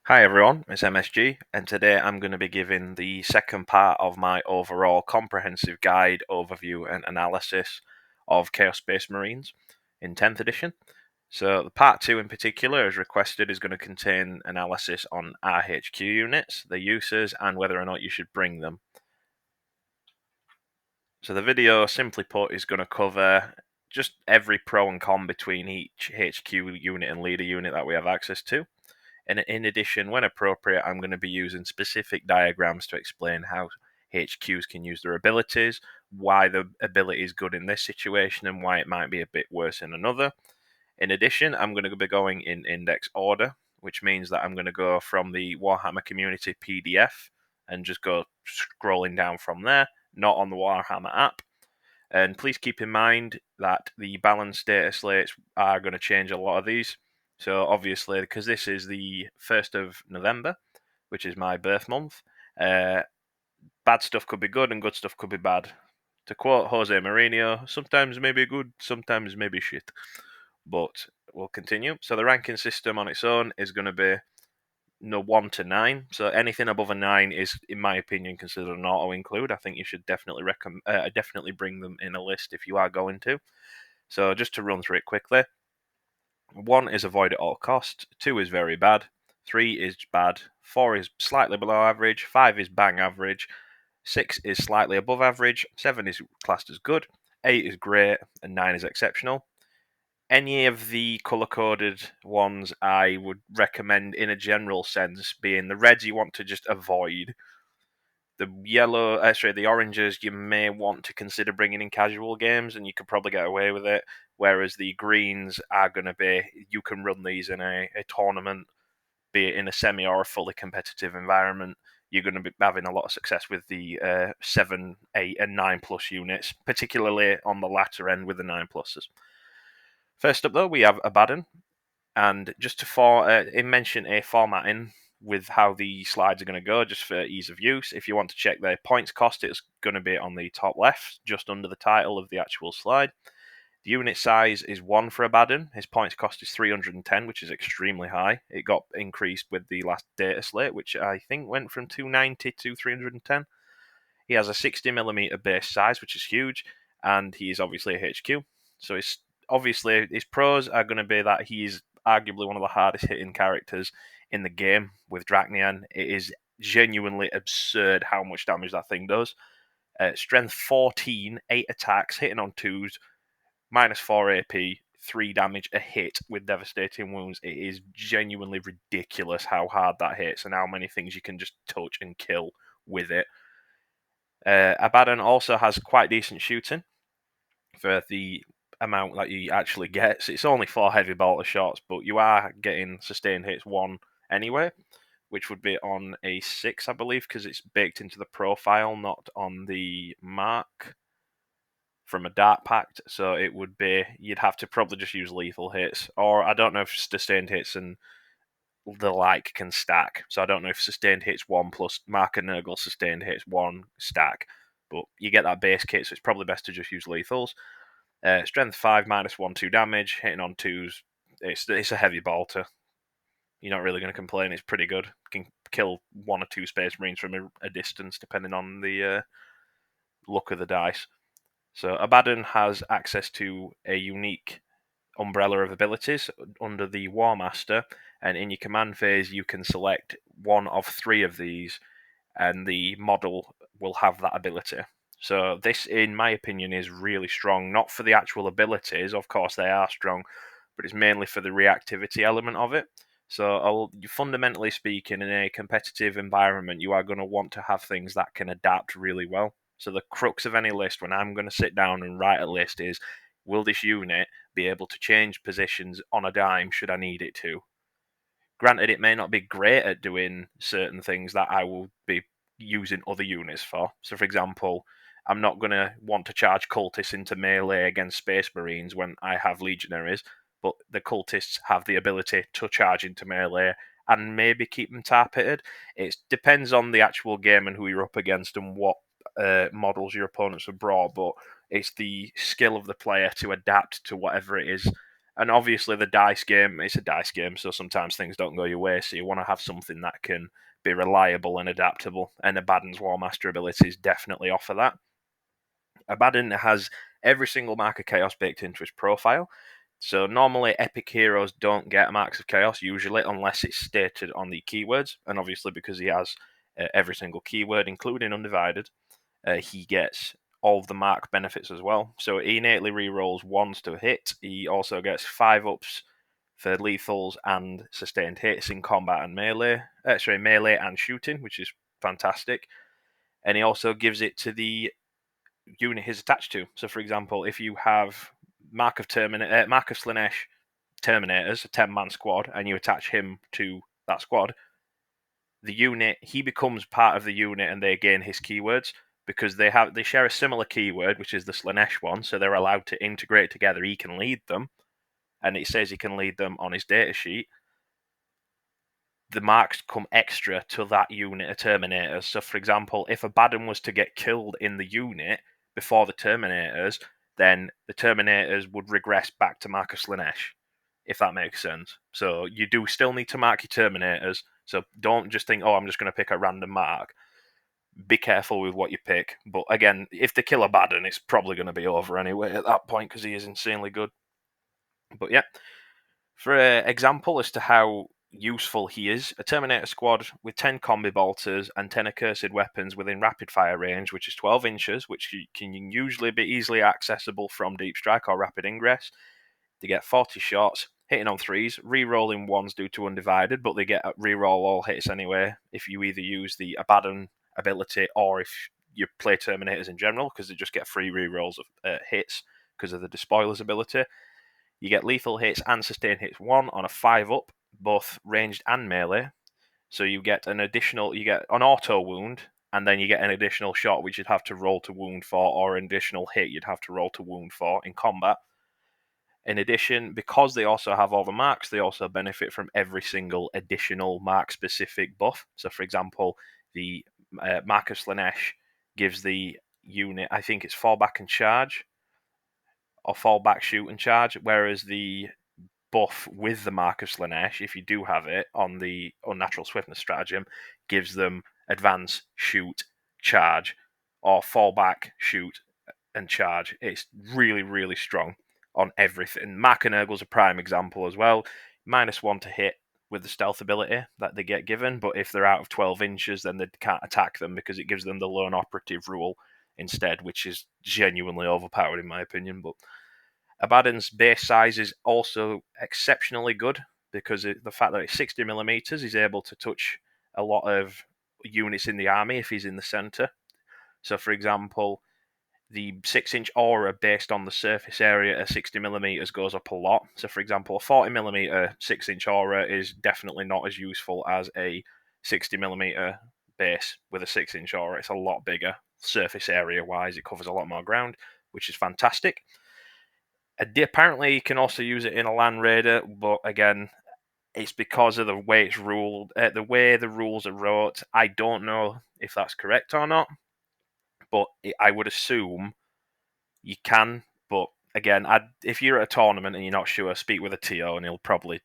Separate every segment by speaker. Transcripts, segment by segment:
Speaker 1: Hi everyone, it's M.S.G, and today I'm going to be giving the second part of my overall comprehensive guide, overview, and analysis of Chaos Space Marines in 10th edition. So, the part 2 in particular, as requested, is going to contain analysis on RHQ units, their uses, and whether or not you should bring them. So, the video, simply put, is going to cover just every pro and con between each HQ unit and leader unit that we have access to. And in addition, when appropriate, I'm going to be using specific diagrams to explain how HQs can use their abilities, why the ability is good in this situation, and why it might be a bit worse in another. In addition, I'm going to be going in index order, which means that I'm going to go from the Warhammer Community PDF and just go scrolling down from there, not on the Warhammer app. And please keep in mind that the balanced data slates are going to change a lot of these. So obviously, because this is the 1st of November, which is my birth month, bad stuff could be good and good stuff could be bad. To quote Jose Mourinho, sometimes maybe good, sometimes maybe shit. But we'll continue. So the ranking system on its own is going to be 1 to 9. So anything above a 9 is, in my opinion, considered an auto include. I think you should definitely definitely bring them in a list if you are going to. So just to run through it quickly, 1 is avoid at all costs, 2 is very bad, 3 is bad, 4 is slightly below average, 5 is bang average, 6 is slightly above average, 7 is classed as good, 8 is great, and 9 is exceptional. Any of the color-coded ones I would recommend in a general sense, being the reds you want to just avoid. The the oranges you may want to consider bringing in casual games, and you could probably get away with it. Whereas the greens are going to be, you can run these in a tournament, be it in a semi or a fully competitive environment. You're going to be having a lot of success with the 7, 8, and 9 plus units, particularly on the latter end with the 9 pluses. First up, though, we have Abaddon, and just to mention a formatting with how the slides are going to go, just for ease of use. If you want to check their points cost, it's going to be on the top left, just under the title of the actual slide. The unit size is 1 for Abaddon. His points cost is 310, which is extremely high. It got increased with the last data slate, which I think went from 290 to 310. He has a 60mm base size, which is huge, and he is obviously a HQ. So obviously his pros are going to be that he's arguably one of the hardest hitting characters in the game with Drachnian. It is genuinely absurd how much damage that thing does. Strength 14, 8 attacks, hitting on 2s, minus 4 AP, 3 damage a hit with devastating wounds. It is genuinely ridiculous how hard that hits and how many things you can just touch and kill with it. Abaddon also has quite decent shooting for the amount that you actually get. It's only 4 heavy bolter shots, but you are getting sustained hits 1 anyway, which would be on a 6, I believe, because it's baked into the profile, not on the mark from a Dark Pact. So it would be, you'd have to probably just use lethal hits, or I don't know if sustained hits and the like can stack. So I don't know if sustained hits 1 plus Mark and Nurgle sustained hits 1 stack, but you get that base kit, so it's probably best to just use lethals. Strength 5, minus 1, 2 damage, hitting on 2s. It's a heavy bolter. You're not really going to complain. It's pretty good. Can kill 1 or 2 Space Marines from a distance, depending on the luck of the dice. So Abaddon has access to a unique umbrella of abilities under the War Master, and in your command phase you can select one of 3 of these, and the model will have that ability. So this, in my opinion, is really strong, not for the actual abilities, of course they are strong, but it's mainly for the reactivity element of it. So fundamentally speaking, in a competitive environment, you are going to want to have things that can adapt really well. So the crux of any list, when I'm going to sit down and write a list, is will this unit be able to change positions on a dime should I need it to? Granted, it may not be great at doing certain things that I will be using other units for. So, for example, I'm not going to want to charge cultists into melee against Space Marines when I have legionaries, but the cultists have the ability to charge into melee and maybe keep them tar-pitted. It depends on the actual game and who you're up against and what models your opponents have brought, but it's the skill of the player to adapt to whatever it is And obviously the dice game, it's a dice game, so sometimes things don't go your way, so you want to have something that can be reliable and adaptable, and Abaddon's War Master abilities definitely offer that. Abaddon has every single mark of chaos baked into his profile, so normally epic heroes don't get marks of chaos, usually, unless it's stated on the keywords, and obviously because he has every single keyword, including undivided, he gets all of the mark benefits as well. So he innately rerolls ones to hit. He also gets 5-ups for lethals and sustained hits in combat and melee. Melee and shooting, which is fantastic. And he also gives it to the unit he's attached to. So, for example, if you have Mark of Slaanesh Terminators, a 10-man squad, and you attach him to that squad, the unit, he becomes part of the unit and they gain his keywords because they share a similar keyword, which is the Slaanesh one, so they're allowed to integrate together. He can lead them, and it says he can lead them on his datasheet. The marks come extra to that unit of Terminators. So, for example, if Abaddon was to get killed in the unit before the Terminators, then the Terminators would regress back to Mark of Slaanesh, if that makes sense. So you do still need to mark your Terminators. So don't just think, oh, I'm just going to pick a random mark. Be careful with what you pick. But again, if they kill Abaddon, it's probably going to be over anyway at that point because he is insanely good. But yeah, for an example as to how useful he is, a Terminator squad with 10 combi bolters and 10 accursed weapons within rapid fire range, which is 12 inches, which can usually be easily accessible from deep strike or rapid ingress. They get 40 shots, hitting on threes, re-rolling ones due to undivided, but they get re-roll all hits anyway if you either use the Abaddon ability or if you play Terminators in general, because they just get free re-rolls of hits because of the Despoiler's ability. You get lethal hits and sustained hits 1 on a 5-up, both ranged and melee. So you get an auto wound, and then you get an additional shot which you'd have to roll to wound for, or an additional hit you'd have to roll to wound for in combat. In addition, because they also have all the marks, they also benefit from every single additional mark-specific buff. So, for example, the Mark of Slaanesh gives the unit, I think it's fallback and charge, or fallback, shoot and charge, whereas the buff with the Mark of Slaanesh, if you do have it on the Unnatural Swiftness stratagem, gives them advance, shoot, charge, or fallback, shoot, and charge. It's really, really strong on everything. Mark and Urgel's a prime example as well. -1 to hit with the stealth ability that they get given, but if they're out of 12 inches, then they can't attack them because it gives them the lone operative rule instead, which is genuinely overpowered in my opinion. But Abaddon's base size is also exceptionally good because the fact that it's 60 millimeters, he's able to touch a lot of units in the army if he's in the center. So, for example, the 6-inch aura based on the surface area at 60 millimeters goes up a lot. So, for example, a 40 millimeter 6-inch aura is definitely not as useful as a 60 millimeter base with a 6-inch aura. It's a lot bigger surface area wise. It covers a lot more ground, which is fantastic. Apparently, you can also use it in a Land Raider, but again, it's because of the way it's ruled, the way the rules are wrote. I don't know if that's correct or not, but I would assume you can. But again, if you're at a tournament and you're not sure, speak with a TO and they'll probably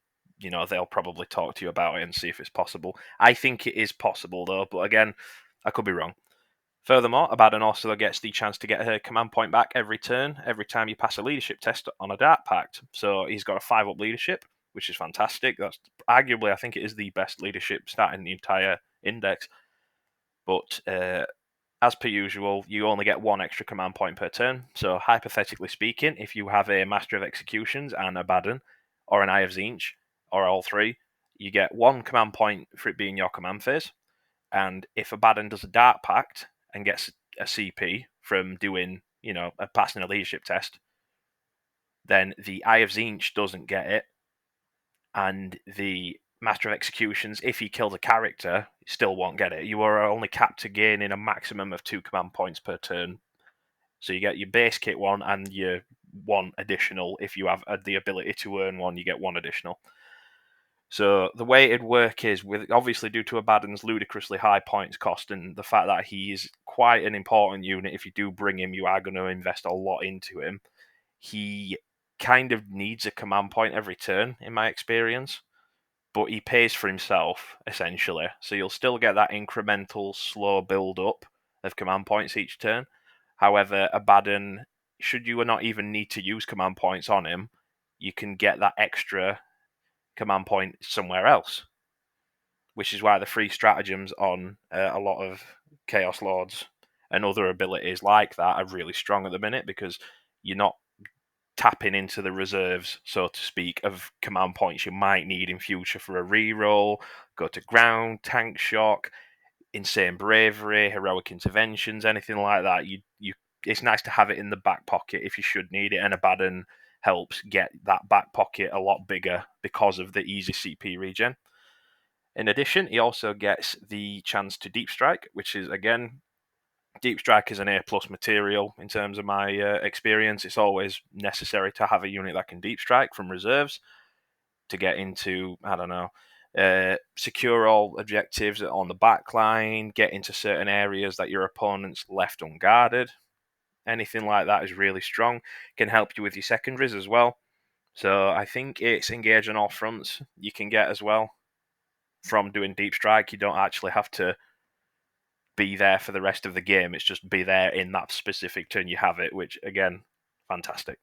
Speaker 1: talk to you about it and see if it's possible. I think it is possible though, but again, I could be wrong. Furthermore, Abaddon also gets the chance to get her command point back every turn, every time you pass a leadership test on a Dark Pact. So he's got a 5-up leadership, which is fantastic. That's arguably, I think it is the best leadership stat in the entire index. But as per usual, you only get 1 extra command point per turn. So hypothetically speaking, if you have a Master of Executions and Abaddon, or an Eye of Tzeentch, or all three, you get 1 command point for it being your command phase. And if Abaddon does a Dark Pact and gets a CP from doing, passing a leadership test, then the Eye of Tzeentch doesn't get it, and the Master of Executions, if he kills a character, still won't get it. You are only capped to gaining a maximum of 2 command points per turn. So you get your base kit 1 and your 1 additional. If you have the ability to earn 1, you get 1 additional. So the way it'd work is, with obviously due to Abaddon's ludicrously high points cost and the fact that he's quite an important unit, if you do bring him, you are going to invest a lot into him. He kind of needs a command point every turn, in my experience. But he pays for himself, essentially. So you'll still get that incremental, slow build-up of command points each turn. However, Abaddon, should you not even need to use command points on him, you can get that extra command point somewhere else. Which is why the free stratagems on a lot of Chaos Lords and other abilities like that are really strong at the minute, because you're not tapping into the reserves, so to speak, of command points you might need in future for a reroll, go to ground, tank shock, insane bravery, heroic interventions, anything like that. It's nice to have it in the back pocket if you should need it, and Abaddon helps get that back pocket a lot bigger because of the easy CP regen. In addition, he also gets the chance to deep strike, which is, again, deep strike is an A+ material in terms of my experience. It's always necessary to have a unit that can deep strike from reserves to get into, I don't know, secure all objectives on the back line, get into certain areas that your opponent's left unguarded. Anything like that is really strong. Can help you with your secondaries as well. So I think it's engage on all fronts you can get as well. From doing deep strike, you don't actually have to be there for the rest of the game. It's just be there in that specific turn you have it, which, again, fantastic.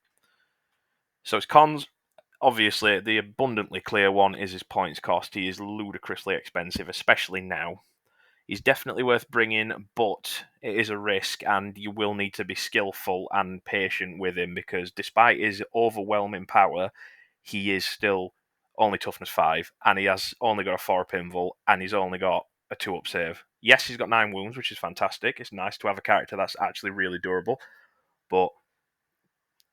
Speaker 1: So his cons, obviously, the abundantly clear one is his points cost. He is ludicrously expensive, especially now. He's definitely worth bringing, but it is a risk, and you will need to be skillful and patient with him, because despite his overwhelming power, he is still only toughness 5, and he has only got a 4 pinval, and he's only got a 2-up save. Yes, he's got 9 wounds, which is fantastic. It's nice to have a character that's actually really durable, but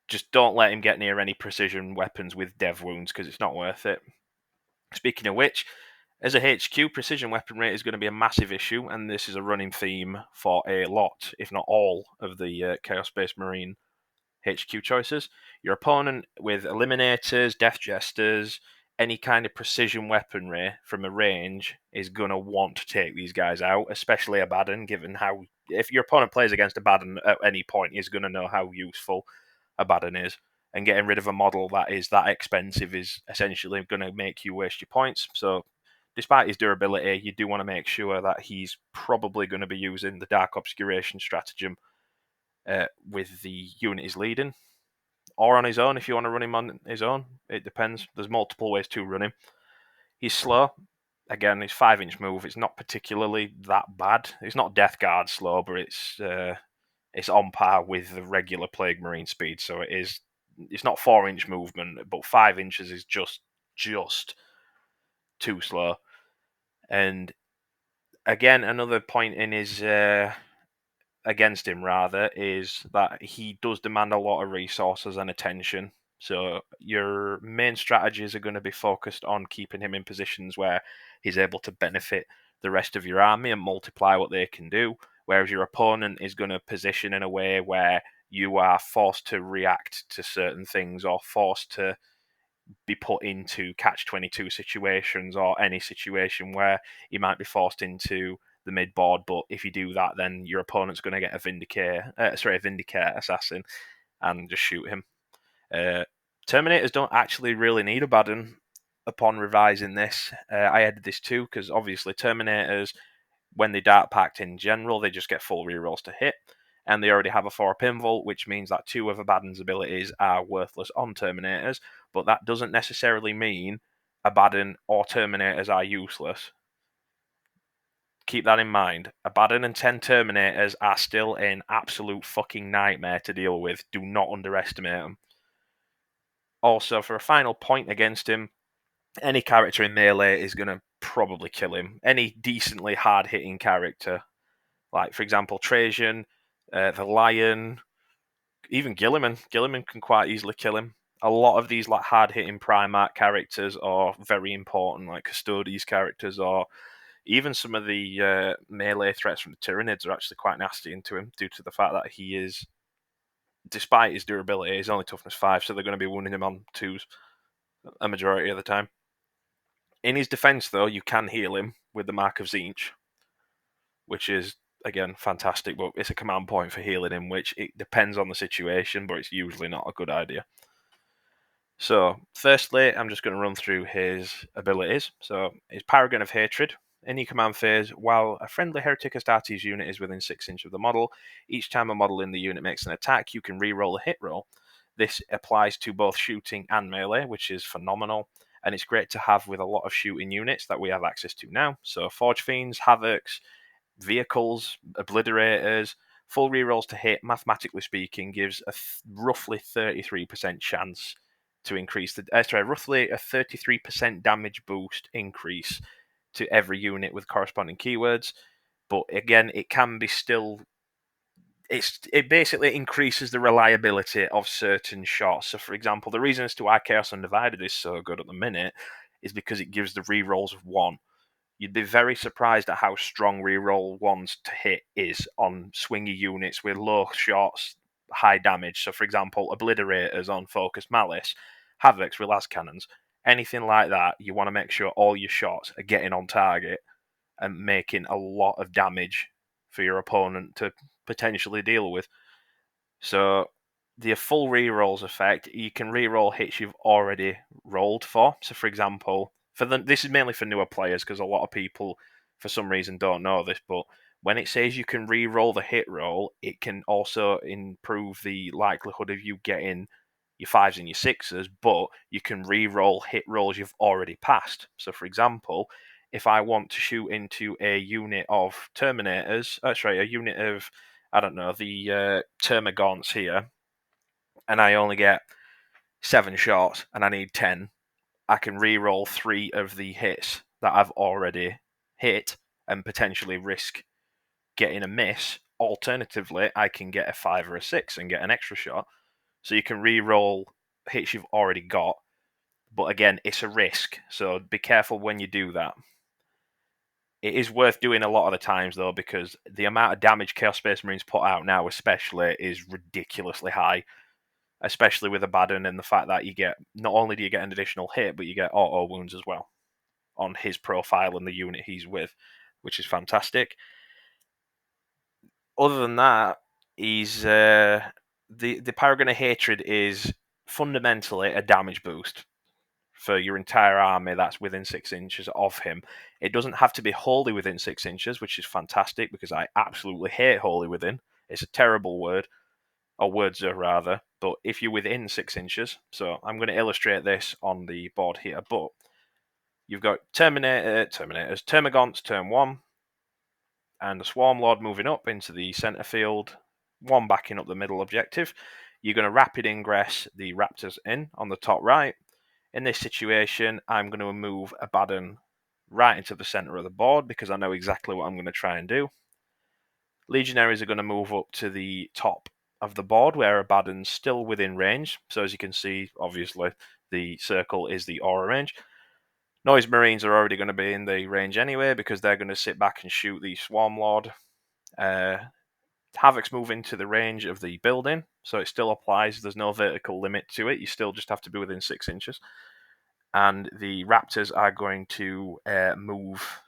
Speaker 1: just don't let him get near any precision weapons with dev wounds, because it's not worth it. Speaking of which, as a HQ, precision weapon rate is going to be a massive issue, and this is a running theme for a lot, if not all, of the Chaos Space Marine HQ choices. Your opponent with Eliminators, Death Jesters, any kind of precision weaponry from a range is going to want to take these guys out, especially Abaddon, given how, if your opponent plays against Abaddon at any point, he's going to know how useful Abaddon is. And getting rid of a model that is that expensive is essentially going to make you waste your points. So despite his durability, you do want to make sure that he's probably going to be using the Dark Obscuration stratagem with the unit he's leading, or on his own if you want to run him on his own. It depends. There's multiple ways to run him. He's slow. Again, his 5-inch move, it's not particularly that bad. It's not Death Guard slow, but it's on par with the regular Plague Marine speed. So it's not 4-inch movement, but 5 inches is just too slow. And again, another point in his against him rather is that he does demand a lot of resources and attention. So your main strategies are going to be focused on keeping him in positions where he's able to benefit the rest of your army and multiply what they can do, whereas your opponent is going to position in a way where you are forced to react to certain things, or forced to be put into catch-22 situations, or any situation where you might be forced into the mid-board. But if you do that, then your opponent's going to get a Vindicate Assassin and just shoot him. Terminators don't actually really need Abaddon upon revising this. I added this too, because obviously Terminators, when they Dark Pact in general, they just get full rerolls to hit, and they already have a 4 pinval, which means that 2 of Abaddon's abilities are worthless on Terminators, but that doesn't necessarily mean Abaddon or Terminators are useless. Keep that in mind. Abaddon and 10 Terminators are still an absolute fucking nightmare to deal with. Do not underestimate them. Also, for a final point against him, any character in melee is going to probably kill him. Any decently hard-hitting character, like, for example, Trajan, the Lion, even Gilliman. Gilliman can quite easily kill him. A lot of these like hard-hitting Primarch characters are very important, like Custodes characters, or even some of the melee threats from the Tyranids are actually quite nasty into him, due to the fact that he is, despite his durability, he's only toughness 5, so they're going to be wounding him on 2s a majority of the time. In his defense, though, you can heal him with the Mark of Tzeentch, which is, again, fantastic, but it's a command point for healing him, which it depends on the situation, but it's usually not a good idea. So, firstly, I'm just going to run through his abilities. So, his Paragon of Hatred. In your command phase, while a friendly Heretic Astartes unit is within 6 inches of the model, each time a model in the unit makes an attack, you can re-roll a hit roll. This applies to both shooting and melee, which is phenomenal, and it's great to have with a lot of shooting units that we have access to now. So, Forge Fiends, Havocs, vehicles, obliterators, full rerolls to hit, mathematically speaking, gives a roughly 33% chance to increase the roughly a 33% damage boost increase to every unit with corresponding keywords. But again, it can be still it basically increases the reliability of certain shots. So, for example, the reason as to why Chaos Undivided is so good at the minute is because it gives the rerolls of one. You'd be very surprised at how strong reroll ones to hit is on swingy units with low shots, high damage. So, for example, obliterators on focused malice, havocs with las cannons, anything like that. You want to make sure all your shots are getting on target and making a lot of damage for your opponent to potentially deal with. So the full rerolls effect, you can reroll hits you've already rolled for. So, for example, this is mainly for newer players because a lot of people, for some reason, don't know this. But when it says you can reroll the hit roll, it can also improve the likelihood of you getting your fives and your sixes. But you can reroll hit rolls you've already passed. So, for example, if I want to shoot into a unit of Terminators, a unit of I don't know, the Termagants here, and I only get 7 shots and I need 10, I can re-roll 3 of the hits that I've already hit and potentially risk getting a miss. Alternatively, I can get a 5 or a 6 and get an extra shot. So you can re-roll hits you've already got, but again, it's a risk. So be careful when you do that. It is worth doing a lot of the times though, because the amount of damage Chaos Space Marines put out now, especially, is ridiculously high. Especially with Abaddon and the fact that you get not only do you get an additional hit, but you get auto wounds as well on his profile and the unit he's with, which is fantastic. Other than that, he's the Paragon of Hatred is fundamentally a damage boost for your entire army that's within 6 inches of him. It doesn't have to be wholly within 6 inches, which is fantastic because I absolutely hate wholly within. It's a terrible word, or words rather. But if you're within 6 inches, so I'm going to illustrate this on the board here. But you've got Terminators, Termagants, turn 1, and the Swarm Lord moving up into the centre field, 1 backing up the middle objective. You're going to rapid ingress the Raptors in on the top right. In this situation, I'm going to move Abaddon right into the centre of the board because I know exactly what I'm going to try and do. Legionaries are going to move up to the top of the board where Abaddon's still within range. So as you can see, obviously, the circle is the aura range. Noise Marines are already going to be in the range anyway because they're going to sit back and shoot the Swarm Lord. Havocs move into the range of the building, so it still applies. There's no vertical limit to it. You still just have to be within 6 inches. And the Raptors are going to move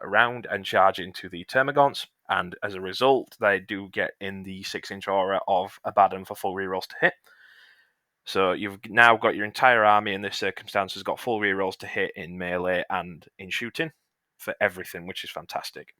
Speaker 1: around and charge into the Termagants, and as a result, they do get in the 6-inch aura of Abaddon for full rerolls to hit. So you've now got your entire army in this circumstance has got full rerolls to hit in melee and in shooting for everything, which is fantastic.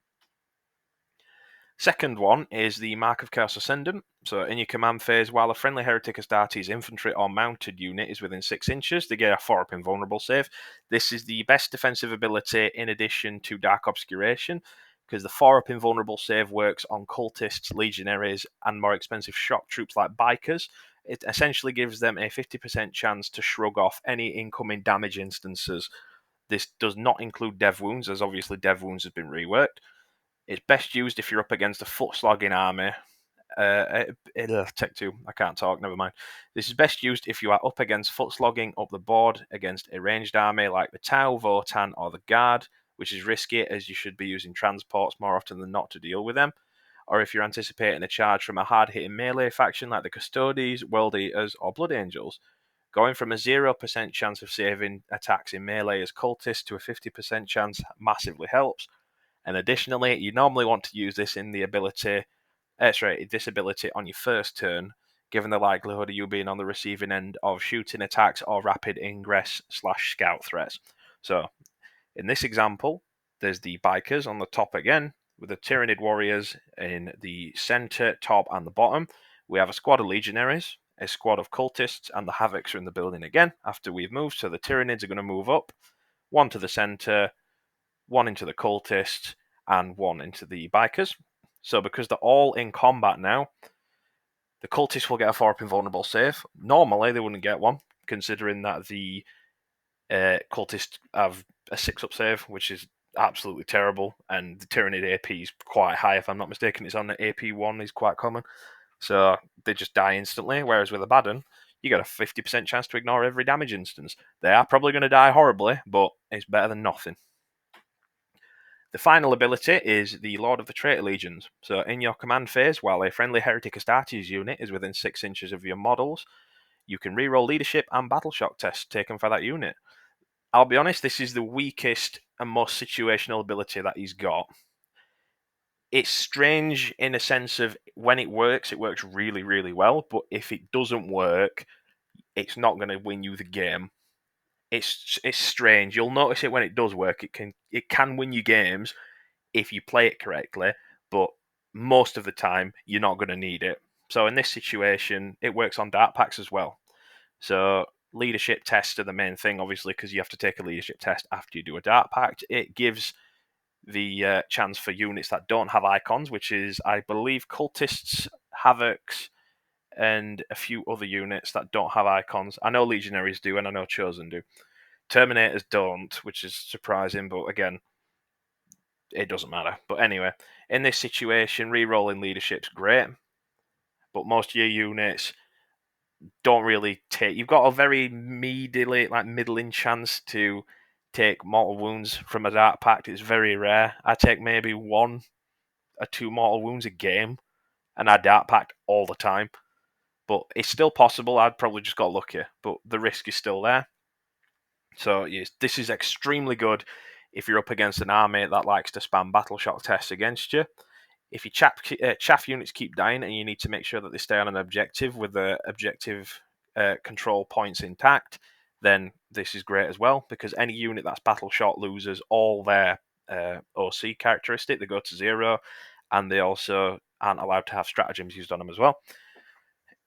Speaker 1: Second one is the Mark of Chaos Ascendant. So in your command phase, while a friendly Heretic Astartes infantry or mounted unit is within 6 inches, they get a 4-up invulnerable save. This is the best defensive ability in addition to Dark Obscuration, because the 4-up invulnerable save works on cultists, legionaries, and more expensive shock troops like bikers. It essentially gives them a 50% chance to shrug off any incoming damage instances. This does not include dev wounds, as obviously dev wounds has been reworked. It's best used if you're up against a foot-slogging army. Tech 2, I can't talk, never mind. This is best used if you are up against foot-slogging up the board against a ranged army like the Tau, Votan, or the Guard, which is risky as you should be using transports more often than not to deal with them. Or if you're anticipating a charge from a hard-hitting melee faction like the Custodes, World Eaters, or Blood Angels. Going from a 0% chance of saving attacks in melee as cultists to a 50% chance massively helps. And additionally, you normally want to use this in the ability, this ability on your first turn, given the likelihood of you being on the receiving end of shooting attacks or rapid ingress/scout threats. So, in this example, there's the bikers on the top again, with the Tyranid warriors in the center, top, and the bottom. We have a squad of legionaries, a squad of cultists, and the havocs are in the building again after we've moved. So the Tyranids are going to move up, one to the center, one into the cultists, and one into the bikers. So because they're all in combat now, the cultists will get a 4-up invulnerable save. Normally they wouldn't get one, considering that the cultists have a 6-up save, which is absolutely terrible, and the Tyranid AP is quite high, if I'm not mistaken. It's on the AP 1, is quite common. So they just die instantly, whereas with Abaddon, you got a 50% chance to ignore every damage instance. They are probably going to die horribly, but it's better than nothing. The final ability is the Lord of the Traitor Legions. So in your command phase, while a friendly Heretic Astartes unit is within 6 inches of your models, you can reroll leadership and battle shock tests taken for that unit. I'll be honest, this is the weakest and most situational ability that he's got. It's strange in a sense of when it works really, really well, but if it doesn't work, it's not going to win you the game. It's strange. You'll notice it when it does work. It can win you games if you play it correctly, but most of the time you're not going to need it. So in this situation, it works on dark packs as well. So leadership tests are the main thing, obviously, because you have to take a leadership test after you do a dark pact. It gives the chance for units that don't have icons, which is, I believe, cultists, havocs, and a few other units that don't have icons. I know legionaries do, and I know chosen do. Terminators don't, which is surprising, but again, it doesn't matter. But anyway, in this situation, re-rolling leadership's great, but most of your units don't really take. You've got a very middling chance to take mortal wounds from a dark pact. It's very rare. I take maybe 1 or 2 mortal wounds a game, and I dark pact all the time. But it's still possible. I'd probably just got lucky, but the risk is still there. So yes, this is extremely good if you're up against an army that likes to spam battle shock tests against you. If your chaff units keep dying and you need to make sure that they stay on an objective with the objective control points intact, then this is great as well, because any unit that's battle shot loses all their OC characteristic. They go to 0, and they also aren't allowed to have stratagems used on them as well.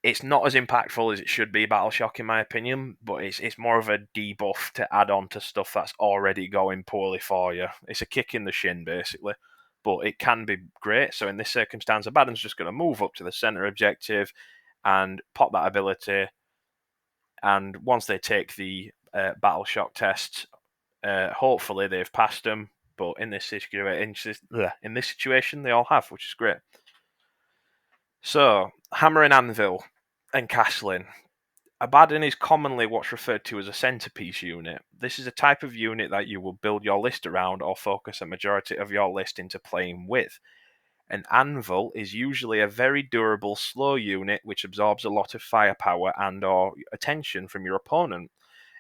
Speaker 1: It's not as impactful as it should be, Battle Shock, in my opinion, but it's more of a debuff to add on to stuff that's already going poorly for you. It's a kick in the shin, basically, but it can be great. So in this circumstance, Abaddon's just going to move up to the center objective and pop that ability, and once they take the Battle Shock test, hopefully they've passed them, but in this situation, they all have, which is great. So, Hammer and Anvil and Castling. Abaddon is commonly what's referred to as a centerpiece unit. This is a type of unit that you will build your list around or focus a majority of your list into playing with. An Anvil is usually a very durable, slow unit which absorbs a lot of firepower and or attention from your opponent.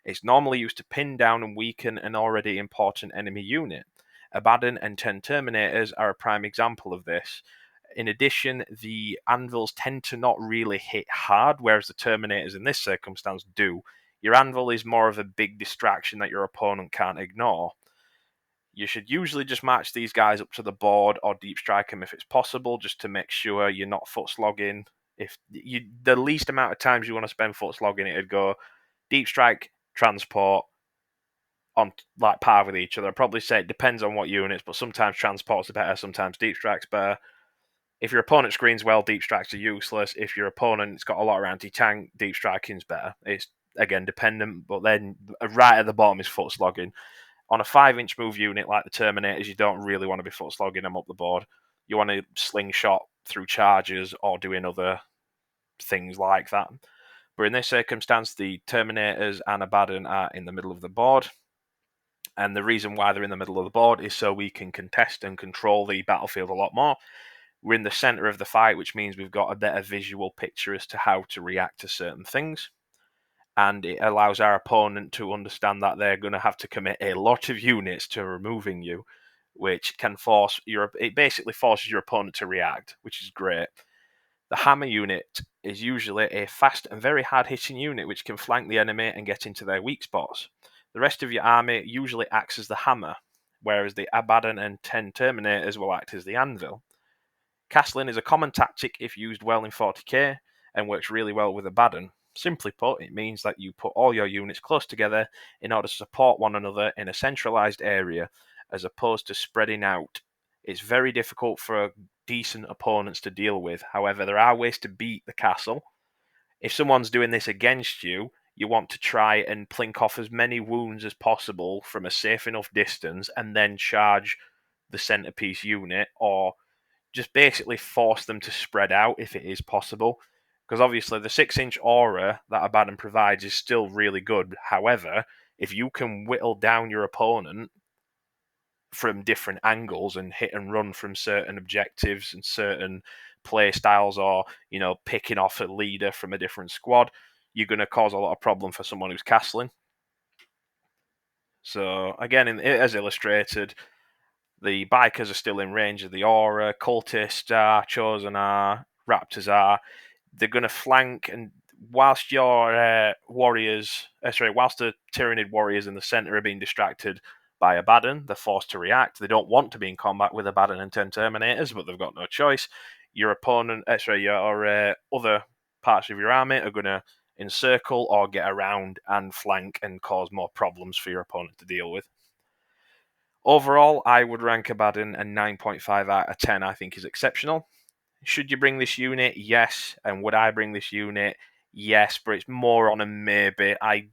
Speaker 1: It's normally used to pin down and weaken an already important enemy unit. Abaddon and 10 Terminators are a prime example of this. In addition, the anvils tend to not really hit hard, whereas the Terminators in this circumstance do. Your anvil is more of a big distraction that your opponent can't ignore. You should usually just match these guys up to the board or deep strike them if it's possible, just to make sure you're not foot slogging. If you, the least amount of times you want to spend foot slogging, it'd go deep strike, transport, on like par with each other. I'd probably say it depends on what units, but sometimes transports are better, sometimes deep strike's better. If your opponent screens well, deep strikes are useless. If your opponent's got a lot of anti-tank, deep striking's better. It's, again, dependent, but then right at the bottom is foot slogging. On a 5-inch move unit like the Terminators, you don't really want to be foot slogging them up the board. You want to slingshot through charges or doing other things like that. But in this circumstance, the Terminators and Abaddon are in the middle of the board. And the reason why they're in the middle of the board is so we can contest and control the battlefield a lot more. We're in the center of the fight, which means we've got a better visual picture as to how to react to certain things. And it allows our opponent to understand that they're going to have to commit a lot of units to removing you, which can it basically forces your opponent to react, which is great. The hammer unit is usually a fast and very hard-hitting unit which can flank the enemy and get into their weak spots. The rest of your army usually acts as the hammer, whereas the Abaddon and 10 Terminators will act as the anvil. Castling is a common tactic if used well in 40k and works really well with Abaddon. Simply put, it means that you put all your units close together in order to support one another in a centralized area, as opposed to spreading out. It's very difficult for decent opponents to deal with. However, there are ways to beat the castle. If someone's doing this against you, you want to try and plink off as many wounds as possible from a safe enough distance and then charge the centerpiece unit, or just basically force them to spread out if it is possible. Because obviously the 6-inch aura that Abaddon provides is still really good. However, if you can whittle down your opponent from different angles and hit and run from certain objectives and certain play styles, or picking off a leader from a different squad, you're going to cause a lot of problem for someone who's castling. So again, as illustrated, the bikers are still in range of the aura, cultists are, chosen are, raptors are. They're going to flank, and whilst your warriors, whilst the Tyranid warriors in the centre are being distracted by Abaddon, they're forced to react. They don't want to be in combat with Abaddon and 10 Terminators, but they've got no choice. Your opponent, your other parts of your army are going to encircle or get around and flank and cause more problems for your opponent to deal with. Overall, I would rank Abaddon a 9.5 out of 10. I think is exceptional. Should you bring this unit? Yes. And would I bring this unit? Yes, but it's more on a maybe. I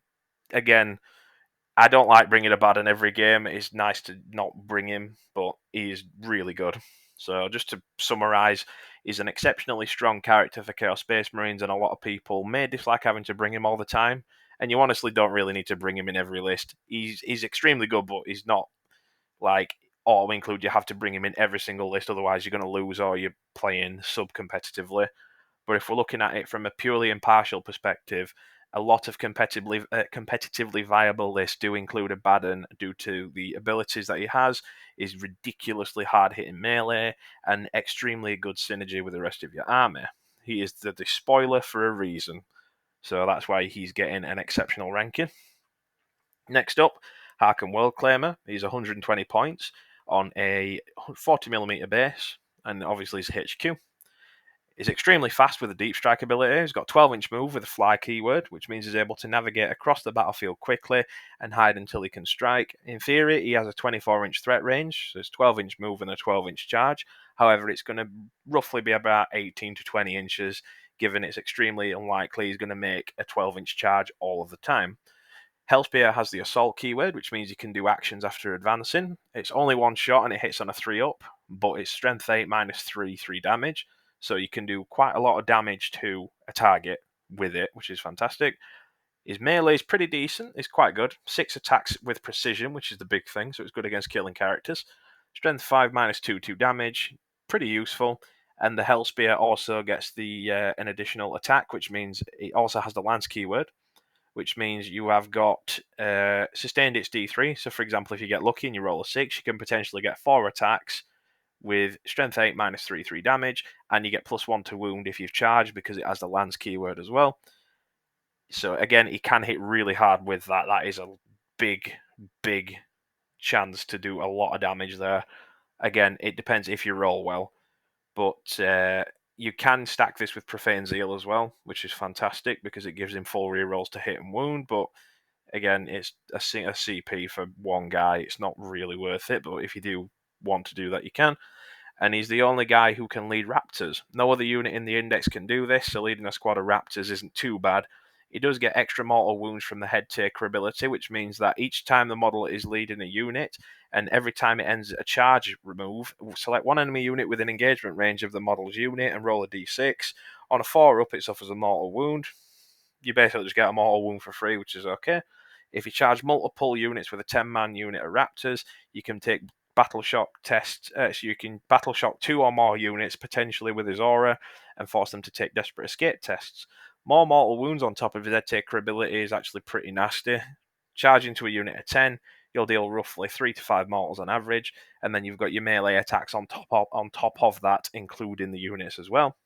Speaker 1: don't like bringing Abaddon every game. It's nice to not bring him, but he is really good. So just to summarise, he's an exceptionally strong character for Chaos Space Marines, and a lot of people may dislike having to bring him all the time. And you honestly don't really need to bring him in every list. He's extremely good, but he's not like auto include. You have to bring him in every single list, otherwise you're going to lose or you're playing sub-competitively. But if we're looking at it from a purely impartial perspective, a lot of competitively viable lists do include Abaddon due to the abilities that he has, is ridiculously hard-hitting melee, and extremely good synergy with the rest of your army. He is the Despoiler for a reason, so that's why he's getting an exceptional ranking. Next up, Harken Worldclaimer. He's 120 points on a 40mm base, and obviously his HQ. He's extremely fast with a deep strike ability. He's got 12-inch move with a fly keyword, which means he's able to navigate across the battlefield quickly and hide until he can strike. In theory, he has a 24-inch threat range, so it's 12-inch move and a 12-inch charge. However, it's going to roughly be about 18 to 20 inches, given it's extremely unlikely he's going to make a 12-inch charge all of the time. Hellspear has the assault keyword, which means you can do actions after advancing. It's only one shot and it hits on a 3-up, but it's strength 8 minus 3 damage. So you can do quite a lot of damage to a target with it, which is fantastic. His melee is pretty decent. It's quite good. 6 attacks with precision, which is the big thing, so it's good against killing characters. Strength 5 minus 2 damage. Pretty useful. And the Hellspear also gets the an additional attack, which means it also has the Lance keyword, which means you have got sustained its D3. So, for example, if you get lucky and you roll a 6, you can potentially get 4 attacks with strength 8 minus 3 damage, and you get +1 to wound if you've charged because it has the Lance keyword as well. So, again, he can hit really hard with that. That is a big, big chance to do a lot of damage there. Again, it depends if you roll well, but you can stack this with Profane Zeal as well, which is fantastic because it gives him full rerolls to hit and wound. But again, it's a CP for one guy. It's not really worth it, but if you do want to do that, you can. And he's the only guy who can lead Raptors. No other unit in the Index can do this, so leading a squad of Raptors isn't too bad. He does get extra mortal wounds from the Head Taker ability, which means that each time the model is leading a unit, and every time it ends a charge remove, select one enemy unit within engagement range of the model's unit and roll a d6. On a 4-up, it suffers a mortal wound. You basically just get a mortal wound for free, which is okay. If you charge multiple units with a 10-man unit of Raptors, you can take battle shock tests, so you can battle shock 2 or more units potentially with his aura and force them to take desperate escape tests. More mortal wounds on top of his Head Taker ability is actually pretty nasty. Charging to a unit of 10, you'll deal roughly 3 to 5 mortals on average, and then you've got your melee attacks on top of that, including the units as well.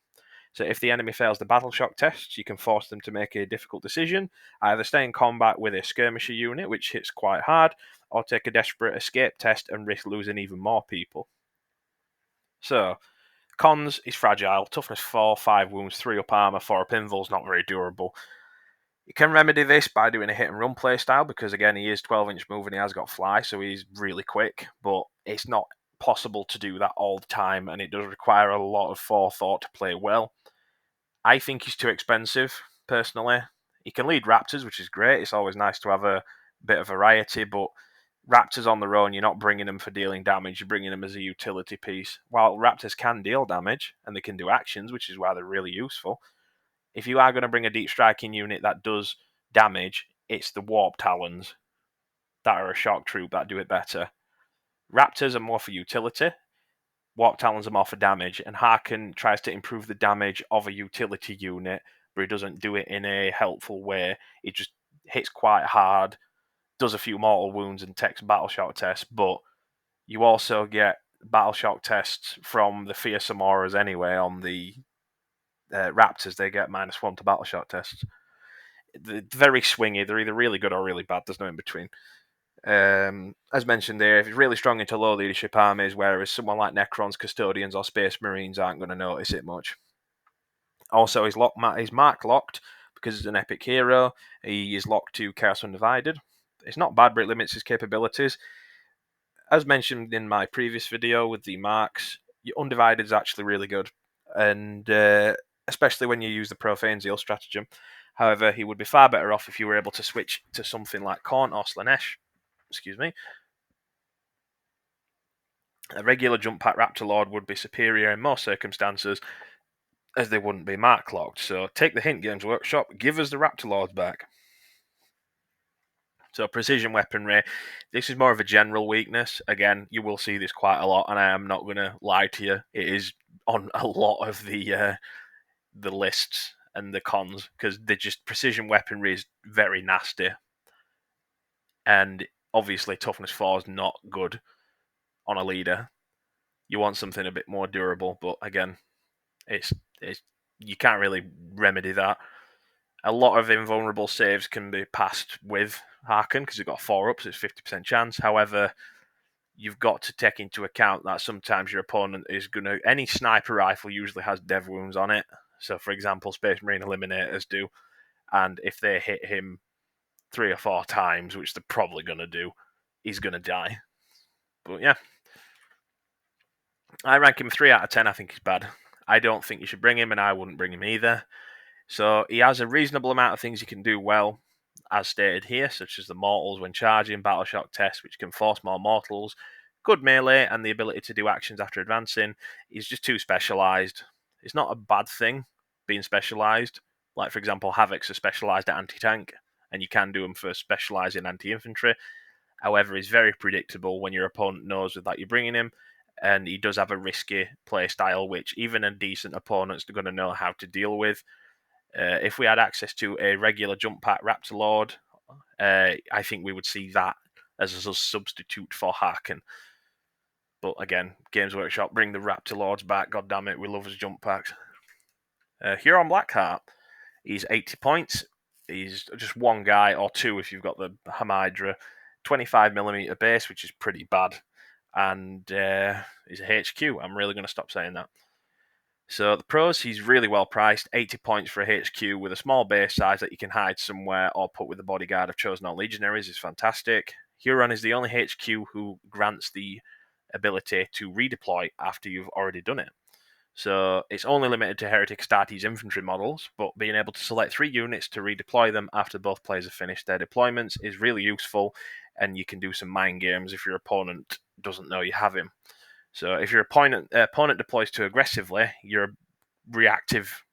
Speaker 1: So if the enemy fails the battle shock tests, you can force them to make a difficult decision, either stay in combat with a skirmisher unit, which hits quite hard, or take a desperate escape test and risk losing even more people. So, cons is fragile, toughness 4, 5 wounds, 3 up armor, 4 up invul's not very durable. You can remedy this by doing a hit and run playstyle, because again, he is 12-inch move and he has got fly, so he's really quick, but it's not possible to do that all the time, and it does require a lot of forethought to play well. I think he's too expensive, personally. He can lead Raptors, which is great. It's always nice to have a bit of variety, but Raptors on their own, you're not bringing them for dealing damage, you're bringing them as a utility piece. While Raptors can deal damage, and they can do actions, which is why they're really useful, if you are going to bring a deep striking unit that does damage, it's the Warp Talons that are a shock troop that do it better. Raptors are more for utility, Warp Talons are more for damage, and Harken tries to improve the damage of a utility unit, but he doesn't do it in a helpful way. He just hits quite hard, does a few mortal wounds, and takes battle shock tests, but you also get battle shock tests from the fearsome auras anyway. On the Raptors, they get -1 to battle shock tests. They're very swingy. They're either really good or really bad. There's no in between. As mentioned there, he's really strong into low leadership armies, whereas someone like Necrons, Custodians, or Space Marines aren't going to notice it much. Also, he's mark locked because he's an epic hero. He is locked to Chaos Undivided. It's not bad, but it limits his capabilities. As mentioned in my previous video with the marks, Undivided is actually really good, and especially when you use the Profane Zeal stratagem. However, he would be far better off if you were able to switch to something like Khorne or Slaanesh. Excuse me. A regular jump pack Raptor Lord would be superior in most circumstances, as they wouldn't be mark locked. So take the hint, Games Workshop. Give us the Raptor Lords back. So precision weaponry, this is more of a general weakness. Again, you will see this quite a lot, and I am not going to lie to you. It is on a lot of the lists and the cons, because precision weaponry is very nasty, and obviously toughness 4 is not good on a leader. You want something a bit more durable, but again, it's you can't really remedy that. A lot of invulnerable saves can be passed with Harken because you've got 4 ups, it's 50% chance. However, you've got to take into account that sometimes your opponent is going to... Any sniper rifle usually has dev wounds on it. So, for example, Space Marine Eliminators do. And if they hit him 3 or 4 times, which they're probably going to do, he's going to die. But yeah. I rank him 3 out of 10. I think he's bad. I don't think you should bring him, and I wouldn't bring him either. So he has a reasonable amount of things he can do well, as stated here, such as the mortals when charging, battle shock test, which can force more mortals, good melee, and the ability to do actions after advancing. He's just too specialised. It's not a bad thing, being specialised. Like, for example, Havocs are specialised at anti-tank, and you can do them for specialising anti-infantry. However, he's very predictable when your opponent knows that you're bringing him, and he does have a risky play style, which even a decent opponent's going to know how to deal with. If we had access to a regular jump pack Raptor Lord, I think we would see that as a substitute for Harken. But again, Games Workshop, bring the Raptor Lords back. God damn it, we love his jump packs. Huron Blackheart, he's 80 points. He's just one guy, or 2 if you've got the Hamadra. 25mm base, which is pretty bad. And he's a HQ. I'm really going to stop saying that. So the pros, he's really well priced, 80 points for a HQ with a small base size that you can hide somewhere or put with the bodyguard of Chosen or Legionaries is fantastic. Huron is the only HQ who grants the ability to redeploy after you've already done it. So it's only limited to Heretic Astartes infantry models, but being able to select 3 units to redeploy them after both players have finished their deployments is really useful, and you can do some mind games if your opponent doesn't know you have him. So if your opponent deploys too aggressively, you're reactive,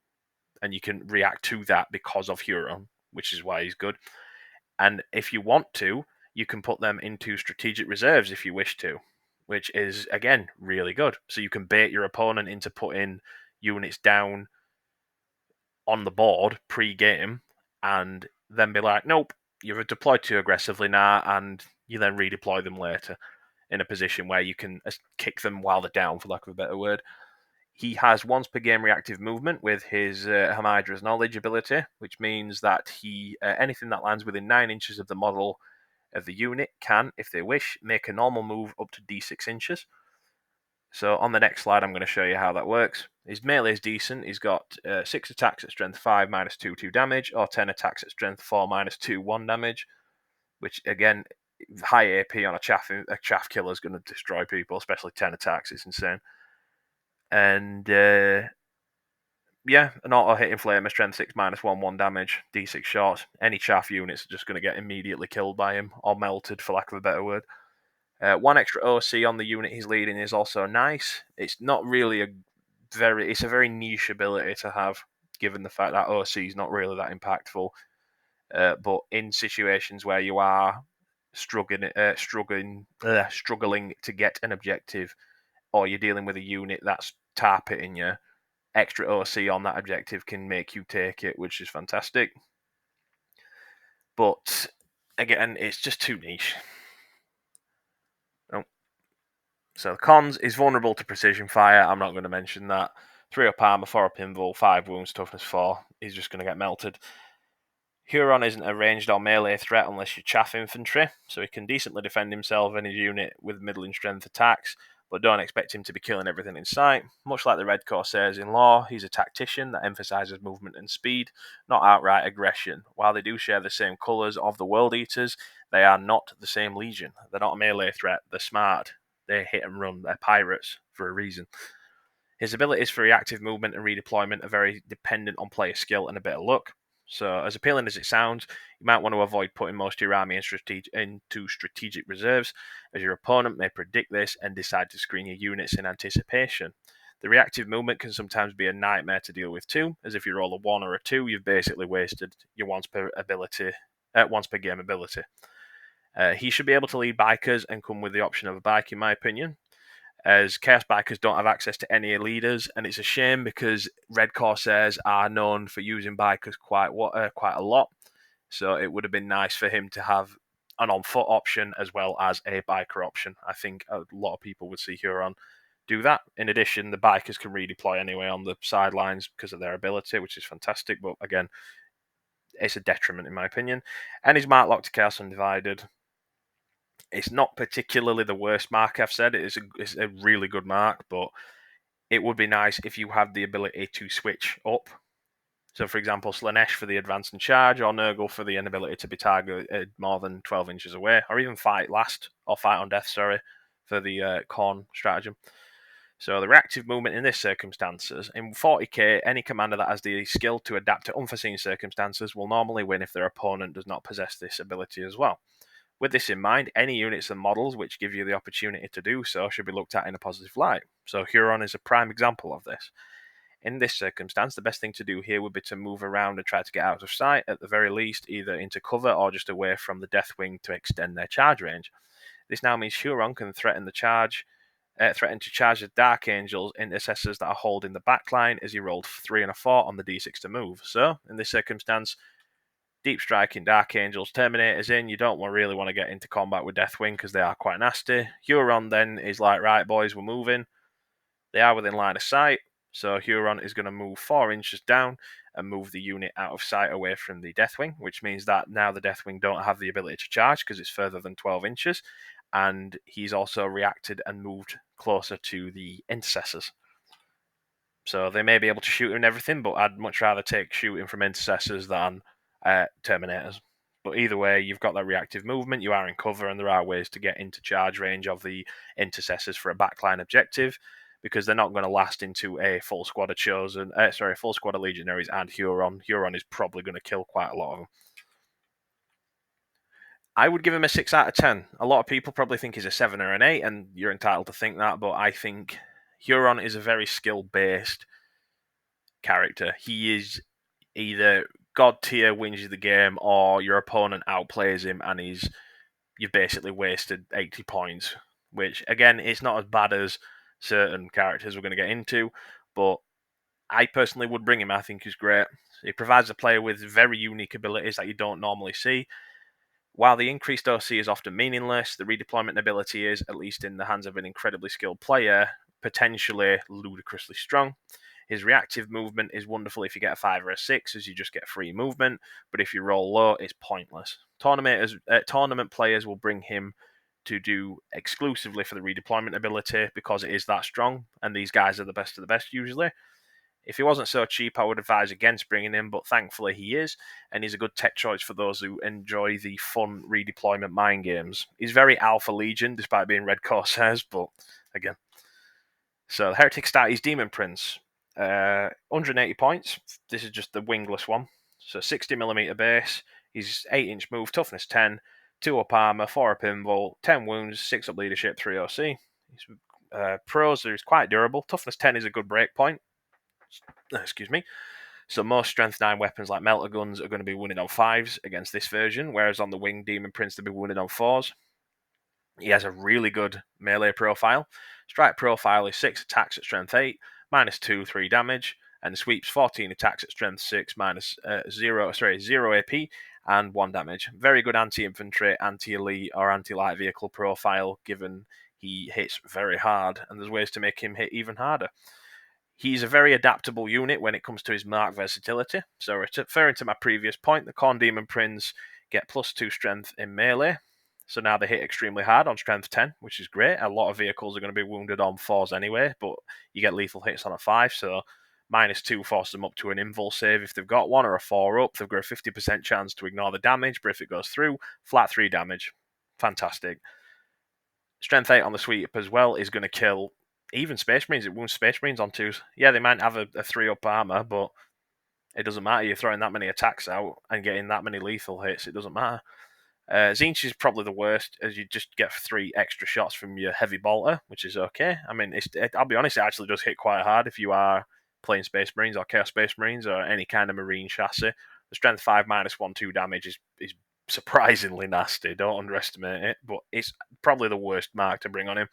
Speaker 1: and you can react to that because of Huron, which is why he's good. And if you want to, you can put them into strategic reserves if you wish to, which is, again, really good. So you can bait your opponent into putting units down on the board pre-game, and then be like, nope, you've deployed too aggressively now, and you then redeploy them later in a position where you can kick them while they're down, for lack of a better word. He has once per game reactive movement with his Hamadra's Knowledge ability, which means that he anything that lands within 9 inches of the model of the unit can, if they wish, make a normal move up to d6 inches. So on the next slide, I'm going to show you how that works. His melee is decent. He's got 6 attacks at strength 5, minus 2, 2 damage, or 10 attacks at strength 4, minus 2, 1 damage, which, again, high AP on a chaff killer is going to destroy people, especially 10 attacks. It's insane. And, yeah, an auto-hitting flamer, strength 6, minus 1, 1 damage, d6 shots. Any chaff units are just going to get immediately killed by him, or melted, for lack of a better word. 1 extra OC on the unit he's leading is also nice. It's not really it's a very niche ability to have, given the fact that OC is not really that impactful. But in situations where you are struggling to get an objective, or you're dealing with a unit that's tar pitting you, extra OC on that objective can make you take it, which is fantastic. But again, it's just too niche. So the cons is vulnerable to precision fire. I'm not going to mention that. 3 up armor, 4 up invul, 5 wounds, toughness 4. He's just going to get melted. Huron isn't a ranged or melee threat unless you're chaff infantry, so he can decently defend himself and his unit with middling strength attacks, but don't expect him to be killing everything in sight. Much like the Red Corsairs in lore, he's a tactician that emphasises movement and speed, not outright aggression. While they do share the same colours of the World Eaters, they are not the same legion. They're not a melee threat, they're smart. They hit and run, they're pirates for a reason. His abilities for reactive movement and redeployment are very dependent on player skill and a bit of luck. So, as appealing as it sounds, you might want to avoid putting most of your army into strategic reserves, as your opponent may predict this and decide to screen your units in anticipation. The reactive movement can sometimes be a nightmare to deal with too, as if you roll a 1 or a 2, you've basically wasted your once per game ability. He should be able to lead bikers and come with the option of a bike, in my opinion, as Chaos Bikers don't have access to any leaders, and it's a shame because Red Corsairs are known for using bikers quite a lot, so it would have been nice for him to have an on-foot option as well as a biker option. I think a lot of people would see Huron do that. In addition, the bikers can redeploy anyway on the sidelines because of their ability, which is fantastic, but again, it's a detriment in my opinion. And he's mark locked to Chaos Undivided. It's not particularly the worst mark I've said. It's a really good mark, but it would be nice if you had the ability to switch up. So, for example, Slanesh for the advance and charge, or Nurgle for the inability to be targeted more than 12 inches away, or even fight on death, for the Khorne stratagem. So the reactive movement in this circumstances, in 40k, any commander that has the skill to adapt to unforeseen circumstances will normally win if their opponent does not possess this ability as well. With this in mind, any units and models which give you the opportunity to do so should be looked at in a positive light. So Huron is a prime example of this. In this circumstance, the best thing to do here would be to move around and try to get out of sight, at the very least, either into cover or just away from the Deathwing to extend their charge range. This now means Huron can threaten to charge the Dark Angels intercessors that are holding the backline, as he rolled 3 and a 4 on the d6 to move. So, in this circumstance, deep striking Dark Angels, Terminators in. You don't really want to get into combat with Deathwing because they are quite nasty. Huron then is like, right, boys, we're moving. They are within line of sight, so Huron is going to move 4 inches down and move the unit out of sight away from the Deathwing, which means that now the Deathwing don't have the ability to charge because it's further than 12 inches, and he's also reacted and moved closer to the Intercessors. So they may be able to shoot and everything, but I'd much rather take shooting from Intercessors than Terminators. But either way, you've got that reactive movement, you are in cover, and there are ways to get into charge range of the Intercessors for a backline objective, because they're not going to last into a full squad of Legionaries and Huron. Huron is probably going to kill quite a lot of them. I would give him a 6 out of 10. A lot of people probably think he's a 7 or an 8, and you're entitled to think that, but I think Huron is a very skill-based character. He is either god tier, wins you the game, or your opponent outplays him and you've basically wasted 80 points, which, again, it's not as bad as certain characters we're going to get into, but I personally would bring him. I think he's great. He provides a player with very unique abilities that you don't normally see. While the increased OC is often meaningless, the redeployment ability is, at least in the hands of an incredibly skilled player, potentially ludicrously strong. His reactive movement is wonderful if you get a 5 or a 6, as you just get free movement, but if you roll low, it's pointless. Tournament players will bring him to do exclusively for the redeployment ability because it is that strong, and these guys are the best of the best usually. If he wasn't so cheap, I would advise against bringing him, but thankfully he is, and he's a good tech choice for those who enjoy the fun redeployment mind games. He's very Alpha Legion, despite being Red Corsairs, but again. So, the Heretic start is Daemon Prince. 180 points. This is just the wingless one. So, 60mm base. He's 8-inch move, toughness 10, 2 up armor, 4 up invul, 10 wounds, 6 up leadership, 3 OC. Pros is quite durable. Toughness 10 is a good break point. Excuse me. So most strength 9 weapons like melter guns are going to be winning on 5s against this version, whereas on the wing Daemon Prince they'll be winning on 4s. He has a really good melee profile. Strike profile is 6 attacks at strength 8, minus 2, 3 damage, and sweeps 14 attacks at strength 6, minus 0 AP, and 1 damage. Very good anti-infantry, anti-elite, or anti-light vehicle profile, given he hits very hard, and there's ways to make him hit even harder. He's a very adaptable unit when it comes to his mark versatility. So, referring to my previous point, the Khorne Daemon Prince get plus 2 strength in melee. So now they hit extremely hard on strength 10, which is great. A lot of vehicles are going to be wounded on 4s anyway, but you get lethal hits on a 5, so minus 2 forces them up to an invul save if they've got one, or a 4 up. They've got a 50% chance to ignore the damage, but if it goes through, flat 3 damage. Fantastic. Strength 8 on the sweep as well is going to kill even Space Marines. It wounds Space Marines on 2s. Yeah, they might have a 3 up armor, but it doesn't matter. You're throwing that many attacks out and getting that many lethal hits. It doesn't matter. Tzeentch is probably the worst, as you just get 3 extra shots from your heavy bolter, which is okay. I mean, I'll be honest, it actually does hit quite hard if you are playing Space Marines or Chaos Space Marines or any kind of Marine chassis. The strength 5 minus 1/2 damage is surprisingly nasty. Don't underestimate it, but it's probably the worst mark to bring on him.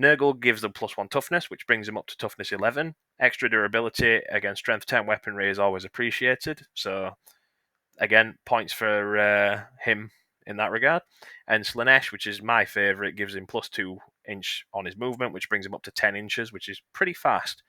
Speaker 1: Nurgle gives them plus 1 toughness, which brings him up to toughness 11. Extra durability against strength 10 weaponry is always appreciated. So, again, points for him in that regard. And Slaanesh, which is my favourite, gives him plus 2 inch on his movement, which brings him up to 10 inches, which is pretty fast.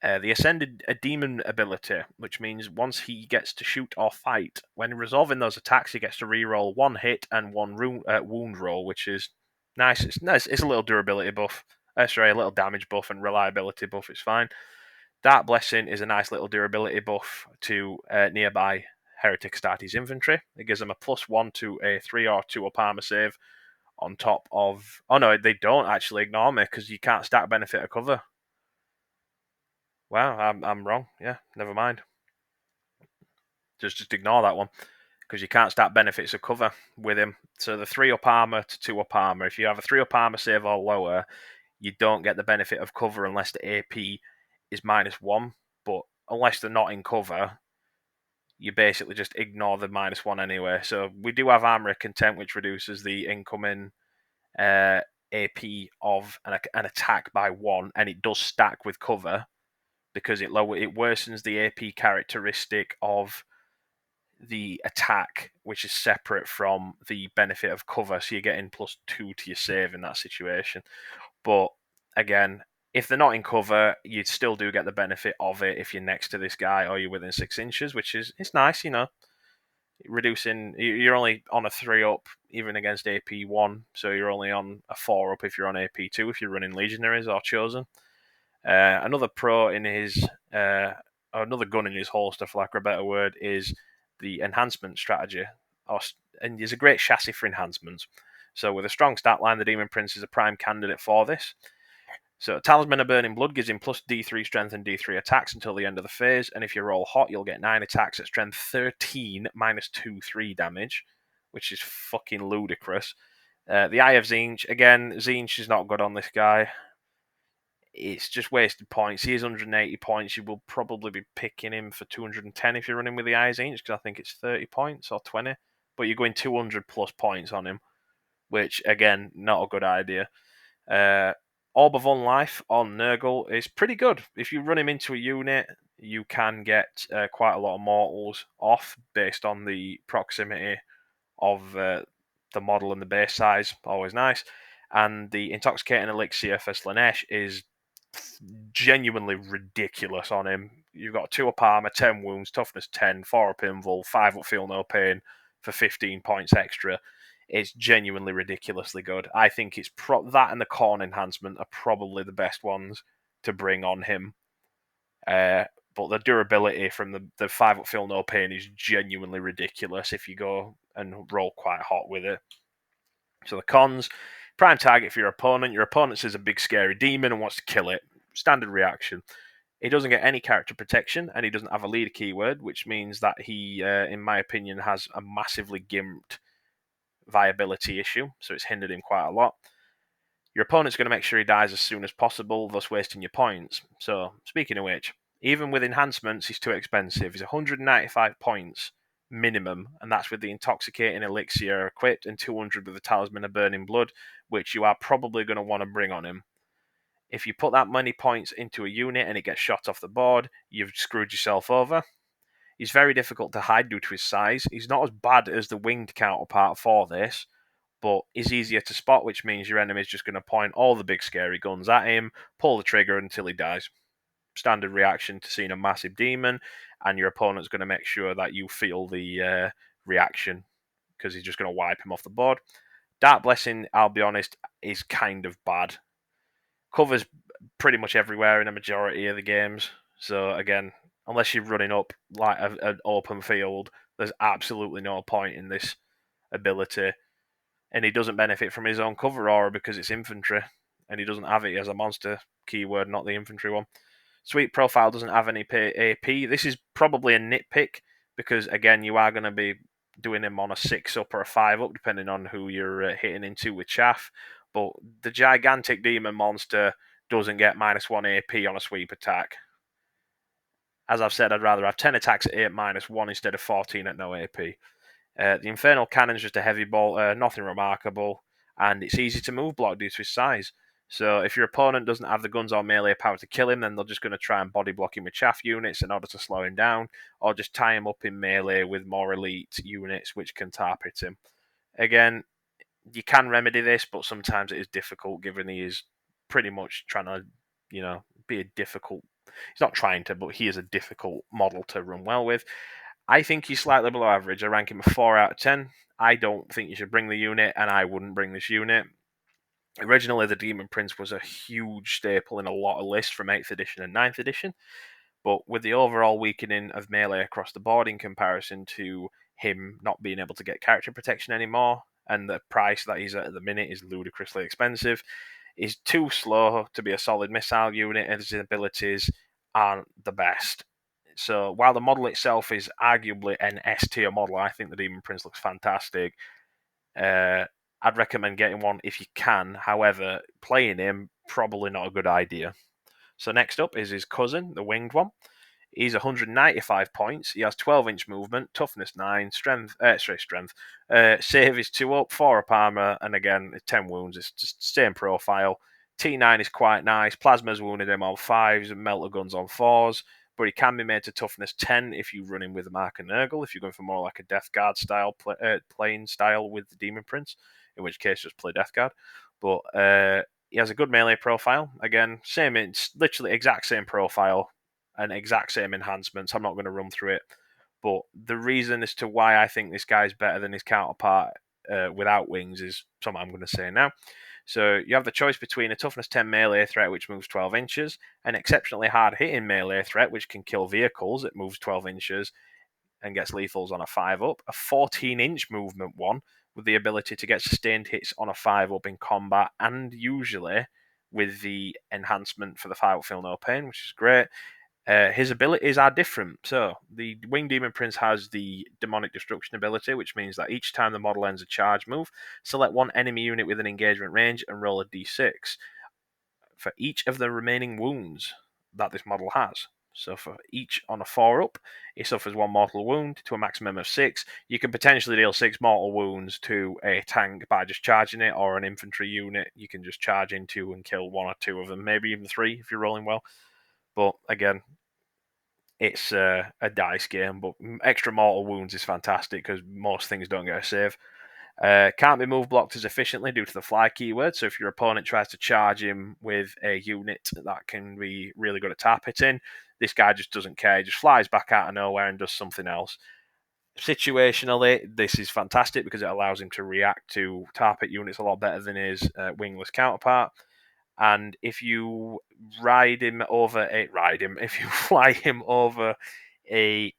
Speaker 1: The Ascended Demon ability, which means once he gets to shoot or fight, when resolving those attacks, he gets to reroll 1 hit and 1 wound roll, which is nice. It's nice. It's a little durability buff. A little damage buff and reliability buff. It's fine. Dark Blessing is a nice little durability buff to nearby Heretic Astartes infantry. It gives them a plus 1 to a 3 or 2 up armor save on top of... Oh no, they don't actually, ignore me, because you can't stack benefit of cover. Wow, I'm wrong. Yeah, never mind. Just ignore that one, because you can't stack benefits of cover with him. So the 3 up armor to 2 up armor. If you have a 3 up armor save or lower, you don't get the benefit of cover unless the AP is minus 1. But unless they're not in cover, you basically just ignore the minus 1 anyway. So we do have Armor of Contempt, which reduces the incoming AP of an attack by 1, and it does stack with cover, because it worsens the AP characteristic of the attack, which is separate from the benefit of cover. So you're getting plus 2 to your save in that situation. But again, if they're not in cover, you still do get the benefit of it if you're next to this guy or you're within 6 inches, which is it's nice, you know. Reducing, you're only on a 3 up even against AP 1, so you're only on a 4 up if you're on AP 2 if you're running Legionaries or Chosen. Another pro in his, another gun in his holster, for lack of a better word, is the enhancement strategy. And he's a great chassis for enhancements. So with a strong stat line, the Daemon Prince is a prime candidate for this. So Talisman of Burning Blood gives him plus D3 strength and D3 attacks until the end of the phase, and if you roll hot, you'll get 9 attacks at strength 13 minus 2/3 damage, which is fucking ludicrous. The Eye of Tzeentch, again, Tzeentch is not good on this guy. It's just wasted points. He is 180 points. You will probably be picking him for 210 if you're running with the Eye of Tzeentch, because I think it's 30 points or 20, but you're going 200 plus points on him, which, again, not a good idea. Orb of Unlife on Nurgle is pretty good. If you run him into a unit, you can get quite a lot of mortals off based on the proximity of the model and the base size. Always nice. And the Intoxicating Elixir for Slanesh is genuinely ridiculous on him. You've got 2 up armor, 10 wounds, toughness 10, 4 up invul, 5 up feel no pain for 15 points extra. It's genuinely ridiculously good. I think it's that and the Corn enhancement are probably the best ones to bring on him. But the durability from the 5 up feel no pain is genuinely ridiculous if you go and roll quite hot with it. So the cons: prime target for your opponent. Your opponent sees a big scary demon and wants to kill it. Standard reaction. He doesn't get any character protection, and he doesn't have a leader keyword, which means that he, in my opinion, has a massively gimped viability issue, so it's hindered him quite a lot. Your opponent's going to make sure he dies as soon as possible, thus wasting your points. So, speaking of which, even with enhancements, he's too expensive. He's 195 points minimum, and that's with the Intoxicating Elixir equipped and 200 with the Talisman of Burning Blood, which you are probably going to want to bring on him. If you put that many points into a unit and it gets shot off the board, you've screwed yourself over. He's very difficult to hide due to his size. He's not as bad as the winged counterpart for this, but is easier to spot, which means your enemy's just going to point all the big scary guns at him, pull the trigger until he dies. Standard reaction to seeing a massive demon, and your opponent's going to make sure that you feel the reaction, because he's just going to wipe him off the board. Dark Blessing, I'll be honest, is kind of bad. Covers pretty much everywhere in a majority of the games, so again, unless you're running up like an open field, there's absolutely no point in this ability. And he doesn't benefit from his own cover aura because it's infantry, and he doesn't have it as a monster keyword, not the infantry one. Sweep Profile doesn't have any AP. This is probably a nitpick because, again, you are going to be doing him on a 6 up or a 5 up, depending on who you're hitting into with chaff. But the gigantic demon monster doesn't get -1 AP on a sweep attack. As I've said, I'd rather have 10 attacks at 8 -1 instead of 14 at no AP. The Infernal Cannon's just a heavy bolter, nothing remarkable, and it's easy to move block due to his size. So if your opponent doesn't have the guns or melee power to kill him, then they're just going to try and body block him with chaff units in order to slow him down, or just tie him up in melee with more elite units which can tar hit him. Again, you can remedy this, but sometimes it is difficult given he is pretty much trying to, be a difficult... He's not trying to, but he is a difficult model to run well with. I think he's slightly below average. I rank him a 4 out of 10. I don't think you should bring the unit, and I wouldn't bring this unit. Originally, the Daemon Prince was a huge staple in a lot of lists from 8th edition and 9th edition, but with the overall weakening of melee across the board in comparison to him not being able to get character protection anymore, and the price that he's at the minute is ludicrously expensive, he's too slow to be a solid missile unit, and his abilities aren't the best. So while the model itself is arguably an S tier model, I think the Daemon Prince looks fantastic. I'd recommend getting one if you can. However, playing him, probably not a good idea. So next up is his cousin, the winged one. He's 195 points. He has 12-inch movement, toughness 9, save is 2 up, 4 up armor, and again, 10 wounds. It's just same profile. T9 is quite nice. Plasma's wounded him on 5s and melter guns on 4s. But he can be made to toughness 10 if you run him with a Mark and Nurgle, if you're going for more like a Death Guard style, playing style with the Demon Prince, in which case just play Death Guard. But he has a good melee profile. Again, it's literally exact same profile and exact same enhancements. I'm not going to run through it. But the reason as to why I think this guy's better than his counterpart without wings is something I'm going to say now. So you have the choice between a toughness 10 melee threat, which moves 12 inches, an exceptionally hard-hitting melee threat, which can kill vehicles, it moves 12 inches and gets lethals on a 5-up, a 14-inch movement one, with the ability to get sustained hits on a 5-up in combat, and usually with the enhancement for the 5-up feel no pain, which is great. His abilities are different. So, the Winged Demon Prince has the Demonic Destruction ability, which means that each time the model ends a charge move, select one enemy unit within engagement range and roll a d6 for each of the remaining wounds that this model has. So, for each on a 4-up, he suffers 1 mortal wound to a maximum of 6. You can potentially deal 6 mortal wounds to a tank by just charging it, or an infantry unit you can just charge into and kill 1 or 2 of them, maybe even 3 if you're rolling well. But again, it's a dice game, but extra mortal wounds is fantastic because most things don't get a save. Can't be move blocked as efficiently due to the fly keyword, so if your opponent tries to charge him with a unit that can be really good at tar pitting, this guy just doesn't care. He just flies back out of nowhere and does something else. Situationally, this is fantastic because it allows him to react to tar pit units a lot better than his wingless counterpart. And if you if you fly him over a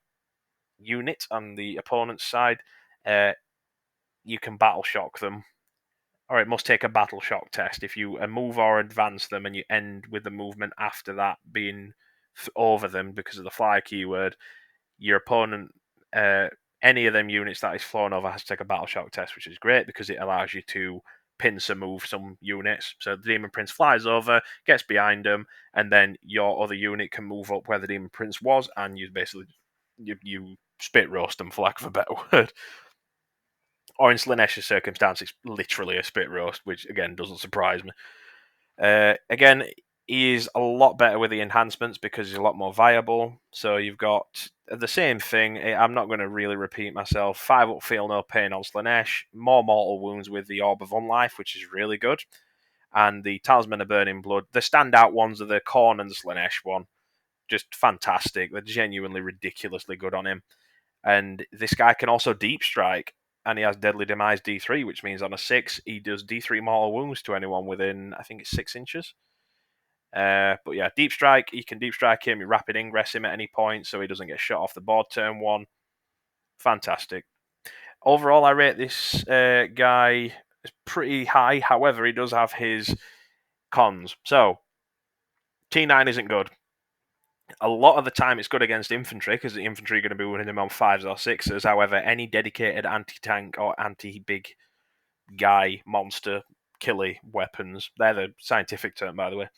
Speaker 1: unit on the opponent's side, you can battle shock them, or it must take a battle shock test. If you move or advance them and you end with the movement after that being over them because of the fly keyword, your opponent, any of them units that is flown over, has to take a battle shock test, which is great because it allows you to pincer move some units. So the Daemon Prince flies over, gets behind them, and then your other unit can move up where the Daemon Prince was, and you basically you spit roast them, for lack of a better word. Or in Slanesh's circumstance, it's literally a spit roast, which again doesn't surprise me. Again, he is a lot better with the enhancements because he's a lot more viable. So you've got the same thing. I'm not going to really repeat myself. 5 up, feel no pain on Slanesh. More mortal wounds with the Orb of Unlife, which is really good. And the Talisman of Burning Blood. The standout ones are the Khorne and the Slanesh one. Just fantastic. They're genuinely ridiculously good on him. And this guy can also deep strike, and he has Deadly Demise D3, which means on a 6, he does D3 mortal wounds to anyone within, I think it's 6 inches. But yeah, deep strike, you can deep strike him, you rapid ingress him at any point so he doesn't get shot off the board turn 1. Fantastic. Overall, I rate this guy pretty high. However, he does have his cons. So, T9 isn't good. A lot of the time it's good against infantry because the infantry are going to be winning him on 5s or 6s. However, any dedicated anti-tank or anti-big guy, monster, killy weapons, they're the scientific term, by the way,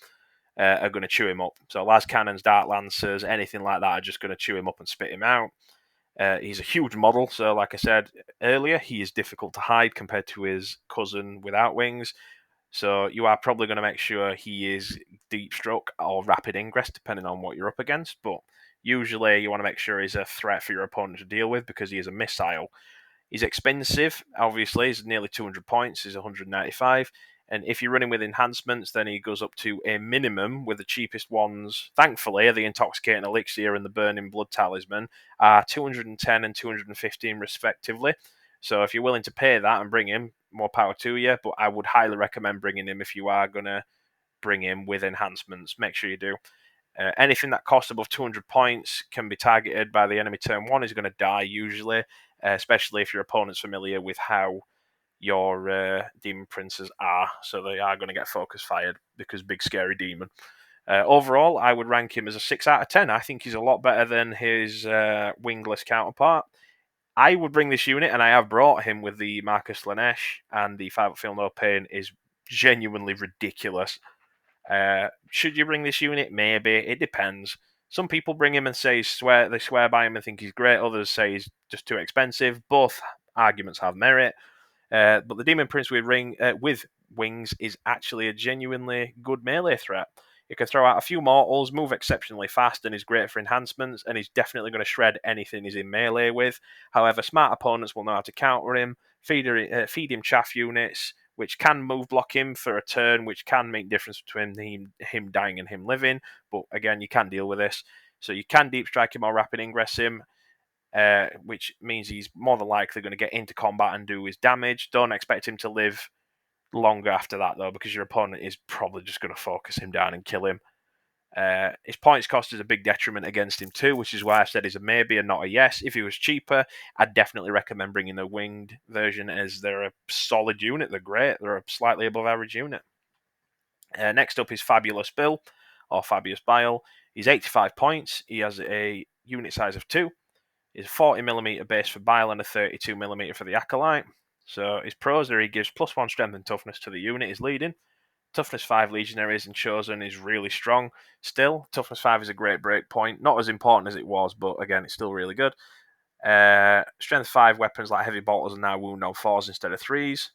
Speaker 1: are going to chew him up. So las cannons, dart lancers, anything like that are just going to chew him up and spit him out. He's a huge model, so like I said earlier, he is difficult to hide compared to his cousin without wings. So you are probably going to make sure he is deep stroke or rapid ingress, depending on what you're up against. But usually you want to make sure he's a threat for your opponent to deal with because he is a missile. He's expensive, obviously. He's nearly 200 points. He's 195. And if you're running with enhancements, then he goes up to a minimum, with the cheapest ones, thankfully, the Intoxicating Elixir and the Burning Blood Talisman, are 210 and 215 respectively. So if you're willing to pay that and bring him, more power to you. But I would highly recommend bringing him if you are going to bring him with enhancements. Make sure you do. Anything that costs above 200 points can be targeted by the enemy turn 1 is going to die usually, especially if your opponent's familiar with how your Demon Princes are. So they are going to get focus fired because big scary demon. Overall, I would rank him as a 6 out of 10. I think he's a lot better than his wingless counterpart. I would bring this unit, and I have brought him with the Marcus Slanesh, and the 5 Feel No Pain is genuinely ridiculous. Should you bring this unit? Maybe. It depends. Some people bring him and say they swear by him and think he's great. Others say he's just too expensive. Both arguments have merit. But the Demon Prince with wings is actually a genuinely good melee threat. He can throw out a few mortals, move exceptionally fast, and is great for enhancements, and he's definitely going to shred anything he's in melee with. However, smart opponents will know how to counter him, feed him chaff units, which can move block him for a turn, which can make difference between him dying and him living. But again, you can deal with this. So you can deep strike him or rapid ingress him, which means he's more than likely going to get into combat and do his damage. Don't expect him to live longer after that, though, because your opponent is probably just going to focus him down and kill him. His points cost is a big detriment against him too, which is why I said he's a maybe and not a yes. If he was cheaper, I'd definitely recommend bringing the winged version, as they're a solid unit. They're great. They're a slightly above average unit. Next up is Fabius Bile, or Fabius Bile. He's 85 points. He has a unit size of 2. He's a 40mm base for Bile and a 32mm for the Acolyte. So his pros are he gives +1 strength and toughness to the unit he's leading. Toughness 5 legionaries and chosen is really strong. Still, toughness 5 is a great break point. Not as important as it was, but again, it's still really good. Strength 5 weapons like heavy bolters are now wound on 4s instead of 3s.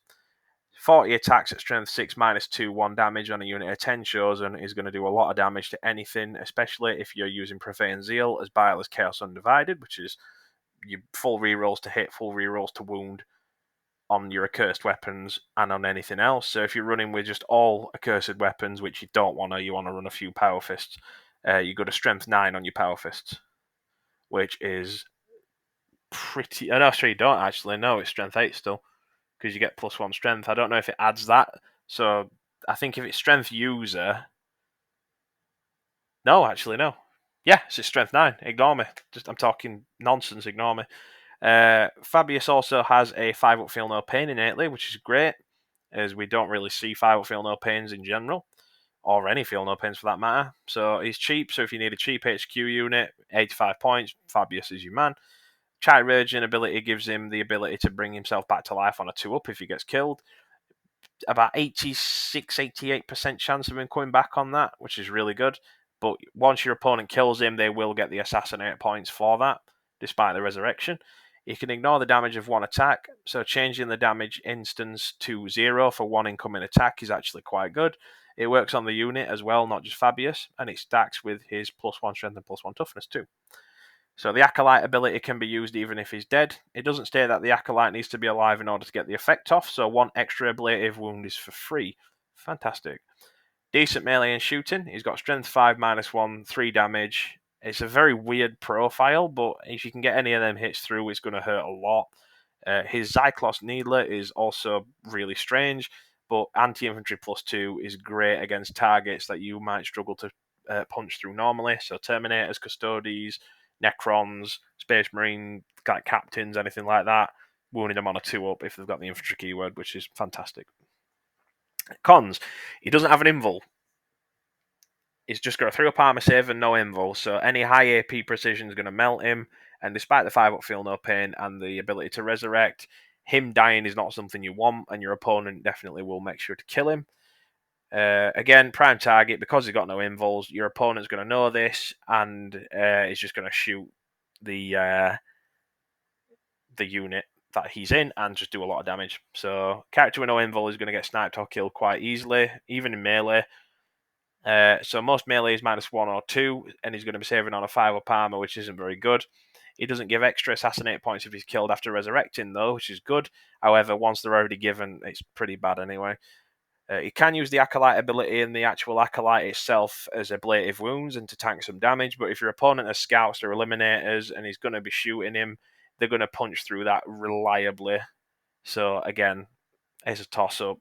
Speaker 1: 40 attacks at strength 6 -2, 1 damage on a unit of 10 chosen is going to do a lot of damage to anything, especially if you're using Profane Zeal, as Bile is Chaos Undivided, which is you full rerolls to hit, full rerolls to wound on your accursed weapons and on anything else. So if you're running with just all accursed weapons, which you don't want to, you want to run a few power fists, you go to strength 9 on your power fists, which is pretty... Oh, no, sorry, you don't actually. No, it's strength 8 still, because you get +1 strength. I don't know if it adds that. So I think if it's strength user... No, actually, no. Yeah, it's strength 9. Ignore me. I'm talking nonsense. Ignore me. Fabius also has a 5-up feel no pain innately, which is great, as we don't really see 5-up feel no pains in general, or any feel no pains for that matter. So he's cheap, so if you need a cheap HQ unit, 85 points, Fabius is your man. Chirurgeon ability gives him the ability to bring himself back to life on a 2-up if he gets killed. About 86-88% chance of him coming back on that, which is really good. But once your opponent kills him, they will get the assassinate points for that, despite the resurrection. You can ignore the damage of one attack, so changing the damage instance to 0 for one incoming attack is actually quite good. It works on the unit as well, not just Fabius, and it stacks with his +1 strength and +1 toughness too. So the Acolyte ability can be used even if he's dead. It doesn't state that the Acolyte needs to be alive in order to get the effect off, so one extra ablative wound is for free. Fantastic. Decent melee and shooting. He's got strength 5, -1, 3 damage. It's a very weird profile, but if you can get any of them hits through, it's going to hurt a lot. His Zyklos Needler is also really strange, but anti-infantry +2 is great against targets that you might struggle to punch through normally. So Terminators, Custodes, Necrons, Space Marine captains, anything like that, wounding them on a 2-up if they've got the infantry keyword, which is fantastic. Cons, he doesn't have an invul. He's just got a 3-up armor save and no invul, so any high AP precision is going to melt him, and despite the 5-up feel no pain and the ability to resurrect, him dying is not something you want, and your opponent definitely will make sure to kill him. Again, prime target, because he's got no invuls, your opponent's going to know this, and he's just going to shoot the unit that he's in and just do a lot of damage. So character with no invul is going to get sniped or killed quite easily, even in melee. So most melee is -1 or 2, and he's going to be saving on a 5-up armor, which isn't very good. He doesn't give extra assassinate points if he's killed after resurrecting, though, which is good. However, once they're already given, it's pretty bad anyway. He can use the Acolyte ability and the actual Acolyte itself as ablative wounds and to tank some damage, but if your opponent has scouts or eliminators and he's going to be shooting him, they're going to punch through that reliably. So again, it's a toss-up.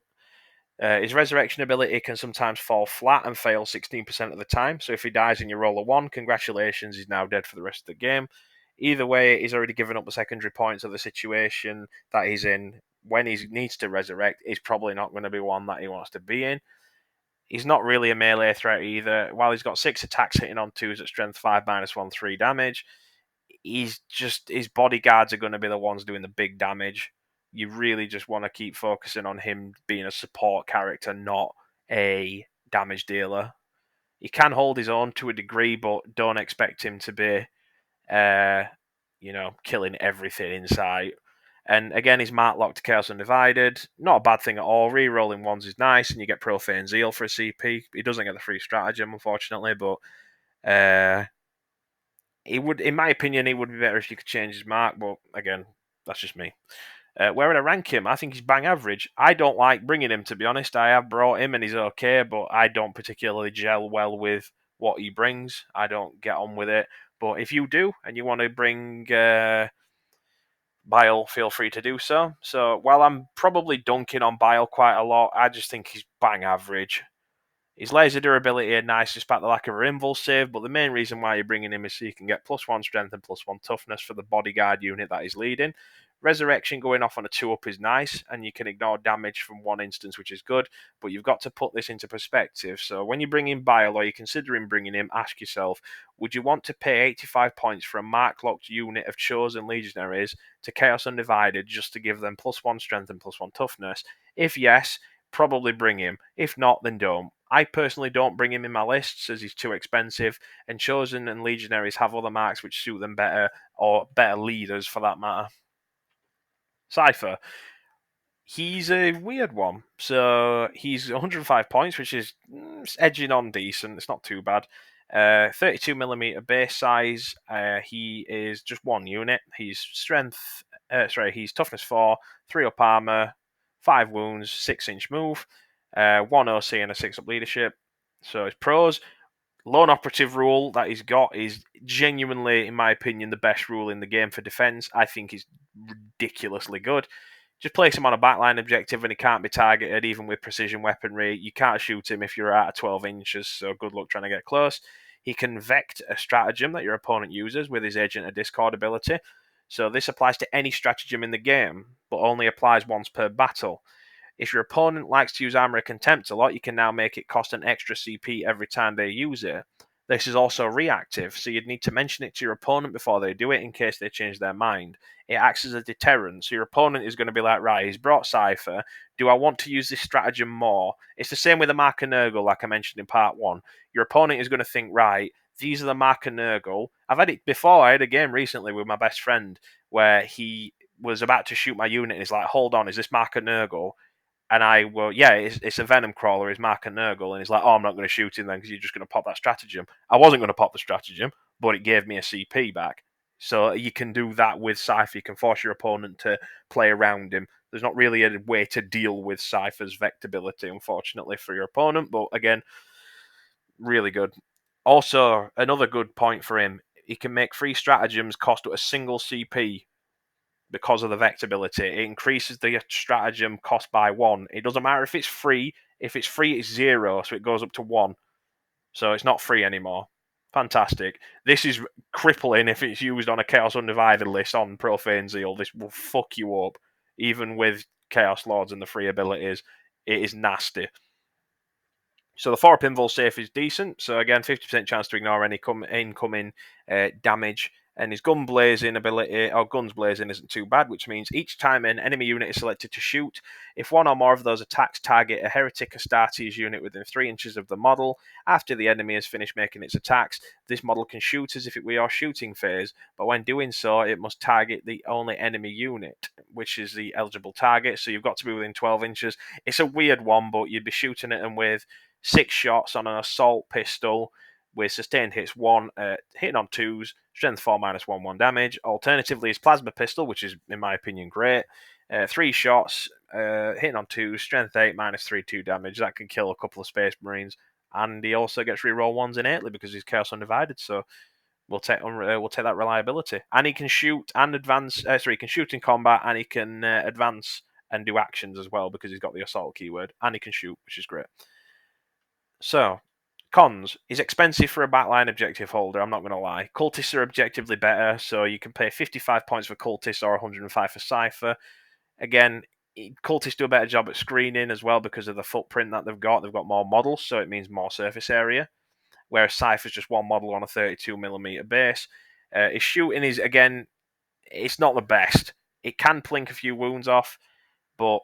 Speaker 1: His resurrection ability can sometimes fall flat and fail 16% of the time, so if he dies and you roll a 1, congratulations, he's now dead for the rest of the game. Either way, he's already given up the secondary points of the situation that he's in. When he needs to resurrect, he's probably not going to be one that he wants to be in. He's not really a melee threat either. While he's got 6 attacks hitting on 2s at strength 5, -1, 3 damage, his bodyguards are going to be the ones doing the big damage. You really just want to keep focusing on him being a support character, not a damage dealer. He can hold his own to a degree, but don't expect him to be killing everything in sight. And again, he's mark locked to Chaos Undivided. Not a bad thing at all. Rerolling ones is nice, and you get Profane Zeal for a CP. He doesn't get the free stratagem, unfortunately, but he would, in my opinion, he would be better if you could change his mark. But again, that's just me. Where would I rank him? I think he's bang average. I don't like bringing him, to be honest. I have brought him, and he's okay, but I don't particularly gel well with what he brings. I don't get on with it. But if you do, and you want to bring Bile, feel free to do so. So while I'm probably dunking on Bile quite a lot, I just think he's bang average. His laser durability are nice despite the lack of an invul save, but the main reason why you're bringing him is so you can get +1 strength and +1 toughness for the bodyguard unit that he's leading. Resurrection going off on a 2-up is nice, and you can ignore damage from one instance, which is good, but you've got to put this into perspective. So when you bring in Bile, or you're considering bringing him, ask yourself, would you want to pay 85 points for a mark-locked unit of chosen legionaries to Chaos Undivided just to give them +1 strength and +1 toughness? If yes, probably bring him. If not, then don't. I personally don't bring him in my lists as he's too expensive, and Chosen and Legionaries have other marks which suit them better, or better leaders for that matter. Cypher. He's a weird one. So he's 105 points, which is edging on decent. It's not too bad. 32mm base size. He is just one unit. He's strength He's toughness 4, 3 up armor, 5 wounds, 6-inch move, 1 OC and a 6 up leadership. So his pros. Lone operative rule that he's got is genuinely, in my opinion, the best rule in the game for defense. I think he's ridiculously good. Just place him on a backline objective and he can't be targeted, even with precision weaponry. You can't shoot him if you're out of 12 inches, so good luck trying to get close. He can vect a stratagem that your opponent uses with his Agent of Discord ability. So this applies to any stratagem in the game, but only applies once per battle. If your opponent likes to use Armor of Contempt a lot, you can now make it cost an extra CP every time they use it. This is also reactive, so you'd need to mention it to your opponent before they do it in case they change their mind. It acts as a deterrent, so your opponent is going to be like, right, he's brought Cypher, do I want to use this stratagem more? It's the same with the Mark and Nurgle, like I mentioned in part 1. Your opponent is going to think, right, these are the Mark and Nurgle. I've had it before. I had a game recently with my best friend where he was about to shoot my unit and he's like, hold on, is this Mark and Nurgle? And I will, yeah, it's a Venom Crawler, it's Mark and Nurgle. And he's like, oh, I'm not going to shoot him then because you're just going to pop that stratagem. I wasn't going to pop the stratagem, but it gave me a CP back. So you can do that with Cypher. You can force your opponent to play around him. There's not really a way to deal with Cypher's vectability, unfortunately, for your opponent. But again, really good. Also, another good point for him, he can make 3 stratagems cost a single CP because of the vectability. It increases the stratagem cost by 1. It doesn't matter if it's free. If it's free, it's 0, so it goes up to 1. So it's not free anymore. Fantastic. This is crippling if it's used on a Chaos Undivided list on Profane Zeal. This will fuck you up. Even with Chaos Lords and the free abilities, it is nasty. So the 4 pinball safe is decent. So again, 50% chance to ignore any incoming damage. And his gun blazing ability, or guns blazing, isn't too bad, which means each time an enemy unit is selected to shoot, if one or more of those attacks target a Heretic Astartes unit within 3 inches of the model, after the enemy has finished making its attacks, this model can shoot as if it were your shooting phase, but when doing so, it must target the only enemy unit, which is the eligible target, so you've got to be within 12 inches. It's a weird one, but you'd be shooting at them with 6 shots on an assault pistol, with sustained hits 1, hitting on 2s, strength 4 minus 1 damage. Alternatively, his plasma pistol, which is, in my opinion, great. 3 shots, hitting on 2s, strength 8 minus 2 damage. That can kill a couple of Space Marines. And he also gets reroll 1s innately because he's Chaos Undivided, so we'll take that reliability. And he can shoot and advance. He can shoot in combat and he can advance and do actions as well because he's got the assault keyword. And he can shoot, which is great. So, cons. He's expensive for a backline objective holder, I'm not going to lie. Cultists are objectively better, so you can pay 55 points for Cultists or 105 for Cypher. Again, Cultists do a better job at screening as well because of the footprint that they've got. They've got more models, so it means more surface area. Whereas Cypher's just one model on a 32mm base. His shooting is, again, it's not the best. It can plink a few wounds off, but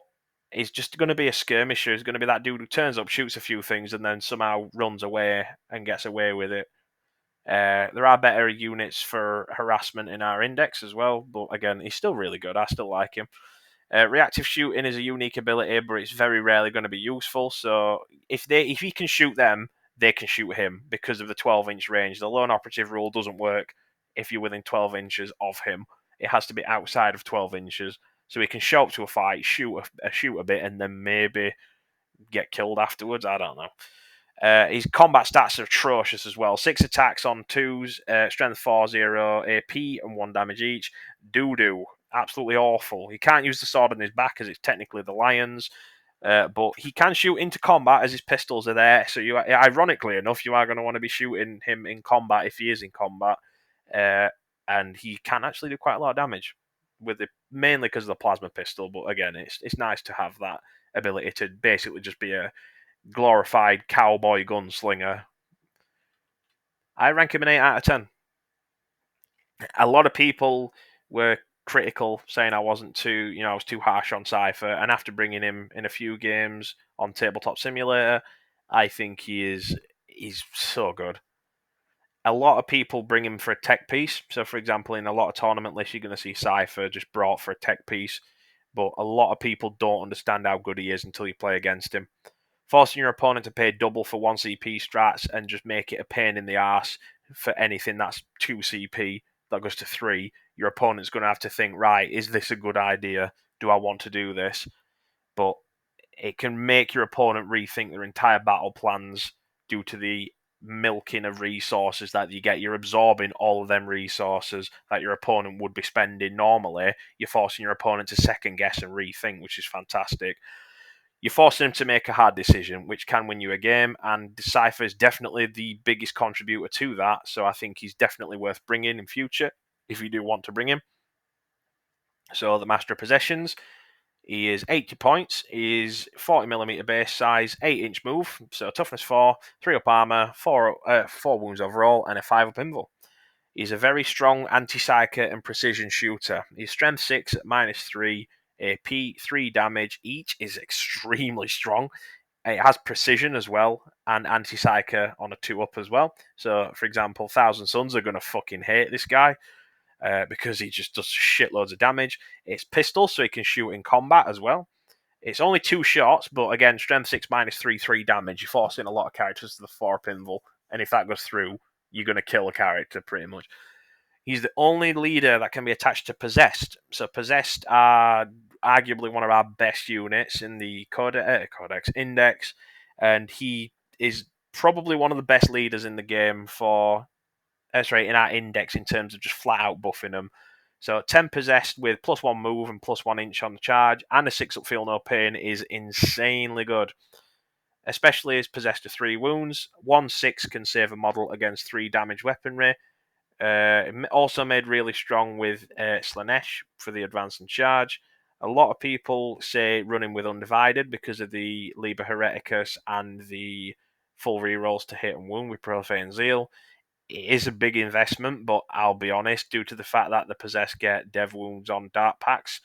Speaker 1: he's just going to be a skirmisher. He's going to be that dude who turns up, shoots a few things, and then somehow runs away and gets away with it. There are better units for harassment in our index as well, but again, he's still really good. I still like him. Reactive shooting is a unique ability, but it's very rarely going to be useful. So if he can shoot them, they can shoot him because of the 12-inch range. The lone operative rule doesn't work if you're within 12 inches of him. It has to be outside of 12 inches. So he can show up to a fight, shoot a bit, and then maybe get killed afterwards. I don't know. His combat stats are atrocious as well. 6 attacks on 2s, strength 4, 0, AP, and 1 damage each. Doo-doo. Absolutely awful. He can't use the sword on his back as it's technically the lion's. But he can shoot into combat as his pistols are there. So ironically enough, you are going to want to be shooting him in combat if he is in combat. And he can actually do quite a lot of damage with it, mainly because of the plasma pistol. But again, it's nice to have that ability to basically just be a glorified cowboy gunslinger. I rank him an 8 out of 10. A lot of people were critical, saying I was too harsh on Cypher, and after bringing him in a few games on Tabletop Simulator, I think he's so good. A lot of people bring him for a tech piece. So, for example, in a lot of tournament lists, you're going to see Cypher just brought for a tech piece, but a lot of people don't understand how good he is until you play against him. Forcing your opponent to pay double for 1 CP strats and just make it a pain in the arse for anything that's 2 CP that goes to 3, your opponent's going to have to think, right, is this a good idea? Do I want to do this? But it can make your opponent rethink their entire battle plans due to the milking of resources that you get. You're absorbing all of them resources that your opponent would be spending normally. You're forcing your opponent to second guess and rethink, which is fantastic. You're forcing him to make a hard decision, which can win you a game, and Cypher is definitely the biggest contributor to that, so I think he's definitely worth bringing in future, if you do want to bring him. So the Master of Possessions, he is 80 points, he is 40mm base size, 8-inch move, so toughness 4, 3 up armor, 4 wounds overall, and a 5 up invul. He's a very strong anti-psyker and precision shooter. He's strength 6 at -3, AP, 3 damage. Each is extremely strong. It has precision as well, and anti-psyker on a 2-up as well. So, for example, 1,000 Suns are going to fucking hate this guy because he just does shitloads of damage. It's pistol, so he can shoot in combat as well. It's only 2 shots, but again, strength 6 -3, 3 damage. You're forcing a lot of characters to the 4 pinball, and if that goes through, you're going to kill a character pretty much. He's the only leader that can be attached to Possessed. So Possessed are arguably one of our best units in the Codex Index, and he is probably one of the best leaders in the game in our Index in terms of just flat out buffing them. So 10 Possessed with +1 move and +1 inch on the charge, and a 6 up feel no pain is insanely good. Especially as Possessed to 3 wounds. 1/6 can save a model against 3 damage weaponry. Also made really strong with Slaanesh for the advance and charge. A lot of people say running with Undivided because of the Liber Hereticus and the full rerolls to hit and wound with Profane Zeal. It is a big investment, but I'll be honest, due to the fact that the Possessed get dev wounds on Dark Packs,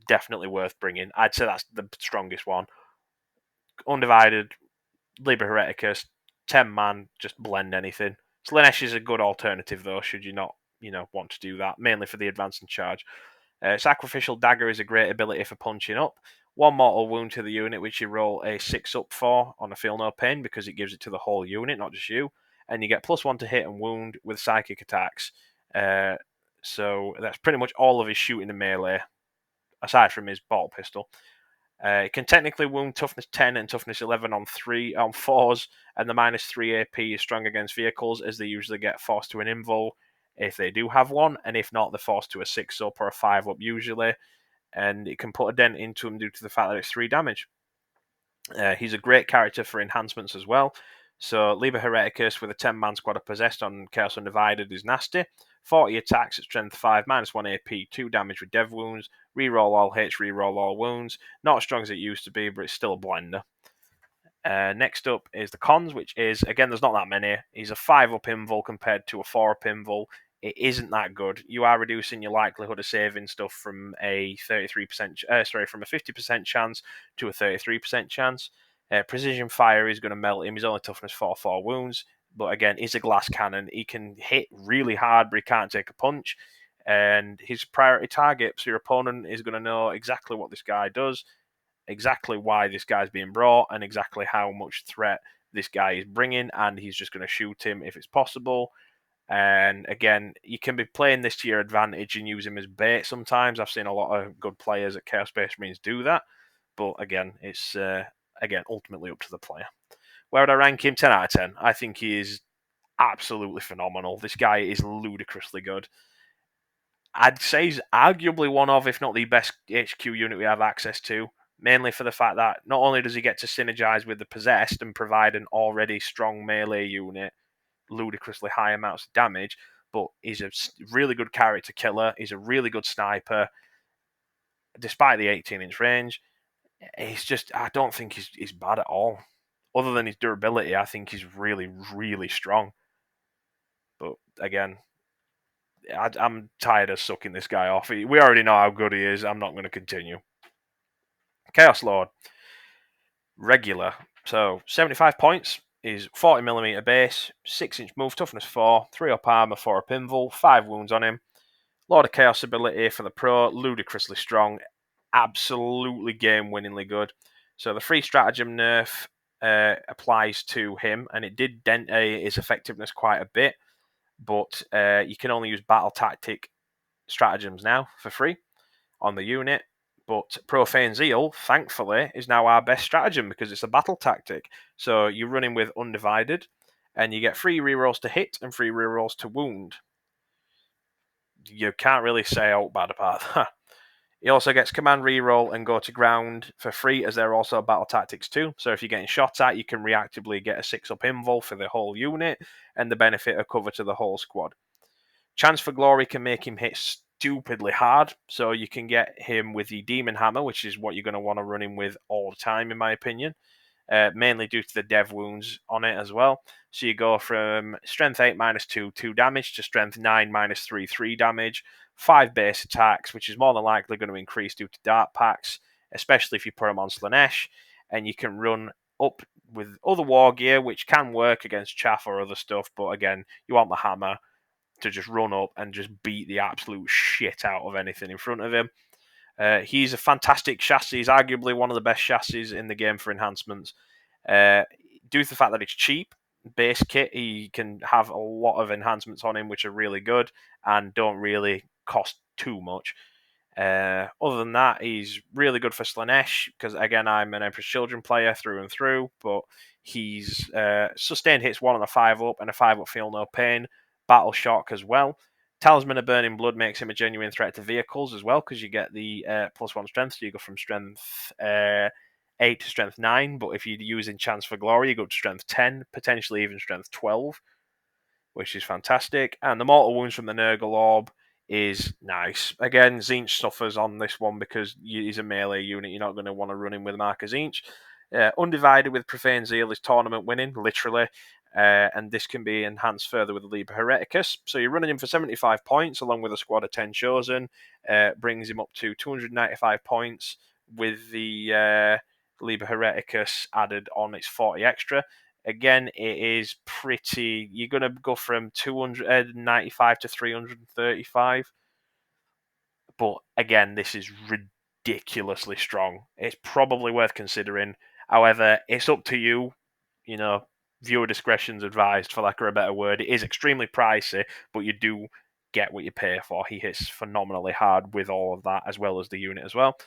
Speaker 1: definitely worth bringing. I'd say that's the strongest one. Undivided, Liber Hereticus, 10 man, just blend anything. Slaanesh is a good alternative, though, should you not want to do that, mainly for the advance and charge. Sacrificial Dagger is a great ability for punching up. 1 mortal wound to the unit, which you roll a 6 up for on a feel no pain because it gives it to the whole unit, not just you. And you get +1 to hit and wound with psychic attacks. So that's pretty much all of his shooting and melee, aside from his bolt pistol. It can technically wound toughness 10 and toughness 11 on 4s, and the -3 AP is strong against vehicles, as they usually get forced to an invul if they do have one, and if not, they're forced to a 6 up or a 5 up usually, and it can put a dent into them due to the fact that it's 3 damage. He's a great character for enhancements as well. So Liber Hereticus with a 10-man squad of Possessed on Chaos Undivided is nasty. 40 attacks at strength 5, -1 AP, 2 damage with dev wounds, reroll all H, reroll all wounds. Not as strong as it used to be, but it's still a blender. Next up is the cons, which is, again, there's not that many. He's a 5 up invul compared to a 4 up invul. It isn't that good. You are reducing your likelihood of saving stuff from a 50% chance to a 33% chance. Precision fire is going to melt him. He's only toughness 4 wounds, but again, he's a glass cannon. He can hit really hard, but he can't take a punch. And his priority target, so your opponent is going to know exactly what this guy does, exactly why this guy's being brought, and exactly how much threat this guy is bringing, and he's just going to shoot him if it's possible. And again, you can be playing this to your advantage and use him as bait sometimes. I've seen a lot of good players at Chaos Space Marines do that, but again, it's ultimately up to the player. Where would I rank him? 10 out of 10. I think he is absolutely phenomenal. This guy is ludicrously good. I'd say he's arguably one of, if not the best HQ unit we have access to, mainly for the fact that not only does he get to synergize with the Possessed and provide an already strong melee unit, ludicrously high amounts of damage, but he's a really good character killer. He's a really good sniper. Despite the 18-inch range, I don't think he's bad at all. Other than his durability, I think he's really, really strong. But again, I'm tired of sucking this guy off. We already know how good he is. I'm not going to continue. Chaos Lord. Regular. So 75 points. Is 40mm base, 6-inch move, toughness 4, 3 up armor, 4 up invul, 5 wounds on him. Lord of Chaos ability for the pro, ludicrously strong, absolutely game-winningly good. So the free stratagem nerf applies to him, and it did dent his effectiveness quite a bit, but you can only use battle tactic stratagems now for free on the unit. But Profane Zeal, thankfully, is now our best stratagem because it's a battle tactic. So you're running with Undivided, and you get 3 rerolls to hit and 3 rerolls to wound. You can't really say out bad about that. He also gets command reroll and go to ground for free, as they're also battle tactics too. So if you're getting shot at, you can reactively get a 6-up invul for the whole unit, and the benefit of cover to the whole squad. Chance for Glory can make him hit stupidly hard, so you can get him with the Demon Hammer, which is what you're going to want to run him with all the time, in my opinion. Mainly due to the dev wounds on it as well. So you go from strength 8 -2, 2 damage, to strength 9 -3, 3 damage, 5 base attacks, which is more than likely going to increase due to Dark Packs, especially if you put them on Slaanesh, and you can run up with other war gear, which can work against chaff or other stuff, but again, you want the hammer to just run up and just beat the absolute shit out of anything in front of him. He's a fantastic chassis. He's arguably one of the best chassis in the game for enhancements. Due to the fact that it's cheap, base kit, he can have a lot of enhancements on him, which are really good and don't really cost too much. Other than that, he's really good for Slaanesh, because again, I'm an Emperor's Children player through and through, but he's sustained hits 1 on a 5-up and a 5-up feel no pain. Battle Shock as well. Talisman of Burning Blood makes him a genuine threat to vehicles as well, because you get the +1 strength, so you go from strength 8 to strength 9, but if you're using Chance for Glory, you go to strength 10, potentially even strength 12, which is fantastic. And the Mortal Wounds from the Nurgle Orb is nice. Again, Tzeentch suffers on this one because he's a melee unit. You're not going to want to run him with Marker Tzeentch. Undivided with Profane Zeal is tournament winning, literally. And this can be enhanced further with the Liber Hereticus. So you're running him for 75 points along with a squad of 10 chosen. Brings him up to 295 points with the Liber Hereticus added on. It's 40 extra. Again, it is pretty. You're going to go from 295 to 335. But again, this is ridiculously strong. It's probably worth considering. However, it's up to you. You know, viewer discretion's advised, for lack of a better word. It is extremely pricey, but you do get what you pay for. He hits phenomenally hard with all of that, as well as the unit as well.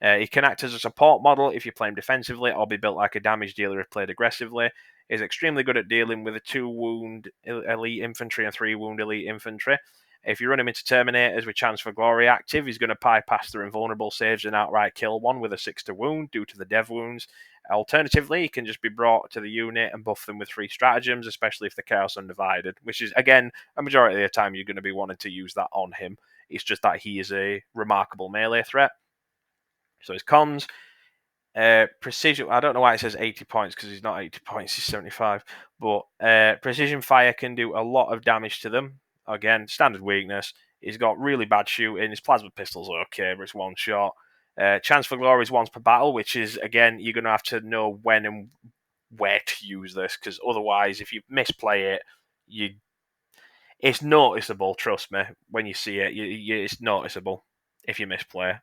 Speaker 1: He can act as a support model if you play him defensively, or be built like a damage dealer if played aggressively. He's extremely good at dealing with a 2-wound elite infantry and 3-wound elite infantry. If you run him into Terminators with Chance for Glory active, he's going to bypass their invulnerable saves and outright kill one with a 6 to wound due to the dev wounds. Alternatively, he can just be brought to the unit and buff them with 3 stratagems, especially if the Chaos Undivided, which is, again, a majority of the time you're going to be wanting to use that on him. It's just that he is a remarkable melee threat. So his cons, precision. I don't know why it says 80 points, because he's not 80 points, he's 75. But precision fire can do a lot of damage to them. Again, standard weakness. He's got really bad shooting. His plasma pistol's okay, but it's one shot. Chance for Glory is once per battle, which is, again, you're going to have to know when and where to use this, because otherwise, if you misplay it, it's noticeable, trust me, when you see it. It's noticeable if you misplay.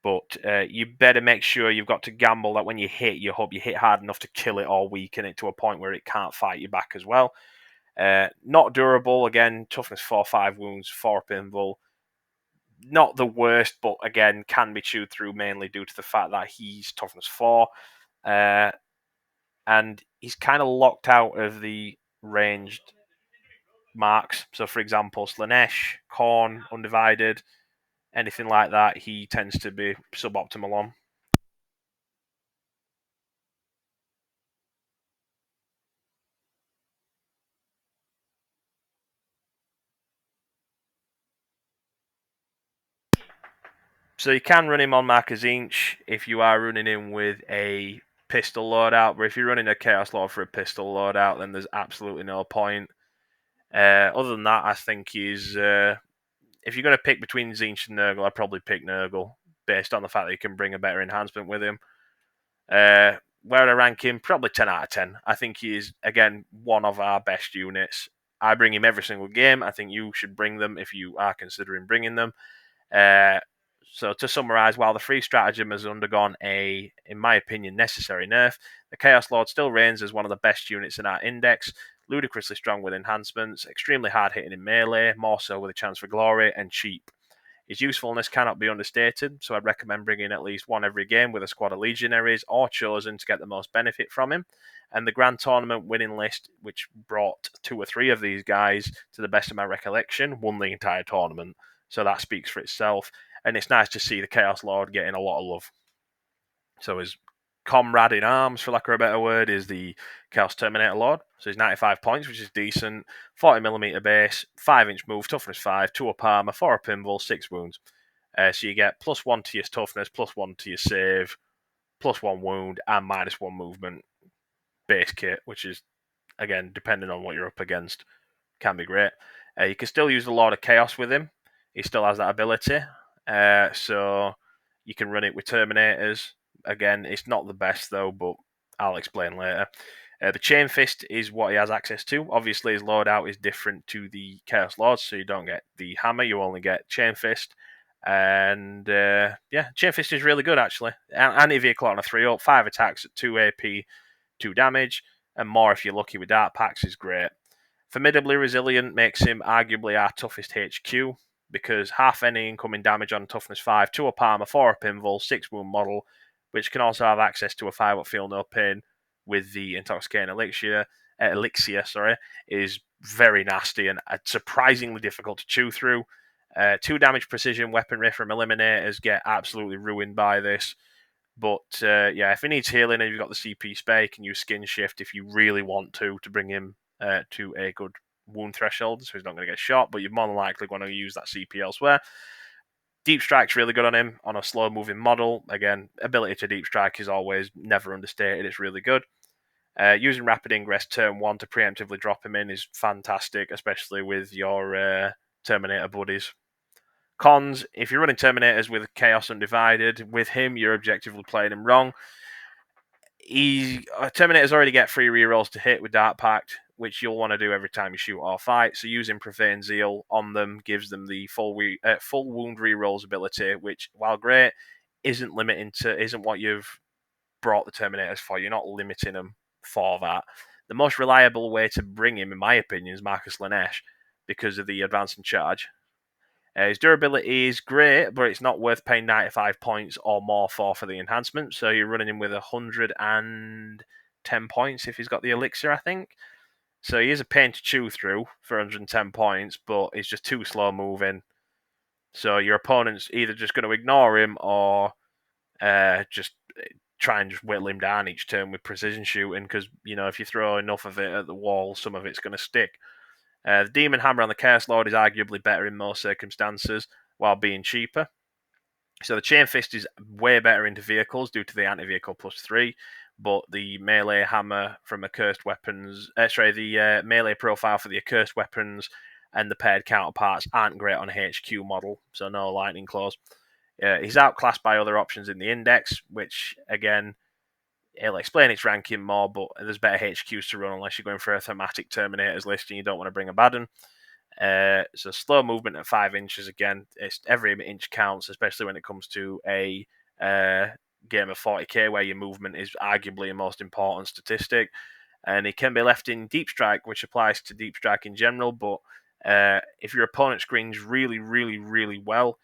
Speaker 1: But you better make sure you've got to gamble that when you hit, you hope you hit hard enough to kill it or weaken it to a point where it can't fight you back as well. Not durable, again, toughness 4-5 wounds, 4 invul. Not the worst, but again, can be chewed through mainly due to the fact that he's toughness 4. And he's kind of locked out of the ranged marks. So, for example, Slaanesh, Khorne, Undivided, anything like that, he tends to be suboptimal on. So you can run him on Marker Tzeentch if you are running him with a pistol loadout, but if you're running a Chaos Lord for a pistol loadout, then there's absolutely no point. Other than that, I think he's... if you're going to pick between Tzeentch and Nurgle, I'd probably pick Nurgle, based on the fact that you can bring a better enhancement with him. Where I rank him, probably 10 out of 10. I think he is, again, one of our best units. I bring him every single game. I think you should bring them if you are considering bringing them. So to summarise, while the free stratagem has undergone a, in my opinion, necessary nerf, the Chaos Lord still reigns as one of the best units in our index, ludicrously strong with enhancements, extremely hard hitting in melee, more so with a Chance for Glory, and cheap. His usefulness cannot be understated, so I'd recommend bringing at least one every game with a squad of legionaries or chosen to get the most benefit from him. And the Grand Tournament winning list, which brought 2 or 3 of these guys, to the best of my recollection, won the entire tournament. So that speaks for itself. And it's nice to see the Chaos Lord getting a lot of love. So his comrade in arms, for lack of a better word, is the Chaos Terminator Lord. So he's 95 points, which is decent. 40mm base, 5-inch move, toughness 5, 2 up armor, 4 up invul, 6 wounds. So you get +1 to your toughness, +1 to your save, +1 wound, and -1 movement base kit, which is, again, depending on what you're up against, can be great. You can still use the Lord of Chaos with him. He still has that ability. So you can run it with Terminators. Again, it's not the best, though, but I'll explain later. The Chain Fist is what he has access to. Obviously, his loadout is different to the Chaos Lords, so you don't get the hammer, you only get Chain Fist. And yeah, Chain Fist is really good, actually. Anti-vehicle on a 3-up, 5 attacks at 2 AP, 2 damage, and more if you're lucky with Dark Packs is great. Formidably Resilient makes him arguably our toughest HQ, because half any incoming damage on toughness 5, 2 up armor, 4 up invul, 6 wound model, which can also have access to a 5 up feel no pain with the Intoxicating Elixir, is very nasty and surprisingly difficult to chew through. 2 damage precision weaponry from Eliminators get absolutely ruined by this. But yeah, if he needs healing and you've got the CP spare, you can use Skin Shift if you really want to bring him to a good wound threshold, so he's not going to get shot, but you're more than likely going to use that CP elsewhere. Deep Strike's really good on him on a slow-moving model. Again, ability to Deep Strike is always never understated. It's really good. Using Rapid Ingress turn 1 to preemptively drop him in is fantastic, especially with your Terminator buddies. Cons, if you're running Terminators with Chaos Undivided, with him, you're objectively playing him wrong. Terminators already get 3 rerolls to hit with Dark Pact, which you'll want to do every time you shoot or fight. So using Profane Zeal on them gives them the full wound rerolls ability, which, while great, isn't what you've brought the Terminators for. You're not limiting them for that. The most reliable way to bring him, in my opinion, is Marcus Lanesh, because of the advancing charge. His durability is great, but it's not worth paying 95 points or more for the enhancement. So you're running him with 110 points if he's got the elixir, I think. So he is a pain to chew through for 110 points, but he's just too slow moving. So your opponent's either just going to ignore him or just try and just whittle him down each turn with precision shooting, because, if you throw enough of it at the wall, some of it's going to stick. The Demon Hammer on the Chaos Lord is arguably better in most circumstances, while being cheaper. So the Chain Fist is way better into vehicles due to the anti-vehicle +3, but the melee hammer from accursed weapons, the melee profile for the accursed weapons and the paired counterparts aren't great on a HQ model, so no lightning claws. He's outclassed by other options in the index, which, again, it'll explain its ranking more, but there's better HQs to run unless you're going for a thematic Terminators list and you don't want to bring Abaddon. So slow movement at 5 inches, again, every inch counts, especially when it comes to a game of 40k where your movement is arguably the most important statistic. And it can be left in Deep Strike, which applies to Deep Strike in general, but if your opponent screens really, really, really well,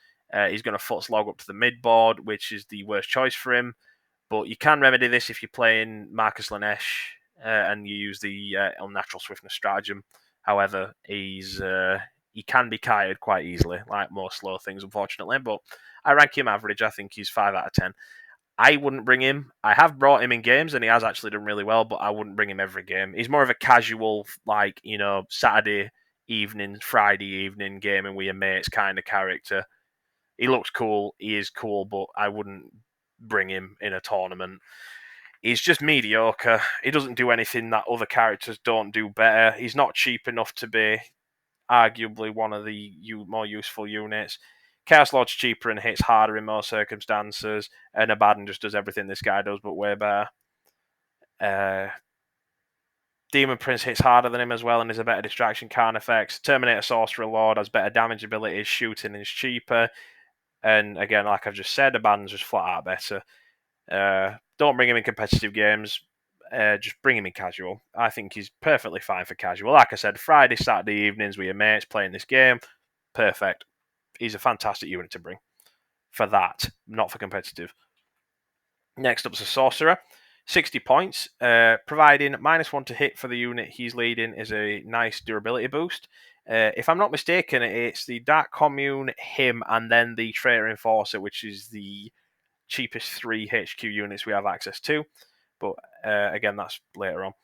Speaker 1: he's going to foot slog up to the mid board, which is the worst choice for him. But you can remedy this if you're playing Marcus Lanesh and you use the unnatural swiftness stratagem. However, he can be kited quite easily, like most slow things, unfortunately. But I rank him average. I think he's 5 out of 10. I wouldn't bring him. I have brought him in games, and he has actually done really well, but I wouldn't bring him every game. He's more of a casual, Saturday evening, Friday evening gaming with your mates kind of character. He looks cool. He is cool, but I wouldn't bring him in a tournament. He's just mediocre. He doesn't do anything that other characters don't do better. He's not cheap enough to be arguably one of the more useful units. Chaos Lord's cheaper and hits harder in most circumstances, and Abaddon just does everything this guy does, but way better. Daemon Prince hits harder than him as well and is a better distraction card effects. Terminator Sorcerer Lord has better damage abilities, shooting is cheaper. And again, like I've just said, Abaddon's just flat out better. Don't bring him in competitive games. Just bring him in casual. I think he's perfectly fine for casual. Like I said, Friday, Saturday evenings with your mates playing this game, perfect. he's a fantastic unit to bring for that, not for competitive. Next up is a Sorcerer. 60 points, providing -1 to hit for the unit he's leading is a nice durability boost. If I'm not mistaken, it's the Dark Commune, him, and then the Traitor Enforcer, which is the cheapest 3 HQ units we have access to. But again, that's later on.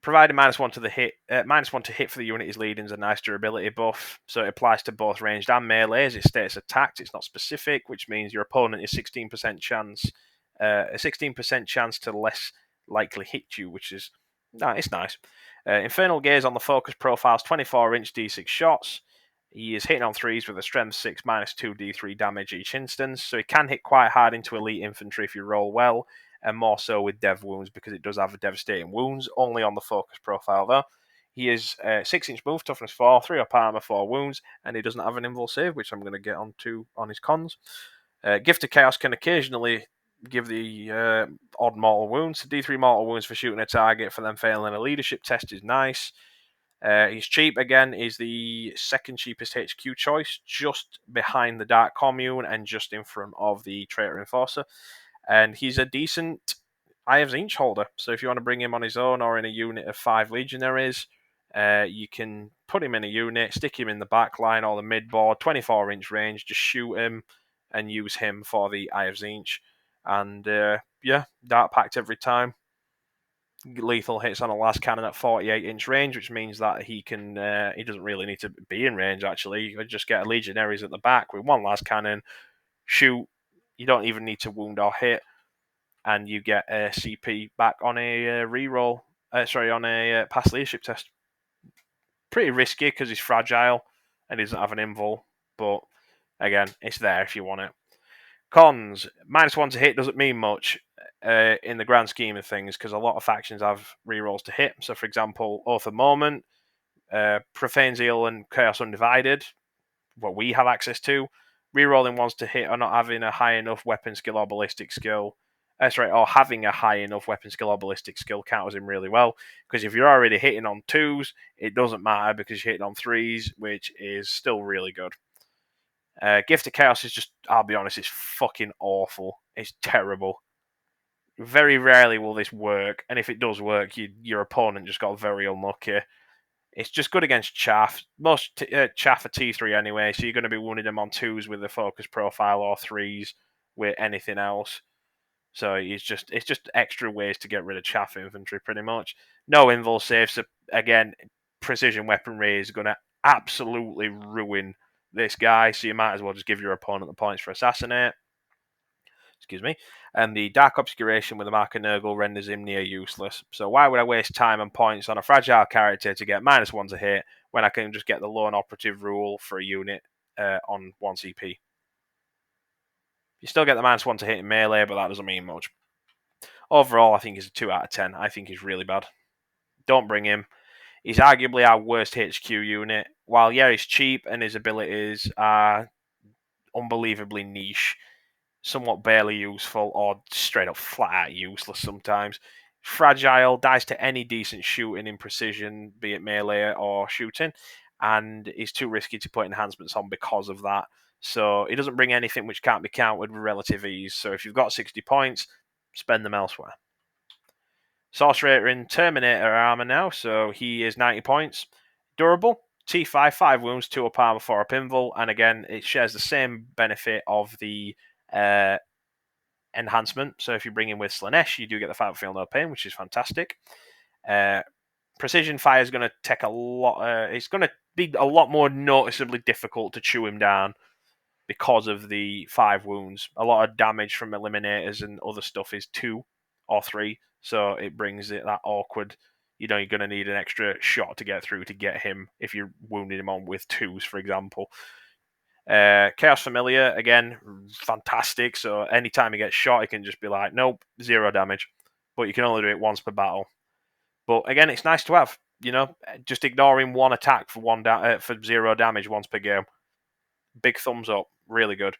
Speaker 1: Providing -1 to the hit, -1 to hit for the unit is leading is a nice durability buff, so it applies to both ranged and melee. As it states attacked, it's not specific, which means your opponent is 16% chance, a 16% chance to less likely hit you, which is it's nice. Infernal Gaze on the focus profiles 24-inch D6 shots. He is hitting on 3s with a strength 6 -2 D3 damage each instance, so he can hit quite hard into elite infantry if you roll well, and more so with dev wounds because it does have a devastating wounds, only on the focus profile though. He is 6-inch move, toughness 4, 3 up armor, 4 wounds, and he doesn't have an invul save, which I'm going to get onto on his cons. Gift of Chaos can occasionally give the odd mortal wounds. D3 mortal wounds for shooting a target for them failing a leadership test is nice. He's cheap again, he's the second cheapest HQ choice, just behind the Dark Commune and just in front of the Traitor Enforcer. And he's a decent Eye of Tzeentch holder. So if you want to bring him on his own or in a unit of 5 legionaries, you can put him in a unit, stick him in the back line or the mid board, 24-inch range, just shoot him and use him for the Eye of Tzeentch. And Dark Pact every time. Lethal hits on a last cannon at 48-inch range, which means that he can he doesn't really need to be in range actually. You could just get a legionaries at the back with one last cannon, shoot. You don't even need to wound or hit, and you get a CP back on a reroll. On a past leadership test. Pretty risky because he's fragile and he doesn't have an invul, but again, it's there if you want it. Cons, -1 to hit doesn't mean much in the grand scheme of things because a lot of factions have rerolls to hit. So, for example, Oath of Moment, Profane Zeal, and Chaos Undivided, what we have access to, rerolling ones to hit or not having a high enough weapon skill or ballistic skill. Or having a high enough weapon skill or ballistic skill counters him really well. Because if you're already hitting on 2s, it doesn't matter because you're hitting on 3s, which is still really good. Gift of Chaos is just, I'll be honest, it's fucking awful. It's terrible. Very rarely will this work, and if it does work, your opponent just got very unlucky. It's just good against chaff. Most chaff are T3 anyway, so you're going to be wounding them on 2s with the focus profile or 3s with anything else. So it's just extra ways to get rid of chaff infantry, pretty much. No invul saves. So again, precision weaponry is going to absolutely ruin this guy, so you might as well just give your opponent the points for assassinate. Excuse me. And the Dark Obscuration with the Mark of Nurgle renders him near useless. So why would I waste time and points on a fragile character to get -1 to hit when I can just get the lone operative rule for a unit on 1 CP? You still get the -1 to hit in melee, but that doesn't mean much. Overall, I think he's a 2 out of 10. I think he's really bad. Don't bring him. He's arguably our worst HQ unit. While, he's cheap and his abilities are unbelievably niche, somewhat barely useful, or straight up flat out useless sometimes. Fragile, dies to any decent shooting in precision, be it melee or shooting, and is too risky to put enhancements on because of that. So he doesn't bring anything which can't be countered with relative ease. So if you've got 60 points, spend them elsewhere. Sorcerer in Terminator armor now, so he is 90 points. Durable, T5, 5 wounds, 2 up armor, 4 up invul, and again, it shares the same benefit of the enhancement. So if you bring in with Slaanesh, you do get the 5 feel no pain, which is fantastic. Precision fire is going to take a lot. It's going to be a lot more noticeably difficult to chew him down because of the 5 wounds. A lot of damage from eliminators and other stuff is 2 or 3, so it brings it that awkward. You're going to need an extra shot to get through to get him if you're wounding him on with 2s, for example. Chaos Familiar, again, fantastic. So anytime he gets shot, he can just be like, nope, 0 damage. But you can only do it once per battle. But again, it's nice to have. Just ignoring 1 attack for for 0 damage once per game. Big thumbs up. Really good.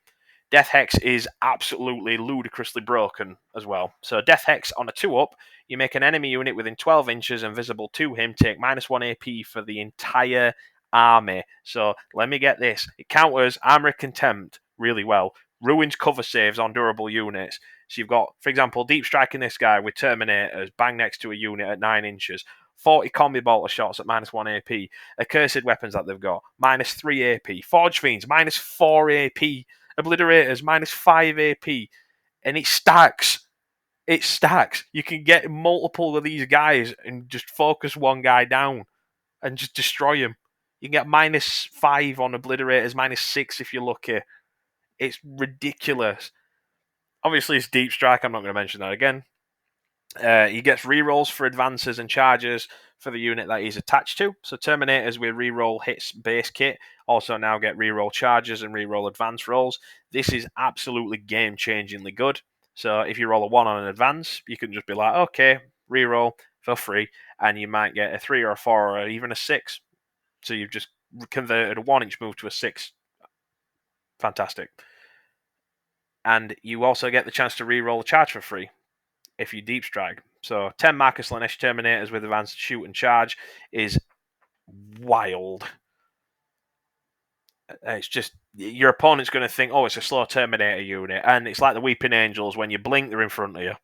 Speaker 1: Death Hex is absolutely ludicrously broken as well. So Death Hex on a 2-up, you make an enemy unit within 12 inches and visible to him take -1 AP for the entire army. So let me get this. It counters Armor of Contempt really well. Ruins cover saves on durable units. So you've got, for example, deep striking this guy with Terminators, bang next to a unit at 9 inches. 40 combi bolter shots at -1 AP. Accursed weapons that they've got, -3 AP. Forge Fiends, -4 AP. Obliterators, -5 AP. And it stacks. It stacks. You can get multiple of these guys and just focus one guy down and just destroy him. You can get -5 on Obliterators, -6 if you're lucky. It's ridiculous. Obviously, it's Deep Strike. I'm not going to mention that again. He gets rerolls for advances and charges for the unit that he's attached to. So Terminators with reroll hits base kit also now get reroll charges and reroll advance rolls. This is absolutely game-changingly good. So if you roll a 1 on an advance, you can just be like, okay, reroll for free, and you might get a 3 or a 4 or even a 6. So you've just converted a 1-inch move to a 6. Fantastic. And you also get the chance to reroll a charge for free if you deep strike. So 10 Marcus Slanesh Terminators with advanced shoot and charge is wild. It's just, your opponent's going to think, oh, it's a slow Terminator unit. And it's like the Weeping Angels. When you blink, they're in front of you.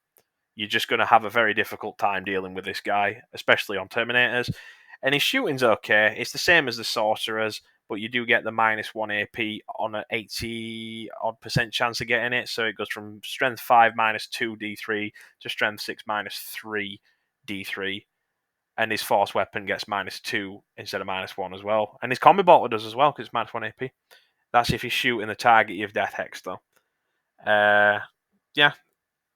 Speaker 1: You're just going to have a very difficult time dealing with this guy, especially on Terminators. And his shooting's okay. It's the same as the Sorcerers, but you do get the -1 AP on an 80% chance of getting it. So it goes from Strength 5 -2 D3 to Strength 6 -3 D3. And his Force Weapon gets -2 instead of -1 as well. And his Combi Bolter does as well, because it's -1 AP. That's if you're shooting the target you've Death Hex, though. Yeah.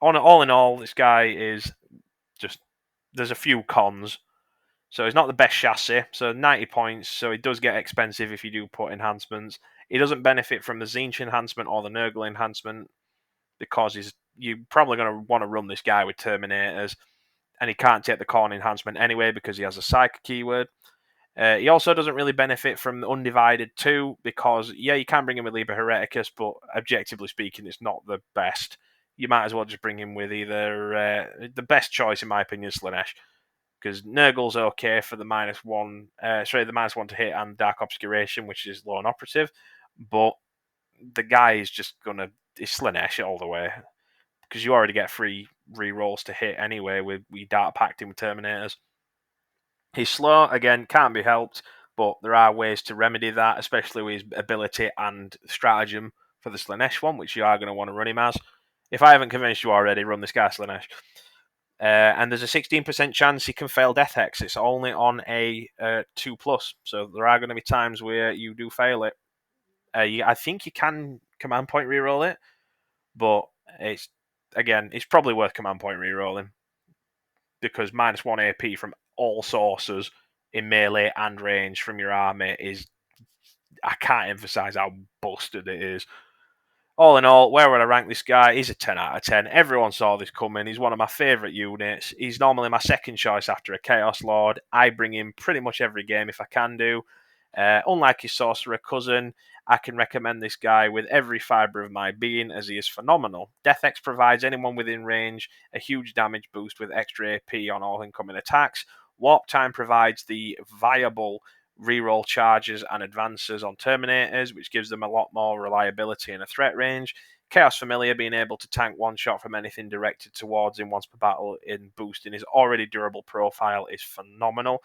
Speaker 1: All in all, this guy is just... There's a few cons. So he's not the best chassis, so 90 points, so it does get expensive if you do put enhancements. He doesn't benefit from the Tzeentch enhancement or the Nurgle enhancement, because you're probably going to want to run this guy with Terminators, and he can't take the Khorne enhancement anyway because he has a Psychic keyword. He also doesn't really benefit from the Undivided 2, because, yeah, you can bring him with Liber Hereticus, but objectively speaking, it's not the best. You might as well just bring him with either... the best choice, in my opinion, is Slanesh. Because Nurgle's okay for the -1, the -1 to hit and Dark Obscuration, which is low and operative, but the guy is just gonna Slanesh all the way, because you already get free re-rolls to hit anyway with Dark Pacting with Terminators. He's slow, again, can't be helped, but there are ways to remedy that, especially with his ability and stratagem for the Slanesh one, which you are going to want to run him as. If I haven't convinced you already, run this guy Slanesh. And there's a 16% chance he can fail Death Hex. It's only on a 2+, so there are going to be times where you do fail it. I think you can command point reroll it, but it's probably worth command point rerolling, because -1 AP from all sources in melee and range from your army is... I can't emphasize how busted it is. All in all, where would I rank this guy? He's a 10 out of 10. Everyone saw this coming. He's one of my favourite units. He's normally my second choice after a Chaos Lord. I bring him pretty much every game if I can do. Unlike his Sorcerer cousin, I can recommend this guy with every fibre of my being, as he is phenomenal. Death X provides anyone within range a huge damage boost with extra AP on all incoming attacks. Warp Time provides the viable reroll charges and advances on Terminators, which gives them a lot more reliability in a threat range. Chaos Familiar being able to tank one shot from anything directed towards him once per battle in boosting his already durable profile is phenomenal.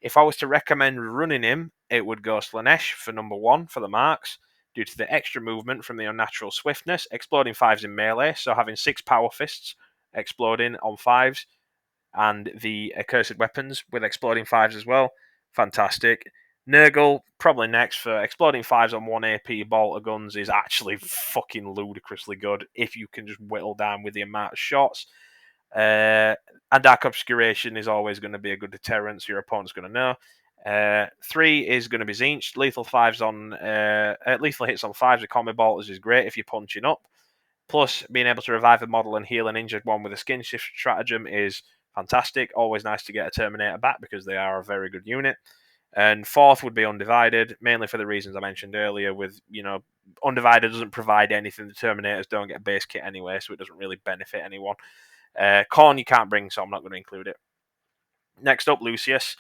Speaker 1: If I was to recommend running him, it would go Slanesh for number 1 for the marks, due to the extra movement from the unnatural swiftness, exploding 5s in melee, so having 6 power fists exploding on 5s, and the accursed weapons with exploding 5s as well. Fantastic. Nurgle, probably next, for exploding 5s on 1 AP bolter guns is actually fucking ludicrously good if you can just whittle down with the amount of shots. And Dark Obscuration is always going to be a good deterrent, so your opponent's going to know. 3 is going to be Tzeentch. Lethal hits on 5s with combi bolters is great if you're punching up. Plus, being able to revive a model and heal an injured one with a skin shift stratagem is fantastic. Always nice to get a Terminator back, because they are a very good unit. And 4th would be Undivided, mainly for the reasons I mentioned earlier. With, Undivided doesn't provide anything. The Terminators don't get a base kit anyway, so it doesn't really benefit anyone. Khorne you can't bring, so I'm not going to include it. Next up, Lucius.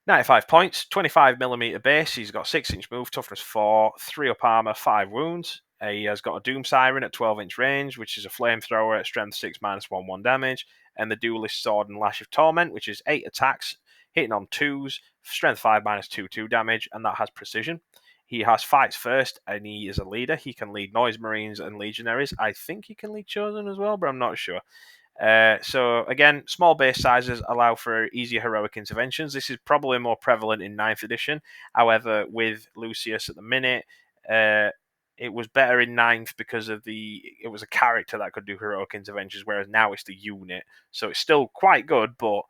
Speaker 1: 95 points, 25mm base. He's got 6-inch move, toughness 4, 3 up armor, 5 wounds. He has got a Doom Siren at 12-inch range, which is a flamethrower at strength 6 -1/1 damage, and the Duelist Sword and Lash of Torment, which is 8 attacks, hitting on 2s, strength 5 -2/2 damage, and that has precision. He has fights first, and he is a leader. He can lead Noise Marines and Legionaries. I think he can lead Chosen as well, but I'm not sure. So again, small base sizes allow for easier heroic interventions. This is probably more prevalent in 9th edition. However, with Lucius at the minute, it was better in 9th because it was a character that could do heroic interventions, whereas now it's the unit. So it's still quite good, but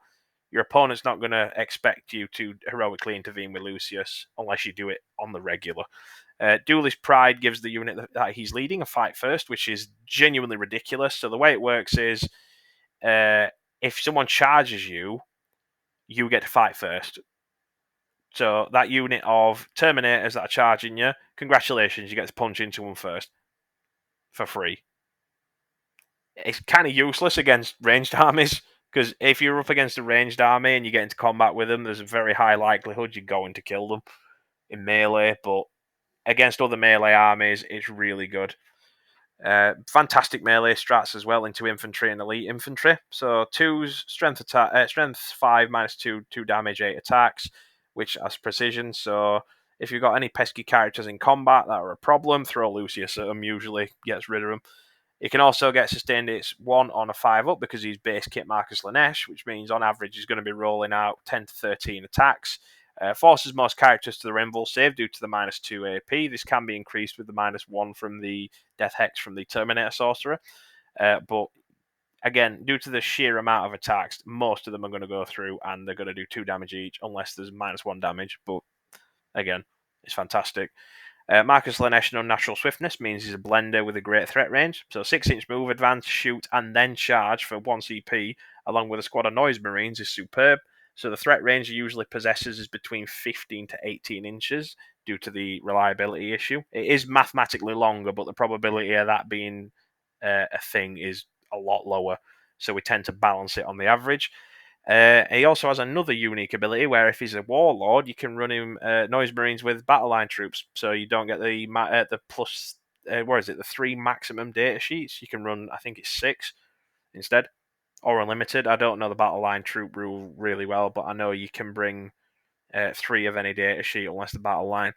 Speaker 1: your opponent's not going to expect you to heroically intervene with Lucius unless you do it on the regular. Duelist Pride gives the unit that he's leading a fight first, which is genuinely ridiculous. So the way it works is if someone charges you, you get to fight first. So that unit of Terminators that are charging you, congratulations, you get to punch into them first for free. It's kind of useless against ranged armies, because if you're up against a ranged army and you get into combat with them, there's a very high likelihood you're going to kill them in melee, but against other melee armies, it's really good. Fantastic melee strats as well into infantry and elite infantry. So 2's strength attack, strength 5 -2 damage, 8 attacks, which has precision. So if you've got any pesky characters in combat that are a problem, throw Lucius at them. Usually gets rid of them. He can also get sustained hits 1 on a 5 up because he's base kit Marcus Lanesh, which means on average he's going to be rolling out 10 to 13 attacks. Forces most characters to the invul save due to the -2 AP. This can be increased with the -1 from the Death Hex from the Terminator Sorcerer. But again, due to the sheer amount of attacks, most of them are going to go through and they're going to do 2 damage each unless there's -1 damage. But again, it's fantastic. Marcus Lanesh Unnatural Swiftness means he's a blender with a great threat range. So 6-inch move, advance, shoot, and then charge for 1 CP, along with a squad of Noise Marines, is superb. So the threat range he usually possesses is between 15 to 18 inches due to the reliability issue. It is mathematically longer, but the probability of that being a thing is a lot lower. So we tend to balance it on the average. He also has another unique ability where if he's a warlord, you can run him Noise Marines with battle line troops, so you don't get the plus. Where is it? The 3 maximum data sheets. You can run, I think it's 6 instead, or unlimited. I don't know the battle line troop rule really well, but I know you can bring 3 of any data sheet unless the battle line.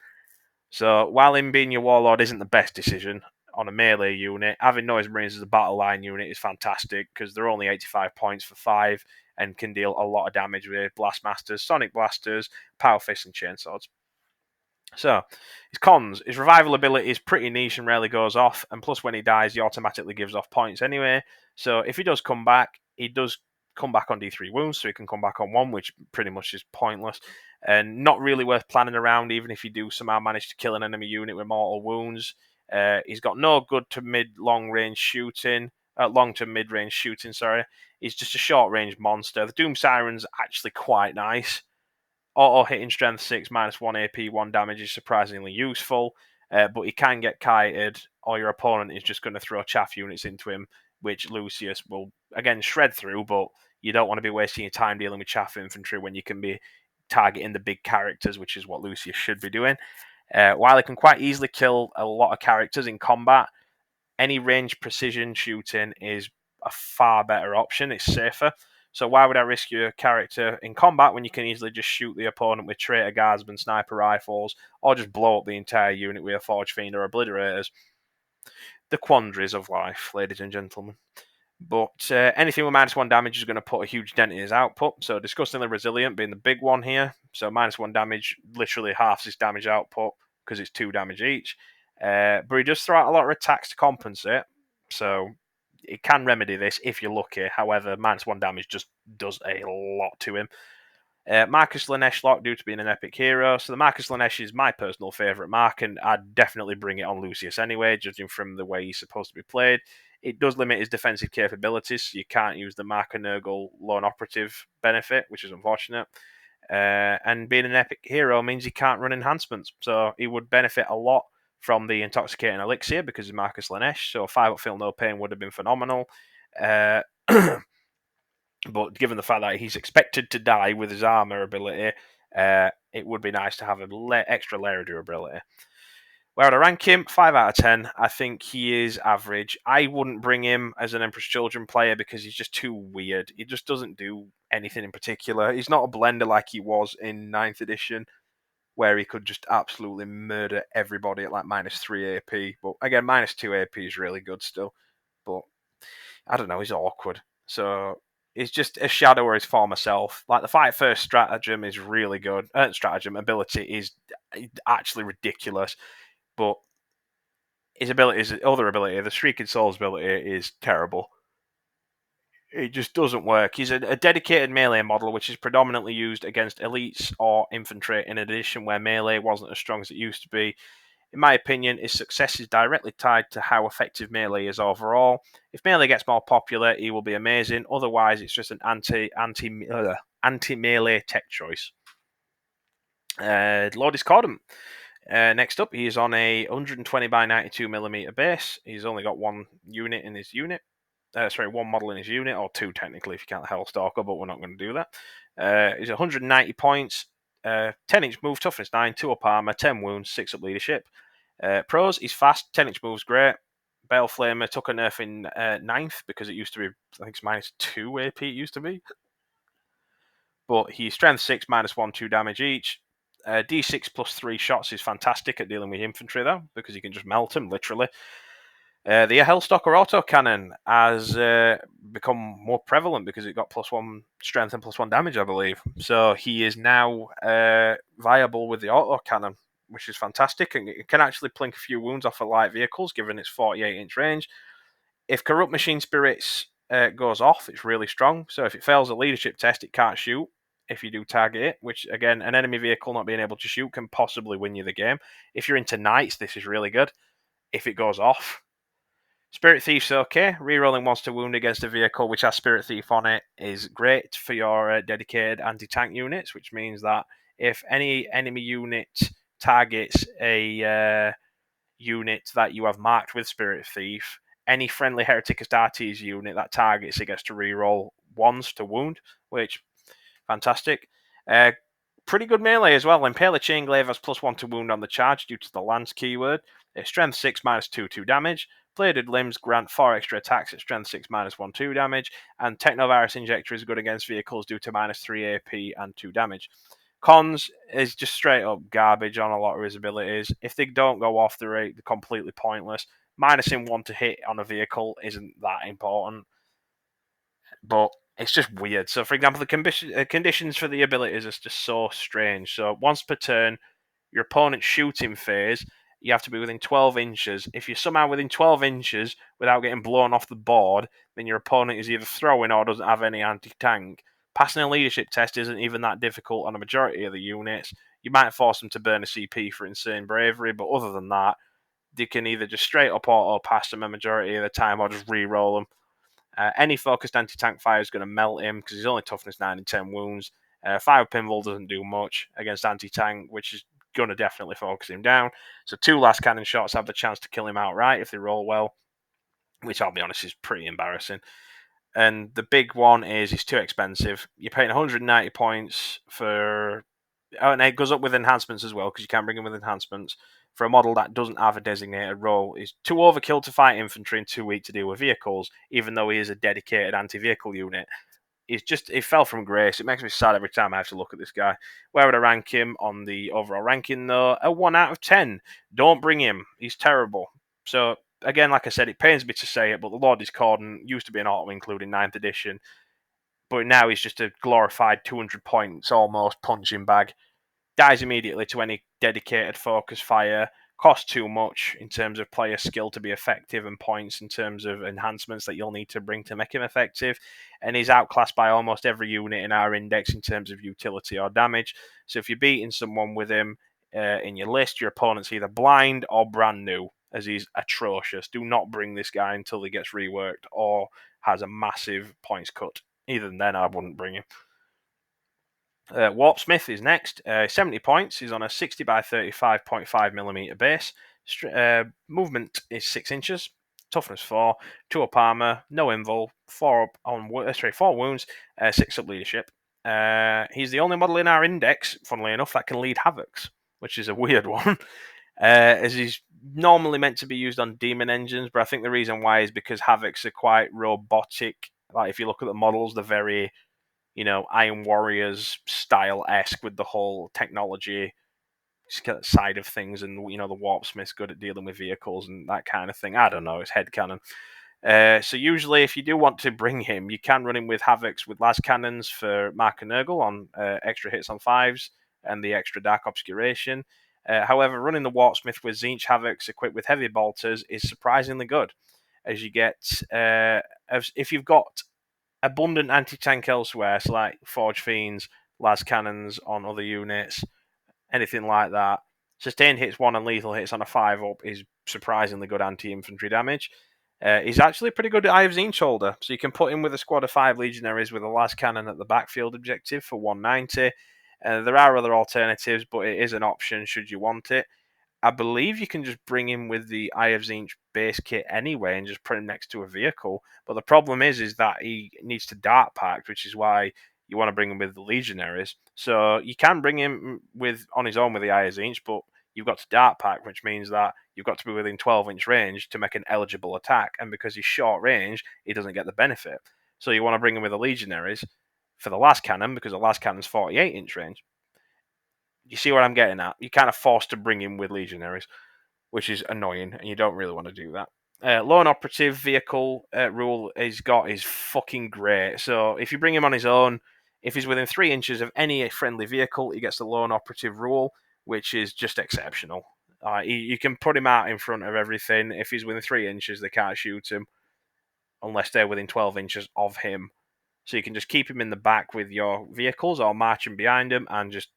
Speaker 1: So while him being your warlord isn't the best decision on a melee unit, having Noise Marines as a battle line unit is fantastic because they're only 85 points for 5 and can deal a lot of damage with Blastmasters, Sonic Blasters, Power Fists, and Chainswords. So, his cons. His revival ability is pretty niche and rarely goes off, and plus when he dies, he automatically gives off points anyway. So if he does come back, he does come back on D3 wounds, so he can come back on 1, which pretty much is pointless. And not really worth planning around, even if you do somehow manage to kill an enemy unit with mortal wounds. He's got no good to mid-long range shooting, long to mid-range shooting, sorry. He's just a short-range monster. The Doom Siren's actually quite nice. Auto hitting strength 6 -1 AP, 1 damage is surprisingly useful, but he can get kited, or your opponent is just going to throw chaff units into him, which Lucius will, again, shred through, but you don't want to be wasting your time dealing with chaff infantry when you can be targeting the big characters, which is what Lucius should be doing. While he can quite easily kill a lot of characters in combat, any range precision shooting is a far better option. It's safer. So why would I risk your character in combat when you can easily just shoot the opponent with Traitor Guardsmen, sniper rifles, or just blow up the entire unit with a Forge Fiend or Obliterators? The quandaries of life, ladies and gentlemen. But anything with -1 damage is going to put a huge dent in his output. So disgustingly resilient being the big one here. So -1 damage literally halves his damage output because it's 2 damage each. But he does throw out a lot of attacks to compensate. So it can remedy this if you're lucky. However, -1 damage just does a lot to him. Marcus Lanesh lock due to being an epic hero. So the Marcus Lanesh is my personal favourite mark, and I'd definitely bring it on Lucius anyway, judging from the way he's supposed to be played. It does limit his defensive capabilities, so you can't use the Marker Nurgle lone operative benefit, which is unfortunate. And being an epic hero means he can't run enhancements, so he would benefit a lot from the Intoxicating Elixir because of Marcus Lanesh. So 5 up Feel No Pain would have been phenomenal. But given the fact that he's expected to die with his armor ability, it would be nice to have an extra layer of durability. Where would I rank him? 5 out of 10. I think he is average. I wouldn't bring him as an Emperor's Children player because he's just too weird. He just doesn't do anything in particular. He's not a blender like he was in 9th edition, where he could just absolutely murder everybody at like -3 AP. But again, -2 AP is really good still. But I don't know, he's awkward. So he's just a shadow of his former self. Like the fight first stratagem is really good. Stratagem ability is actually ridiculous. But his other ability, the Shrieking Souls ability, is terrible. It just doesn't work. He's a dedicated melee model, which is predominantly used against elites or infantry, in addition where melee wasn't as strong as it used to be. In my opinion, his success is directly tied to how effective melee is overall. If melee gets more popular, he will be amazing. Otherwise, it's just an anti-melee tech choice. Lord Discordant. Next up, he is on a 120 by 92mm base. He's only got one unit in his unit. One model in his unit, or two technically if you count the Hellstalker, but we're not going to do that. He's 190 points, 10-inch move, toughness 9, 2 up armor, 10 wounds, 6 up leadership. Pros, he's fast, 10-inch move's great. Baleflamer took a nerf in 9th because it used to be, I think it's -2 AP it used to be. But he's strength 6, -1, 2 damage each. D6 plus 3 shots is fantastic at dealing with infantry, though, because you can just melt them, literally. The Hellstalker autocannon has become more prevalent because it got +1 strength and +1 damage, I believe. So he is now viable with the autocannon, which is fantastic, and it can actually plink a few wounds off of light vehicles, given its 48-inch range. If Corrupt Machine Spirits goes off, it's really strong. So if it fails a leadership test, it can't shoot if you do target it, which, again, an enemy vehicle not being able to shoot can possibly win you the game. If you're into knights, this is really good. If it goes off, Spirit Thief's okay. Rerolling monster wound against a vehicle which has Spirit Thief on it is great for your dedicated anti-tank units, which means that if any enemy unit targets a unit that you have marked with Spirit Thief, any friendly Heretic Astartes unit that targets it gets to reroll ones to wound, which fantastic. Pretty good melee as well. Impaler Chainglaive has +1 to wound on the charge due to the lance keyword. Strength 6 -2, 2 damage. Bladed Limbs grant 4 extra attacks at strength 6 -1, 2 damage. And Technovirus Injector is good against vehicles due to -3 AP and 2 damage. Cons is just straight up garbage on a lot of his abilities. If they don't go off, they're completely pointless. -1 to hit on a vehicle isn't that important, but it's just weird. So, for example, the conditions for the abilities are just so strange. So, once per turn, your opponent's shooting phase, you have to be within 12 inches. If you're somehow within 12 inches without getting blown off the board, then your opponent is either throwing or doesn't have any anti-tank. Passing a leadership test isn't even that difficult on a majority of the units. You might force them to burn a CP for insane bravery, but other than that, they can either just straight up auto pass them a majority of the time or just re-roll them. Any focused anti-tank fire is going to melt him because he's only toughness 9 and 10 wounds. Fire pinball doesn't do much against anti-tank, which is going to definitely focus him down. So 2 last cannon shots have the chance to kill him outright if they roll well, which I'll be honest is pretty embarrassing. And the big one is he's too expensive. You're paying 190 points for... Oh, and it goes up with enhancements as well, because you can bring him with enhancements. For a model that doesn't have a designated role, is too overkill to fight infantry and too weak to deal with vehicles, even though he is a dedicated anti-vehicle unit. He fell from grace. It makes me sad every time I have to look at this guy. Where would I rank him on the overall ranking, though? A 1 out of 10. Don't bring him. He's terrible. So, again, like I said, it pains me to say it, but the Lord Discordant used to be an auto include in 9th edition, but now he's just a glorified 200 points almost punching bag. Dies immediately to any dedicated focus fire. Costs too much in terms of player skill to be effective, and points in terms of enhancements that you'll need to bring to make him effective. And he's outclassed by almost every unit in our index in terms of utility or damage. So if you're beating someone with him in your list, your opponent's either blind or brand new, as he's atrocious. Do not bring this guy until he gets reworked or has a massive points cut. Even then, I wouldn't bring him. Warpsmith is next. 70 points. He's on a 60 by 35.5mm base. Movement is 6 inches. Toughness 4. 2 up armor. No invul. 4 wounds. 6 up leadership. He's the only model in our index, funnily enough, that can lead Havocs, which is a weird one, as he's normally meant to be used on Demon engines, but I think the reason why is because Havocs are quite robotic. Like, if you look at the models, they're very, Iron Warriors style-esque with the whole technology side of things, and, the Warpsmith's good at dealing with vehicles and that kind of thing. I don't know, it's headcanon. So usually, if you do want to bring him, you can run him with Havocs with Las Cannons for Mark and Nurgle on extra hits on 5s and the extra Dark Obscuration. However, running the Warpsmith with Tzeentch Havocs equipped with Heavy Bolters is surprisingly good, as you get, if you've got abundant anti-tank elsewhere, so like Forge Fiends, Las Cannons on other units, anything like that. Sustained hits 1 and lethal hits on a 5-up is surprisingly good anti-infantry damage. He's actually pretty good at Eye of Tzeentch holder, so you can put him with a squad of 5 legionaries with a last cannon at the backfield objective for 190. There are other alternatives, but it is an option should you want it. I believe you can just bring him with the Eye of Tzeentch base kit anyway and just put him next to a vehicle. But the problem is that he needs to dart pact, which is why you want to bring him with the legionaries. So you can bring him on his own with the Eye of Tzeentch, but you've got to dart pact, which means that you've got to be within 12-inch range to make an eligible attack. And because he's short range, he doesn't get the benefit. So you want to bring him with the legionaries for the last cannon, because the last cannon's 48-inch range. You see what I'm getting at? You're kind of forced to bring him with legionaries, which is annoying, and you don't really want to do that. Lone operative vehicle rule he's got is fucking great. So if you bring him on his own, if he's within 3 inches of any friendly vehicle, he gets the lone operative rule, which is just exceptional. You can put him out in front of everything. If he's within 3 inches, they can't shoot him unless they're within 12 inches of him. So you can just keep him in the back with your vehicles or marching behind him and just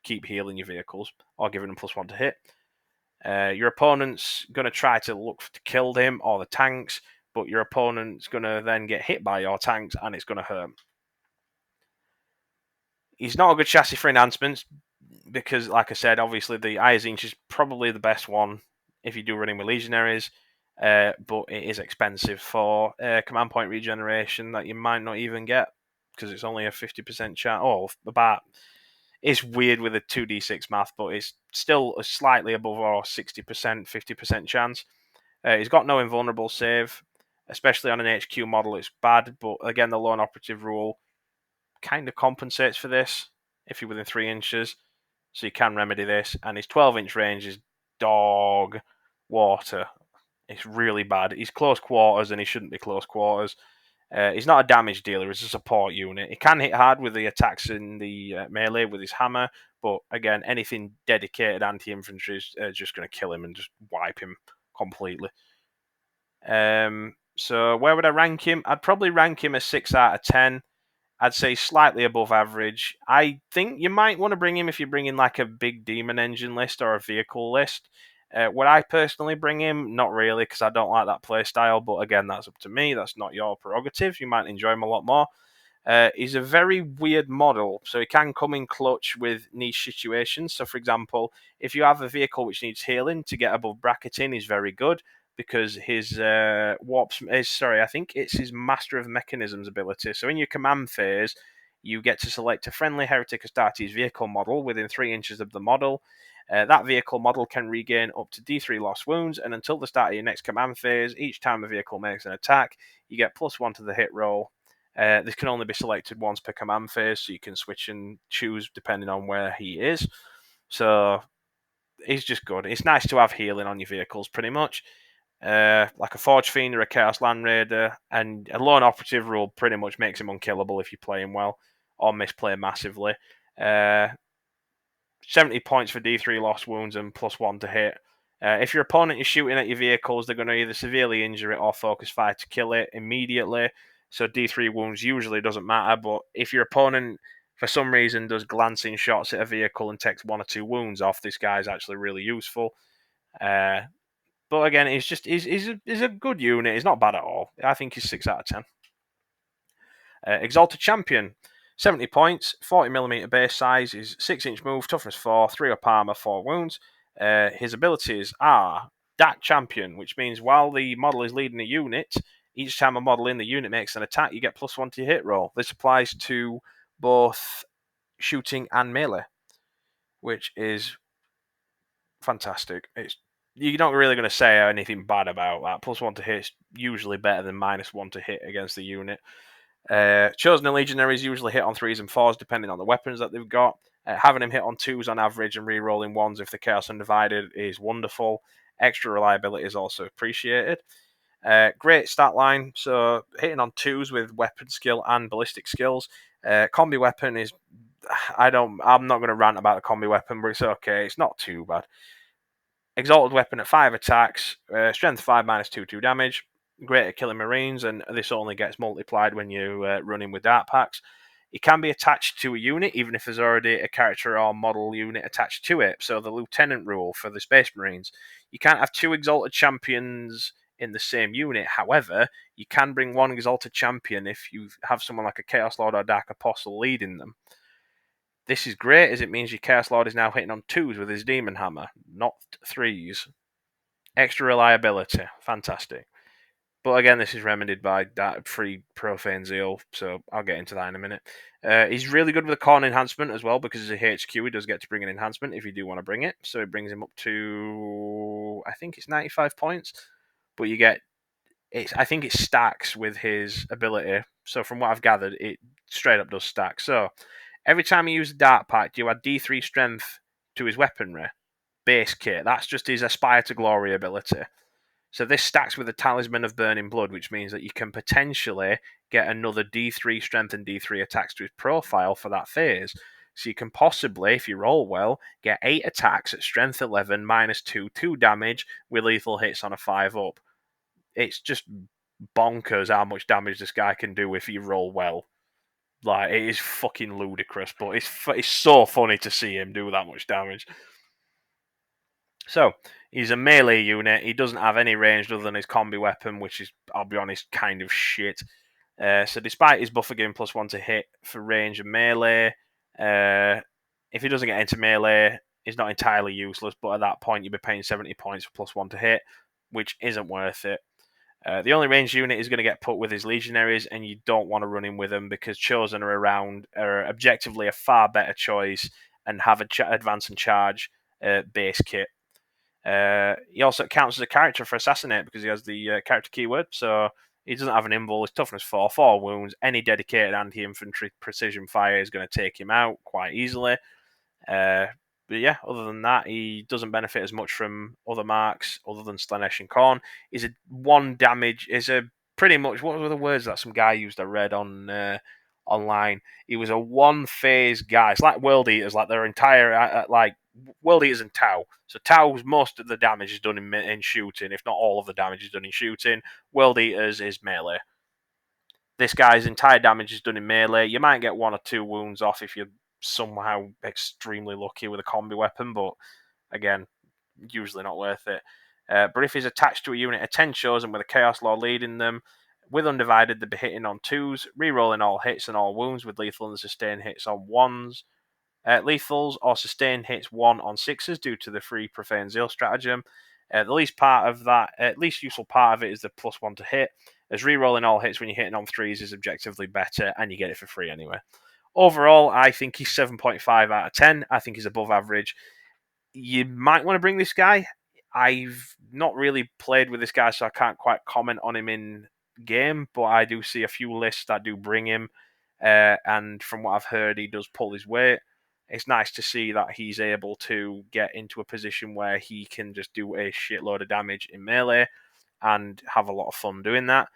Speaker 1: keep healing your vehicles or giving them +1 to hit. Your opponent's going to try to look to kill him or the tanks, but your opponent's going to then get hit by your tanks and it's going to hurt. He's not a good chassis for enhancements because, like I said, obviously the Eye of Tzeentch is probably the best one if you do running with legionaries, but it is expensive for command point regeneration that you might not even get because it's only a 50% chance. Oh, about. It's weird with a 2d6 math, but it's still a slightly above our 60%, 50% chance. He's got no invulnerable save, especially on an HQ model. It's bad, but again, the lone operative rule kind of compensates for this if you're within 3 inches, so you can remedy this. And his 12-inch range is dog water. It's really bad. He's close quarters, and he shouldn't be close quarters. He's not a damage dealer, he's a support unit. He can hit hard with the attacks in the melee with his hammer, but again, anything dedicated anti-infantry is just going to kill him and just wipe him completely. So where would I rank him? I'd probably rank him a 6 out of 10. I'd say slightly above average. I think you might want to bring him if you're bringing like a big demon engine list or a vehicle list. Would I personally bring him? Not really, because I don't like that playstyle. But again, that's up to me. That's not your prerogative. You might enjoy him a lot more. He's a very weird model, so he can come in clutch with niche situations. So, for example, if you have a vehicle which needs healing to get above bracketing, he's very good because his I think it's his Master of Mechanisms ability. So, in your command phase, you get to select a friendly Heretic Astartes vehicle model within 3 inches of the model. That vehicle model can regain up to D3 lost wounds, and until the start of your next command phase, each time a vehicle makes an attack, you get +1 to the hit roll. This can only be selected once per command phase, so you can switch and choose depending on where he is. So he's just good. It's nice to have healing on your vehicles, pretty much. Like a Forge Fiend or a Chaos Land Raider, and a Lone Operative rule pretty much makes him unkillable if you play him well or misplay massively. 70 points for D3 lost wounds and +1 to hit. If your opponent is shooting at your vehicles, they're going to either severely injure it or focus fire to kill it immediately. So D3 wounds usually doesn't matter, but if your opponent for some reason does glancing shots at a vehicle and takes 1 or 2 wounds off, this guy's actually really useful. But again, he's a good unit. He's not bad at all. I think he's 6 out of 10. Exalted Champion. 70 points, 40mm base size, is 6-inch move, toughness 4, 3 up armor, 4 wounds. His abilities are Dark Champion, which means while the model is leading a unit, each time a model in the unit makes an attack, you get +1 to your hit roll. This applies to both shooting and melee, which is fantastic. You're not really going to say anything bad about that. +1 to hit is usually better than -1 to hit against the unit. Chosen and Legionaries usually hit on 3s and 4s depending on the weapons that they've got. Having him hit on 2s on average and re-rolling 1s if the Chaos Undivided is wonderful. Extra reliability is also appreciated. Great stat line, so hitting on 2s with weapon skill and ballistic skills. Combi weapon is... I'm not going to rant about the combi weapon, but it's okay. It's not too bad. Exalted weapon at 5 attacks, strength 5 -2 damage. Great at killing Marines, and this only gets multiplied when you run in with Dart Packs. It can be attached to a unit, even if there's already a character or model unit attached to it. So the Lieutenant rule for the Space Marines. You can't have 2 Exalted Champions in the same unit. However, you can bring 1 Exalted Champion if you have someone like a Chaos Lord or Dark Apostle leading them. This is great, as it means your Chaos Lord is now hitting on 2s with his Demon Hammer, not 3s. Extra reliability, fantastic. But again, this is remedied by that free Profane Zeal, so I'll get into that in a minute. He's really good with the Corn Enhancement as well, because as a HQ, he does get to bring an enhancement if you do want to bring it. So it brings him up to, I think it's 95 points. But you get, I think it stacks with his ability. So from what I've gathered, it straight up does stack. So every time you use a Dart Pack, you add D3 Strength to his weaponry. Base kit. That's just his Aspire to Glory ability. So this stacks with the Talisman of Burning Blood, which means that you can potentially get another D3 Strength and D3 attacks to his profile for that phase. So you can possibly, if you roll well, get 8 attacks at Strength 11, -2 damage with lethal hits on a 5-up. It's just bonkers how much damage this guy can do if you roll well. Like, it is fucking ludicrous, but it's so funny to see him do that much damage. So, he's a melee unit. He doesn't have any range other than his combi weapon, which is, I'll be honest, kind of shit. So despite his buffer giving +1 to hit for range and melee, if he doesn't get into melee, he's not entirely useless, but at that point you'd be paying 70 points for +1 to hit, which isn't worth it. The only ranged unit is going to get put with his Legionaries, and you don't want to run in with them because Chosen are objectively a far better choice and have a advance and charge base kit. He also counts as a character for Assassinate because he has the character keyword, so he doesn't have an invul. His toughness 4, 4 wounds. Any dedicated anti-infantry precision fire is going to take him out quite easily. But yeah, other than that, he doesn't benefit as much from other marks other than Slanesh and Khorne. He's a 1 damage. Is a pretty much, what were the words that some guy used? I read on online. He was a 1 phase guy. It's like World Eaters, like their entire like World Eaters and Tau. So Tau's most of the damage is done in shooting, if not all of the damage is done in shooting. World Eaters is melee. This guy's entire damage is done in melee. You might get 1 or 2 wounds off if you're somehow extremely lucky with a combi weapon, but again, usually not worth it. But if he's attached to a unit of 10 Chosen with a Chaos Lord leading them, with Undivided, they'd be hitting on 2s, re-rolling all hits and all wounds with lethal and sustained hits on 1s. Lethals or sustained hits 1 on 6s due to the free Profane Zeal stratagem. The least useful part of it is the +1 to hit, as re-rolling all hits when you're hitting on 3s is objectively better, and you get it for free anyway. Overall, I think he's 7.5 out of 10. I think he's above average. You might want to bring this guy. I've not really played with this guy, so I can't quite comment on him in game, but I do see a few lists that do bring him, and from what I've heard, he does pull his weight. It's nice to see that he's able to get into a position where he can just do a shitload of damage in melee and have a lot of fun doing that.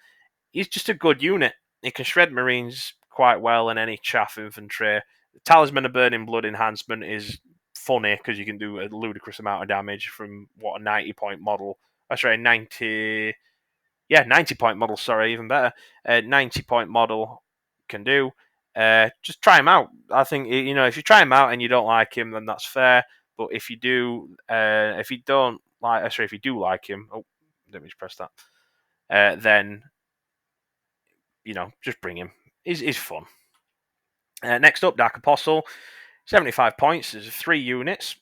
Speaker 1: He's just a good unit. He can shred Marines quite well and any chaff infantry. The Talisman of Burning Blood enhancement is funny because you can do a ludicrous amount of damage from what a 90-point model. Sorry, 90 point model. Sorry, even better. 90-point model can do. Just try him out. I think if you try him out and you don't like him, then that's fair. But if you do, if you do like him, let me just press that. Then just bring him. He's fun. Next up, Dark Apostle, 75 points. There's 3 units.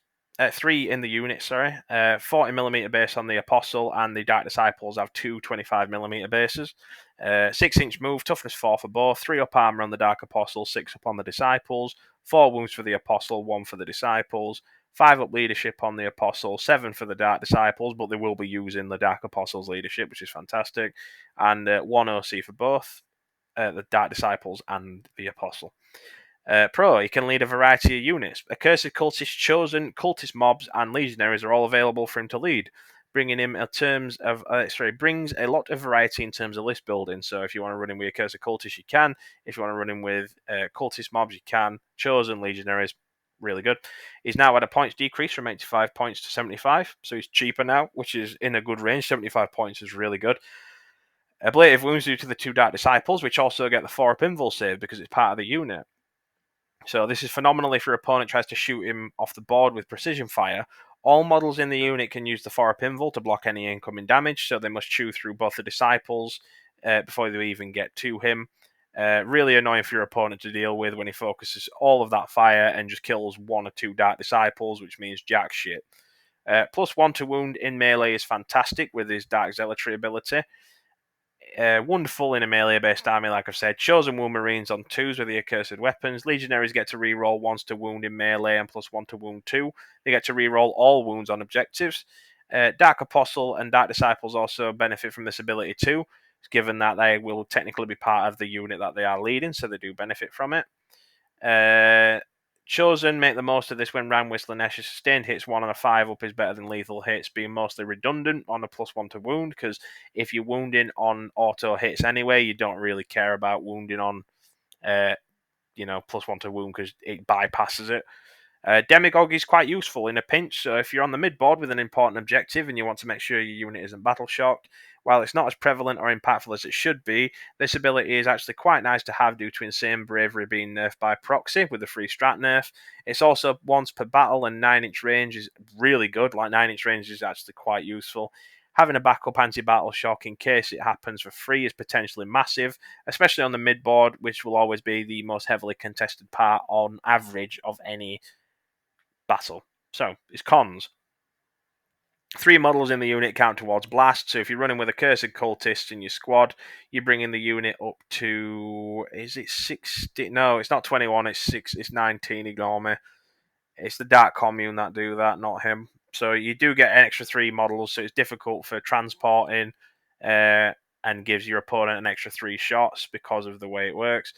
Speaker 1: 3 in the unit, sorry. 40mm base on the Apostle, and the Dark Disciples have two 25mm bases. 6-inch move, toughness 4 for both, 3 up armor on the Dark Apostle, 6 up on the Disciples, 4 wounds for the Apostle, 1 for the Disciples, 5 up leadership on the Apostle, 7 for the Dark Disciples, but they will be using the Dark Apostle's leadership, which is fantastic, and 1 OC for both the Dark Disciples and the Apostle. Pro, he can lead a variety of units. Accursed cultists, chosen cultist mobs, and legionaries are all available for him to lead, bringing him brings a lot of variety in terms of list building. So if you want to run him with accursed cultists, you can. If you want to run him with cultist mobs, you can. Chosen legionaries, really good. He's now had a points decrease from 85 points to 75, so he's cheaper now, which is in a good range. 75 points is really good. Ablative wounds due to the 2 Dark Disciples, which also get the 4 pinball save because it's part of the unit. So this is phenomenal if your opponent tries to shoot him off the board with precision fire. All models in the unit can use the 4 pinball to block any incoming damage, so they must chew through both the Disciples before they even get to him. Really annoying for your opponent to deal with when he focuses all of that fire and just kills 1 or 2 Dark Disciples, which means jack shit. +1 to wound in melee is fantastic with his Dark Zealotry ability. Wonderful in a melee-based army, like I've said. Chosen wound Marines on 2s with the accursed weapons. Legionaries get to reroll 1s to wound in melee and +1 to wound 2. They get to reroll all wounds on objectives. Dark Apostle and Dark Disciples also benefit from this ability too, given that they will technically be part of the unit that they are leading, so they do benefit from it. Chosen make the most of this when ran with Slanesh. Sustained hits 1 on a 5 up is better than lethal hits, being mostly redundant on a +1 to wound, because if you're wounding on auto hits anyway, you don't really care about wounding on +1 to wound because it bypasses it. Demagogue is quite useful in a pinch, so if you're on the mid-board with an important objective and you want to make sure your unit isn't battle-shocked, while it's not as prevalent or impactful as it should be, this ability is actually quite nice to have due to Insane Bravery being nerfed by proxy with the free strat nerf. It's also once per battle, and 9-inch range is really good. Like 9-inch range is actually quite useful. Having a backup anti-battle shock in case it happens for free is potentially massive, especially on the mid-board, which will always be the most heavily contested part on average of any battle. So, it's cons. 3 models in the unit count towards blast, so if you're running with accursed cultists in your squad, you're bringing the unit up to, is it 60? No, it's not 21, it's 19, ignore me. It's the Dark Commune that do that, not him. So you do get an extra 3 models, so it's difficult for transporting, and gives your opponent an extra 3 shots because of the way it works.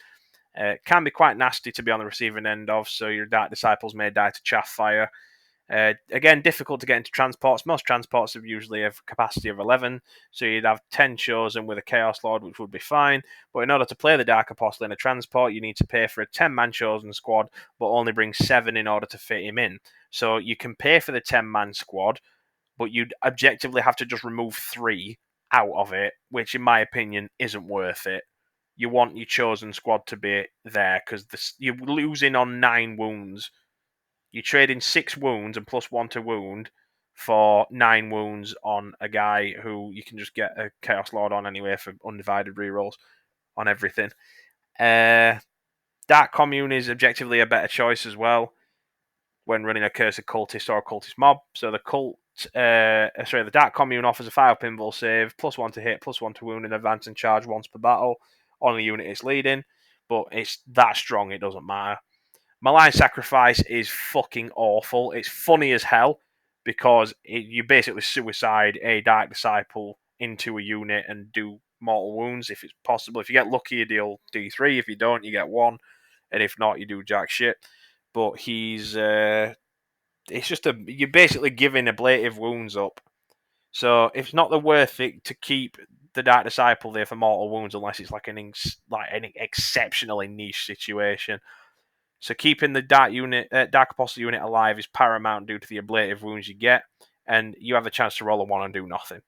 Speaker 1: It can be quite nasty to be on the receiving end of, so your Dark Disciples may die to chaff fire. Again, difficult to get into transports. Most transports have usually a capacity of 11, so you'd have 10 chosen with a Chaos Lord, which would be fine. But in order to play the Dark Apostle in a transport, you need to pay for a 10-man chosen squad, but only bring 7 in order to fit him in. So you can pay for the 10-man squad, but you'd objectively have to just remove 3 out of it, which in my opinion isn't worth it. You want your chosen squad to be there because you're losing on 9 wounds. You trade in 6 wounds and +1 to wound for 9 wounds on a guy who you can just get a Chaos Lord on anyway for undivided rerolls on everything. Dark Commune is objectively a better choice as well when running a Cursed Cultist or a Cultist Mob. So the Dark Commune offers a 5 pinball save, +1 to hit, +1 to wound, and advance and charge once per battle on the unit it's leading. But it's that strong, it doesn't matter. Malign Sacrifice is fucking awful. It's funny as hell because you basically suicide a Dark Disciple into a unit and do mortal wounds if it's possible. If you get lucky, you deal D3. If you don't, you get 1. And if not, you do jack shit. But it's just you're basically giving ablative wounds up. So it's not the worth it to keep the Dark Disciple there for mortal wounds unless it's like an exceptionally niche situation. So keeping the Dark Apostle unit alive is paramount due to the ablative wounds you get, and you have the chance to roll a 1 and do nothing.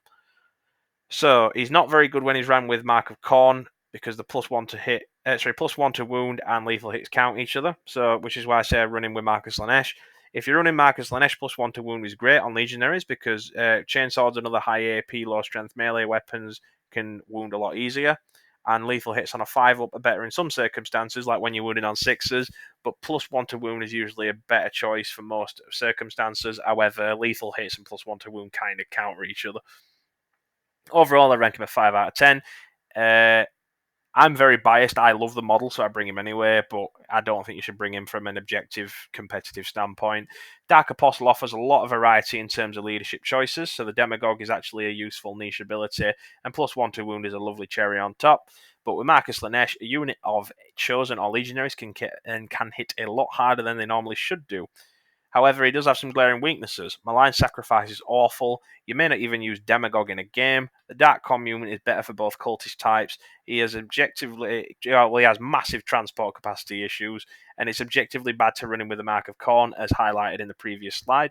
Speaker 1: So he's not very good when he's ran with Mark of Khorne because the +1 to hit, +1 to wound and lethal hits count each other. So which is why I say running with Marcus Slanesh. If you're running Marcus Slanesh, +1 to wound is great on legionaries because chainswords and other high AP, low strength melee weapons can wound a lot easier. and lethal hits on a 5-up are better in some circumstances, like when you're wounding on 6s, but +1 to wound is usually a better choice for most circumstances. However, lethal hits and +1 to wound kind of counter each other. Overall, I rank him a 5 out of 10. I'm very biased. I love the model, so I bring him anyway, but I don't think you should bring him from an objective, competitive standpoint. Dark Apostle offers a lot of variety in terms of leadership choices, so the Demagogue is actually a useful niche ability, and +1 to wound is a lovely cherry on top. But with Marcus Lanesh, a unit of Chosen or Legionaries can hit a lot harder than they normally should do. However, he does have some glaring weaknesses. Malign Sacrifice is awful. You may not even use Demagogue in a game. The Dark Commune is better for both cultist types. He has massive transport capacity issues, and it's objectively bad to run him with the Mark of Khorne, as highlighted in the previous slide.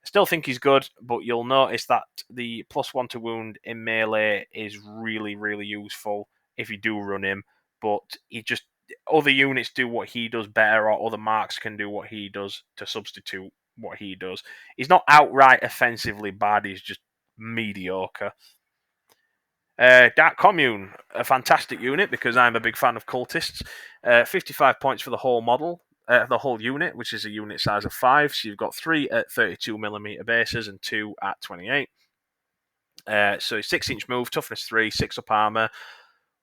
Speaker 1: I still think he's good, but you'll notice that the +1 to wound in melee is really, really useful if you do run him, but other units do what he does better, or other marks can do what he does to substitute what he does. He's not outright offensively bad, he's just mediocre. Dark Commune, a fantastic unit because I'm a big fan of cultists. 55 points for the whole model, the whole unit, which is a unit size of 5. So you've got 3 at 32mm bases and 2 at 28. So 6-inch move, toughness 3, 6-up armor.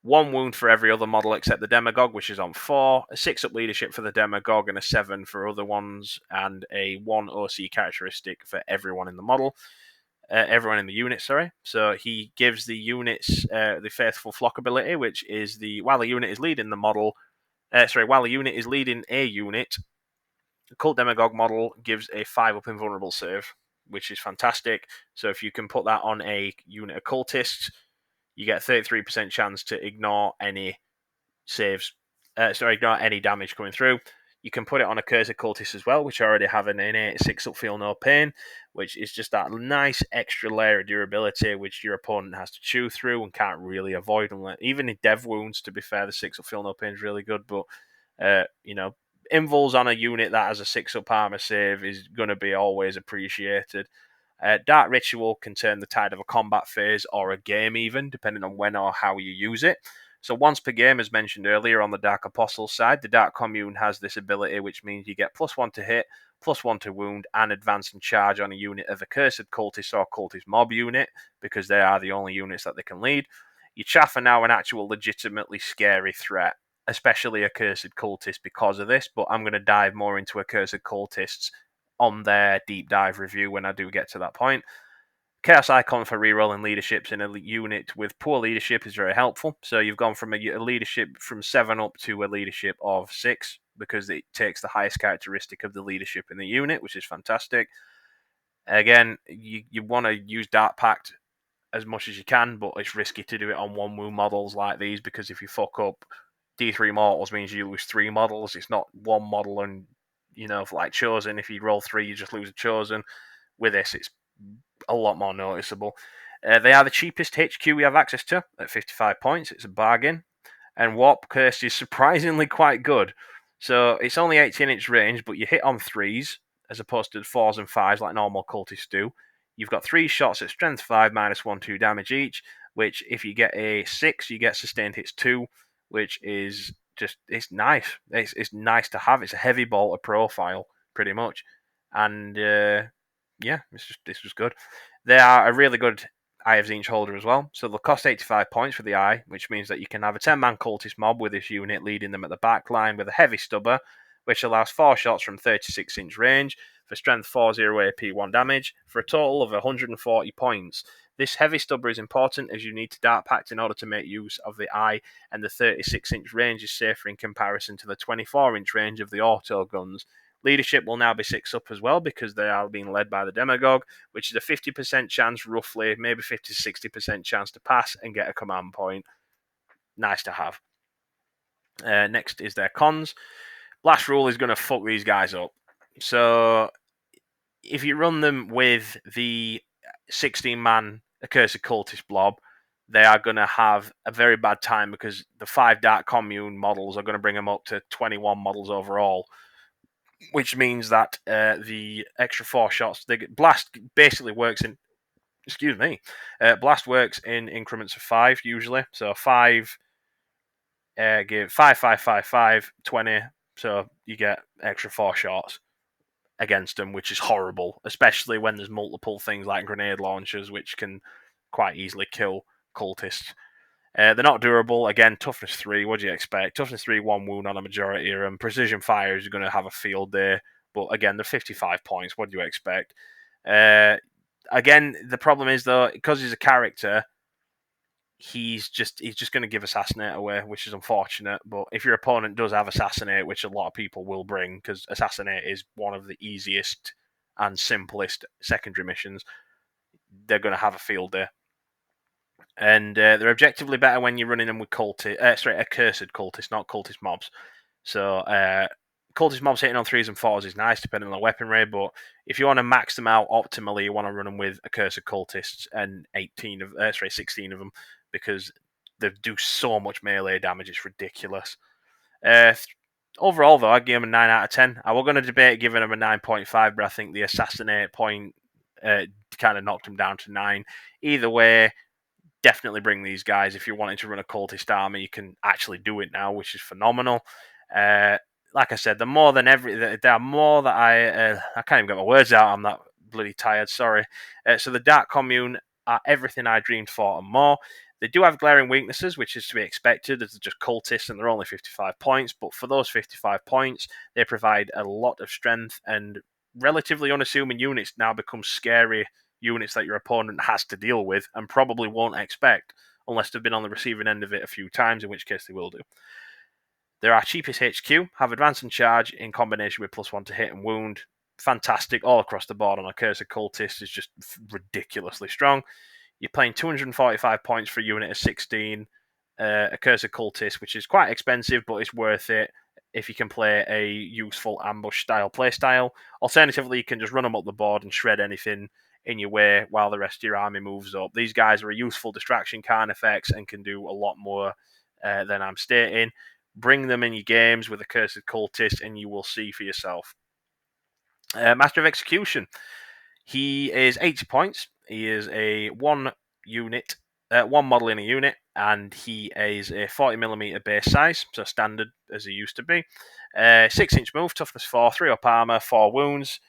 Speaker 1: 1 wound for every other model except the Demagogue, which is on 4, a 6-up leadership for the Demagogue, and a 7 for other ones, and a 1 OC characteristic for everyone in the model. Everyone in the unit, sorry. So he gives the units the Faithful Flock ability, which is while the unit is leading a unit, the Cult Demagogue model gives a 5-up invulnerable save, which is fantastic. So if you can put that on a unit of cultists, you get a 33% chance to ignore any ignore any damage coming through. You can put it on a Cursed Cultist as well, which already have an innate 6-up Feel No Pain, which is just that nice extra layer of durability which your opponent has to chew through and can't really avoid. Even in Dev Wounds, to be fair, the 6-up Feel No Pain is really good, but invuls on a unit that has a 6-up armor save is going to be always appreciated. Dark Ritual can turn the tide of a combat phase or a game even, depending on when or how you use it. So once per game, as mentioned earlier on the Dark Apostle side, the Dark Commune has this ability, which means you get +1 to hit, +1 to wound, and advance and charge on a unit of a Cursed Cultist or Cultist Mob unit, because they are the only units that they can lead. Your Chaff are now an actual legitimately scary threat, especially a Cursed Cultist because of this, but I'm going to dive more into a Cursed Cultists on their deep dive review when I do get to that point. Chaos Icon for rerolling leaderships in a unit with poor leadership is very helpful. So you've gone from a leadership from 7 up to a leadership of 6 because it takes the highest characteristic of the leadership in the unit, which is fantastic. Again, you want to use Dark Pact as much as you can, but it's risky to do it on 1 wound models like these because if you fuck up, D3 mortals means you lose 3 models. It's not 1 model and, like Chosen, if you roll 3, you just lose a Chosen. With this, it's a lot more noticeable. They are the cheapest HQ we have access to at 55 points. It's a bargain. And Warp Curse is surprisingly quite good. So it's only 18-inch range, but you hit on 3s as opposed to 4s and 5s like normal cultists do. You've got 3 shots at strength 5, -1/2 damage each, which if you get a 6, you get sustained hits 2, which is it's nice. It's nice to have. It's a heavy bolter profile, pretty much. And this was good. They are a really good Eye of Tzeentch holder as well. So they'll cost 85 points for the Eye, which means that you can have a 10-man cultist mob with this unit leading them at the back line with a heavy stubber, which allows 4 shots from 36-inch range for strength 4, 0 AP, 1 damage, for a total of 140 points. This heavy stubber is important as you need to Dark Pact in order to make use of the Eye, and the 36-inch range is safer in comparison to the 24-inch range of the auto guns. Leadership will now be 6-up as well because they are being led by the Demagogue, which is a 50% chance, roughly, maybe 50 to 60% chance to pass and get a command point. Nice to have. Next is their cons. Blast Rule is going to fuck these guys up. So if you run them with the 16-man Accursed Cultist blob, they are going to have a very bad time because the 5 Dark Commune models are going to bring them up to 21 models overall, which means that the extra 4 shots, Blast basically works in, Blast works in increments of 5 usually. So 5 give 5, 5, 5, 5, 20. So you get extra 4 shots against them, which is horrible, especially when there's multiple things like grenade launchers, which can quite easily kill cultists. They're not durable. Again, toughness 3. What do you expect? Toughness 3, 1 wound on a majority of them. Precision fire is going to have a field day. But again, they're 55 points. What do you expect? Again, the problem is, though, because he's a character, he's just going to give Assassinate away, which is unfortunate. But if your opponent does have Assassinate, which a lot of people will bring, because Assassinate is one of the easiest and simplest secondary missions, they're going to have a field day. And they're objectively better when you're running them with accursed cultists, not cultist mobs. So cultist mobs hitting on 3s and 4s is nice, depending on the weaponry. But if you want to max them out optimally, you want to run them with accursed cultists and 16 of them, because they do so much melee damage. It's ridiculous. Overall, though, I'd give them a 9 out of 10. I was going to debate giving them a 9.5, but I think the Assassinate point kind of knocked them down to 9. Either way, definitely bring these guys. If you're wanting to run a cultist army, you can actually do it now, which is phenomenal. Like I said, they're more than there are more that I can't even get my words out. I'm that bloody tired. Sorry. So the Dark Commune are everything I dreamed for and more. They do have glaring weaknesses, which is to be expected, as they're just cultists and they're only 55 points. But for those 55 points, they provide a lot of strength, and relatively unassuming units now become scary units that your opponent has to deal with and probably won't expect, unless they've been on the receiving end of it a few times, in which case they will do. They're our cheapest HQ, have advance and charge in combination with +1 to hit and wound. Fantastic all across the board on a Cursed Cultist is just ridiculously strong. You're paying 245 points for a unit of 16. A Cursed Cultist, which is quite expensive, but it's worth it if you can play a useful ambush style playstyle. Alternatively, you can just run them up the board and shred anything in your way while the rest of your army moves up. These guys are a useful distraction carnifex and can do a lot more than I'm stating. Bring them in your games with a Cursed Cultist and you will see for yourself. Master of Execution. He is 80 points. He is a one model in a unit, and he is a 40mm base size, so standard as he used to be. 6-inch move, toughness 4, 3 up armor, 4 wounds.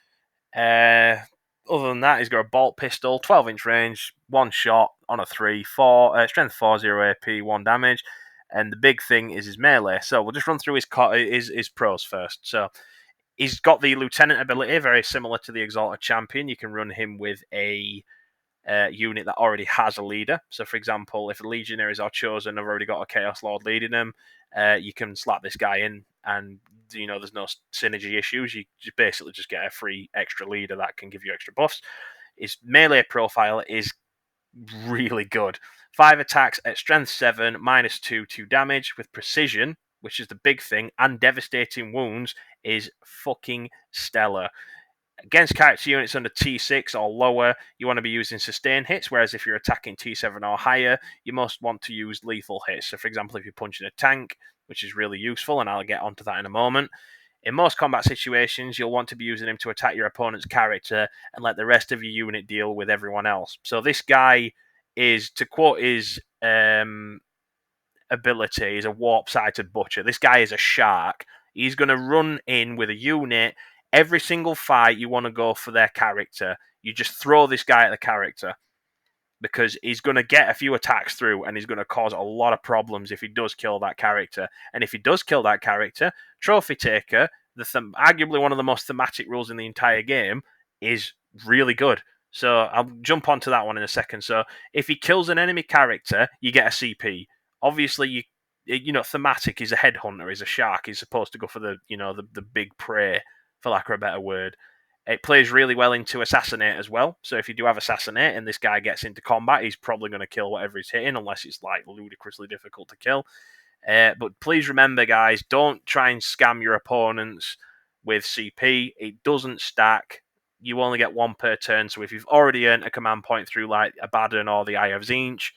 Speaker 1: Other than that, he's got a bolt pistol, 12-inch range, 1 shot on a 3, 4 strength 4, 0 AP, 1 damage. And the big thing is his melee. So we'll just run through his pros first. So he's got the Lieutenant ability, very similar to the Exalted Champion. You can run him with a unit that already has a leader. So, for example, if the Legionaries are chosen, have already got a Chaos Lord leading them, you can slap this guy in, and there's no synergy issues. You basically just get a free extra leader that can give you extra buffs. His melee profile is really good. 5 attacks at strength 7, -2, 2 damage with precision, which is the big thing, and devastating wounds is fucking stellar. Against character units under T6 or lower, you want to be using sustained hits, whereas if you're attacking T7 or higher, you must want to use lethal hits. So, for example, if you're punching a tank, which is really useful, and I'll get onto that in a moment, in most combat situations, you'll want to be using him to attack your opponent's character and let the rest of your unit deal with everyone else. So this guy is, to quote his ability, is a warp-sighted butcher. This guy is a shark. He's going to run in with a unit. Every single fight, you want to go for their character. You just throw this guy at the character, because he's going to get a few attacks through and he's going to cause a lot of problems if he does kill that character. And if he does kill that character, Trophy Taker, arguably one of the most thematic rules in the entire game, is really good. So I'll jump onto that one in a second. So if he kills an enemy character, you get a CP. Obviously, thematic, he's a headhunter, he's a shark, he's supposed to go for the big prey, for lack of a better word. It plays really well into Assassinate as well. So if you do have Assassinate and this guy gets into combat, he's probably going to kill whatever he's hitting, unless it's like ludicrously difficult to kill. But please remember, guys, don't try and scam your opponents with CP. It doesn't stack. You only get 1 per turn. So if you've already earned a command point through like Abaddon or the Eye of Tzeentch,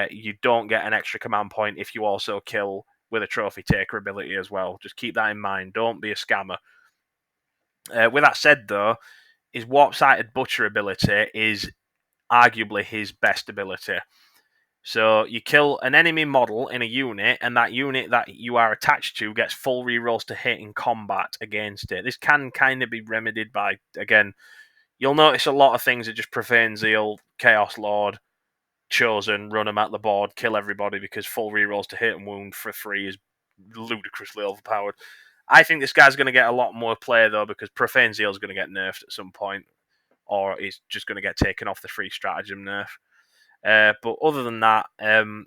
Speaker 1: you don't get an extra command point if you also kill with a Trophy Taker ability as well. Just keep that in mind. Don't be a scammer. With that said, though, his Warp-Sighted Butcher ability is arguably his best ability. So you kill an enemy model in a unit, and that unit that you are attached to gets full rerolls to hit in combat against it. This can kind of be remedied by, again, you'll notice a lot of things are just Profane Zeal, Chaos Lord, Chosen, run them at the board, kill everybody because full rerolls to hit and wound for free is ludicrously overpowered. I think this guy's going to get a lot more play though because Profane Zeal is going to get nerfed at some point, or he's just going to get taken off the free stratagem nerf. But other than that,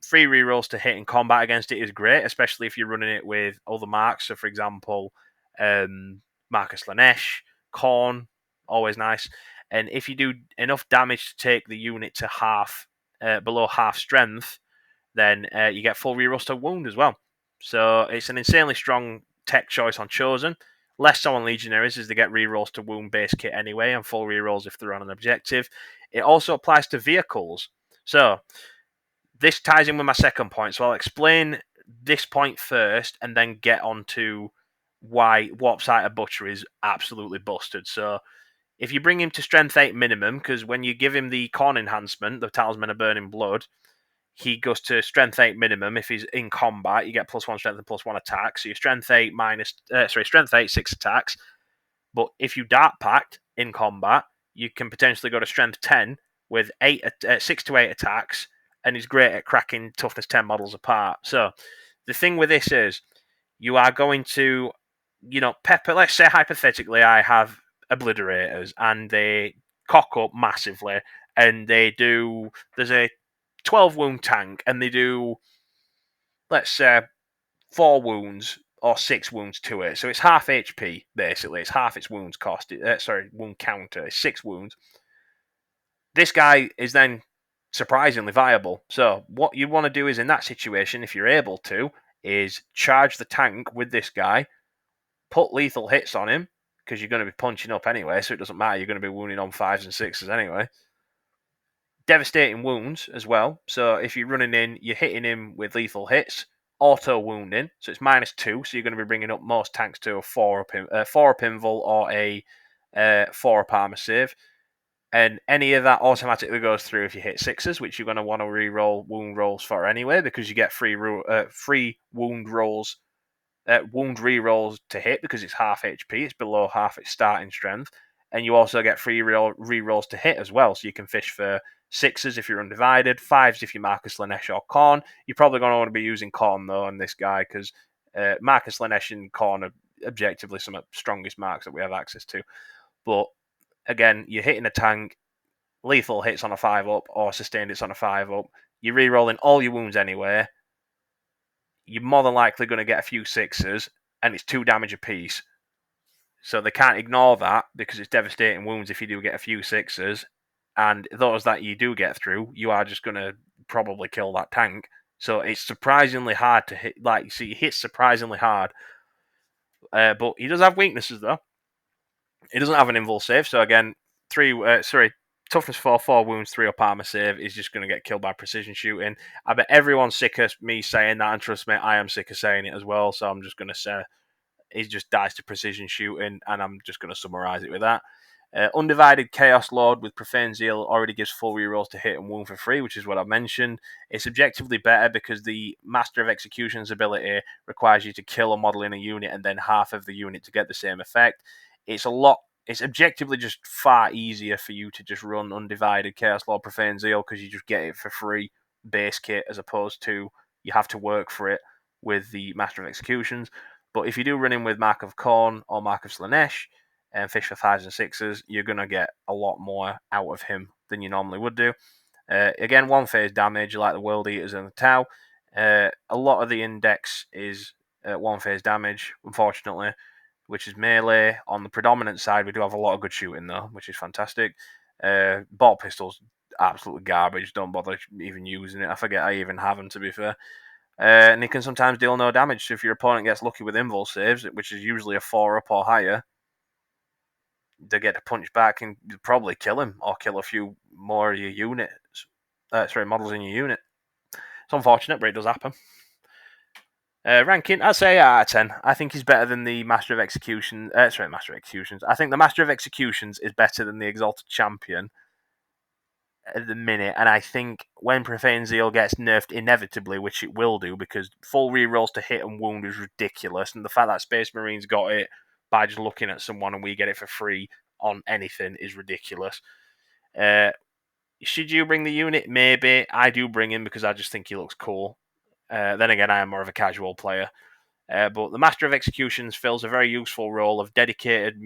Speaker 1: free rerolls to hit in combat against it is great, especially if you're running it with other marks. So, for example, Marcus Lanesh, Khorne, always nice. And if you do enough damage to take the unit to half, below half strength, then you get full rerolls to wound as well. So it's an insanely strong tech choice on Chosen. Less so on Legionaries as they get rerolls to wound base kit anyway, and full rerolls if they're on an objective. It also applies to vehicles. So this ties in with my second point. So I'll explain this point first and then get on to why Warpsighter Butcher is absolutely busted. So if you bring him to Strength 8 minimum, because when you give him the Khorne enhancement, the Talisman of Burning Blood, he goes to Strength 8 minimum. If he's in combat, you get +1 strength and +1 attack. So you're Strength 8 Strength 8, 6 attacks. But if you Dark Pact in combat, you can potentially go to Strength 10 with 6 to 8 attacks, and he's great at cracking Toughness 10 models apart. So the thing with this is, you are going to, pepper. Let's say hypothetically, I have Obliterators, and they cock up massively, and they do. There's a 12 wound tank, and they do, let's say, 4 wounds or 6 wounds to it. So it's half HP, basically. It's half its wounds cost. Wound counter. It's 6 wounds. This guy is then surprisingly viable. So what you want to do is, in that situation, if you're able to, is charge the tank with this guy, put lethal hits on him, because you're going to be punching up anyway, so it doesn't matter. You're going to be wounding on 5s and 6s anyway. Devastating wounds as well. So if you're running in, you're hitting him with lethal hits, auto wounding. So it's -2. So you're going to be bringing up most tanks to a 4 up invul or a 4 up armor save. And any of that automatically goes through if you hit 6s, which you're going to want to re-roll wound rolls for anyway, because you get free wound rolls, wound re-rolls to hit because it's half HP. It's below half its starting strength. And you also get free re-rolls to hit as well. So you can fish for 6s if you're undivided, 5s if you're Marcus Lanesh or Khorne. You're probably going to want to be using Khorne, though, on this guy, because Marcus Lanesh and Khorne are objectively some of the strongest marks that we have access to. But again, you're hitting a tank, lethal hits on a 5-up or sustained hits on a 5-up. You're re-rolling all your wounds anyway. You're more than likely going to get a few 6s, and it's 2 damage apiece. So they can't ignore that because it's devastating wounds if you do get a few 6s. And those that you do get through, you are just going to probably kill that tank. So it's surprisingly hard to hit. He hits surprisingly hard. But he does have weaknesses, though. He doesn't have an invul save. So again, toughness 4 wounds, 3 up armor save is just going to get killed by precision shooting. I bet everyone's sick of me saying that, and trust me, I am sick of saying it as well. So I'm just going to say he just dies to precision shooting, and I'm just going to summarize it with that. Undivided Chaos Lord with Profane Zeal already gives full rerolls to hit and wound for free, which is what I mentioned. It's objectively better because the Master of Execution's ability requires you to kill a model in a unit and then half of the unit to get the same effect. It's objectively just far easier for you to just run Undivided Chaos Lord Profane Zeal because you just get it for free base kit as opposed to you have to work for it with the Master of Executions. But if you do run in with Mark of Khorne or Mark of Slanesh and fish for 5s and 6s, you're going to get a lot more out of him than you normally would do. Again, 1-phase damage, like the World Eaters and the Tau. A lot of the index is 1-phase damage, unfortunately, which is melee. On the predominant side, we do have a lot of good shooting, though, which is fantastic. Ball pistols, absolutely garbage. Don't bother even using it. I forget I even have them, to be fair. And he can sometimes deal no damage. So if your opponent gets lucky with invul saves, which is usually a 4-up or higher, they get to punch back and probably kill him or kill a few more of your units. Models in your unit. It's unfortunate, but it does happen. Ranking, I'd say 8 out of 10. I think he's better than the Master of Execution. Master of Executions. I think the Master of Executions is better than the Exalted Champion. at the minute, and I think when Profane Zeal gets nerfed inevitably, which it will do, because full rerolls to hit and wound is ridiculous, and the fact that Space Marines got it by just looking at someone and we get it for free on anything is ridiculous. Should you bring the unit? Maybe. I do bring him because I just think he looks cool. Then again, I am more of a casual player. But the Master of Executions fills a very useful role of dedicated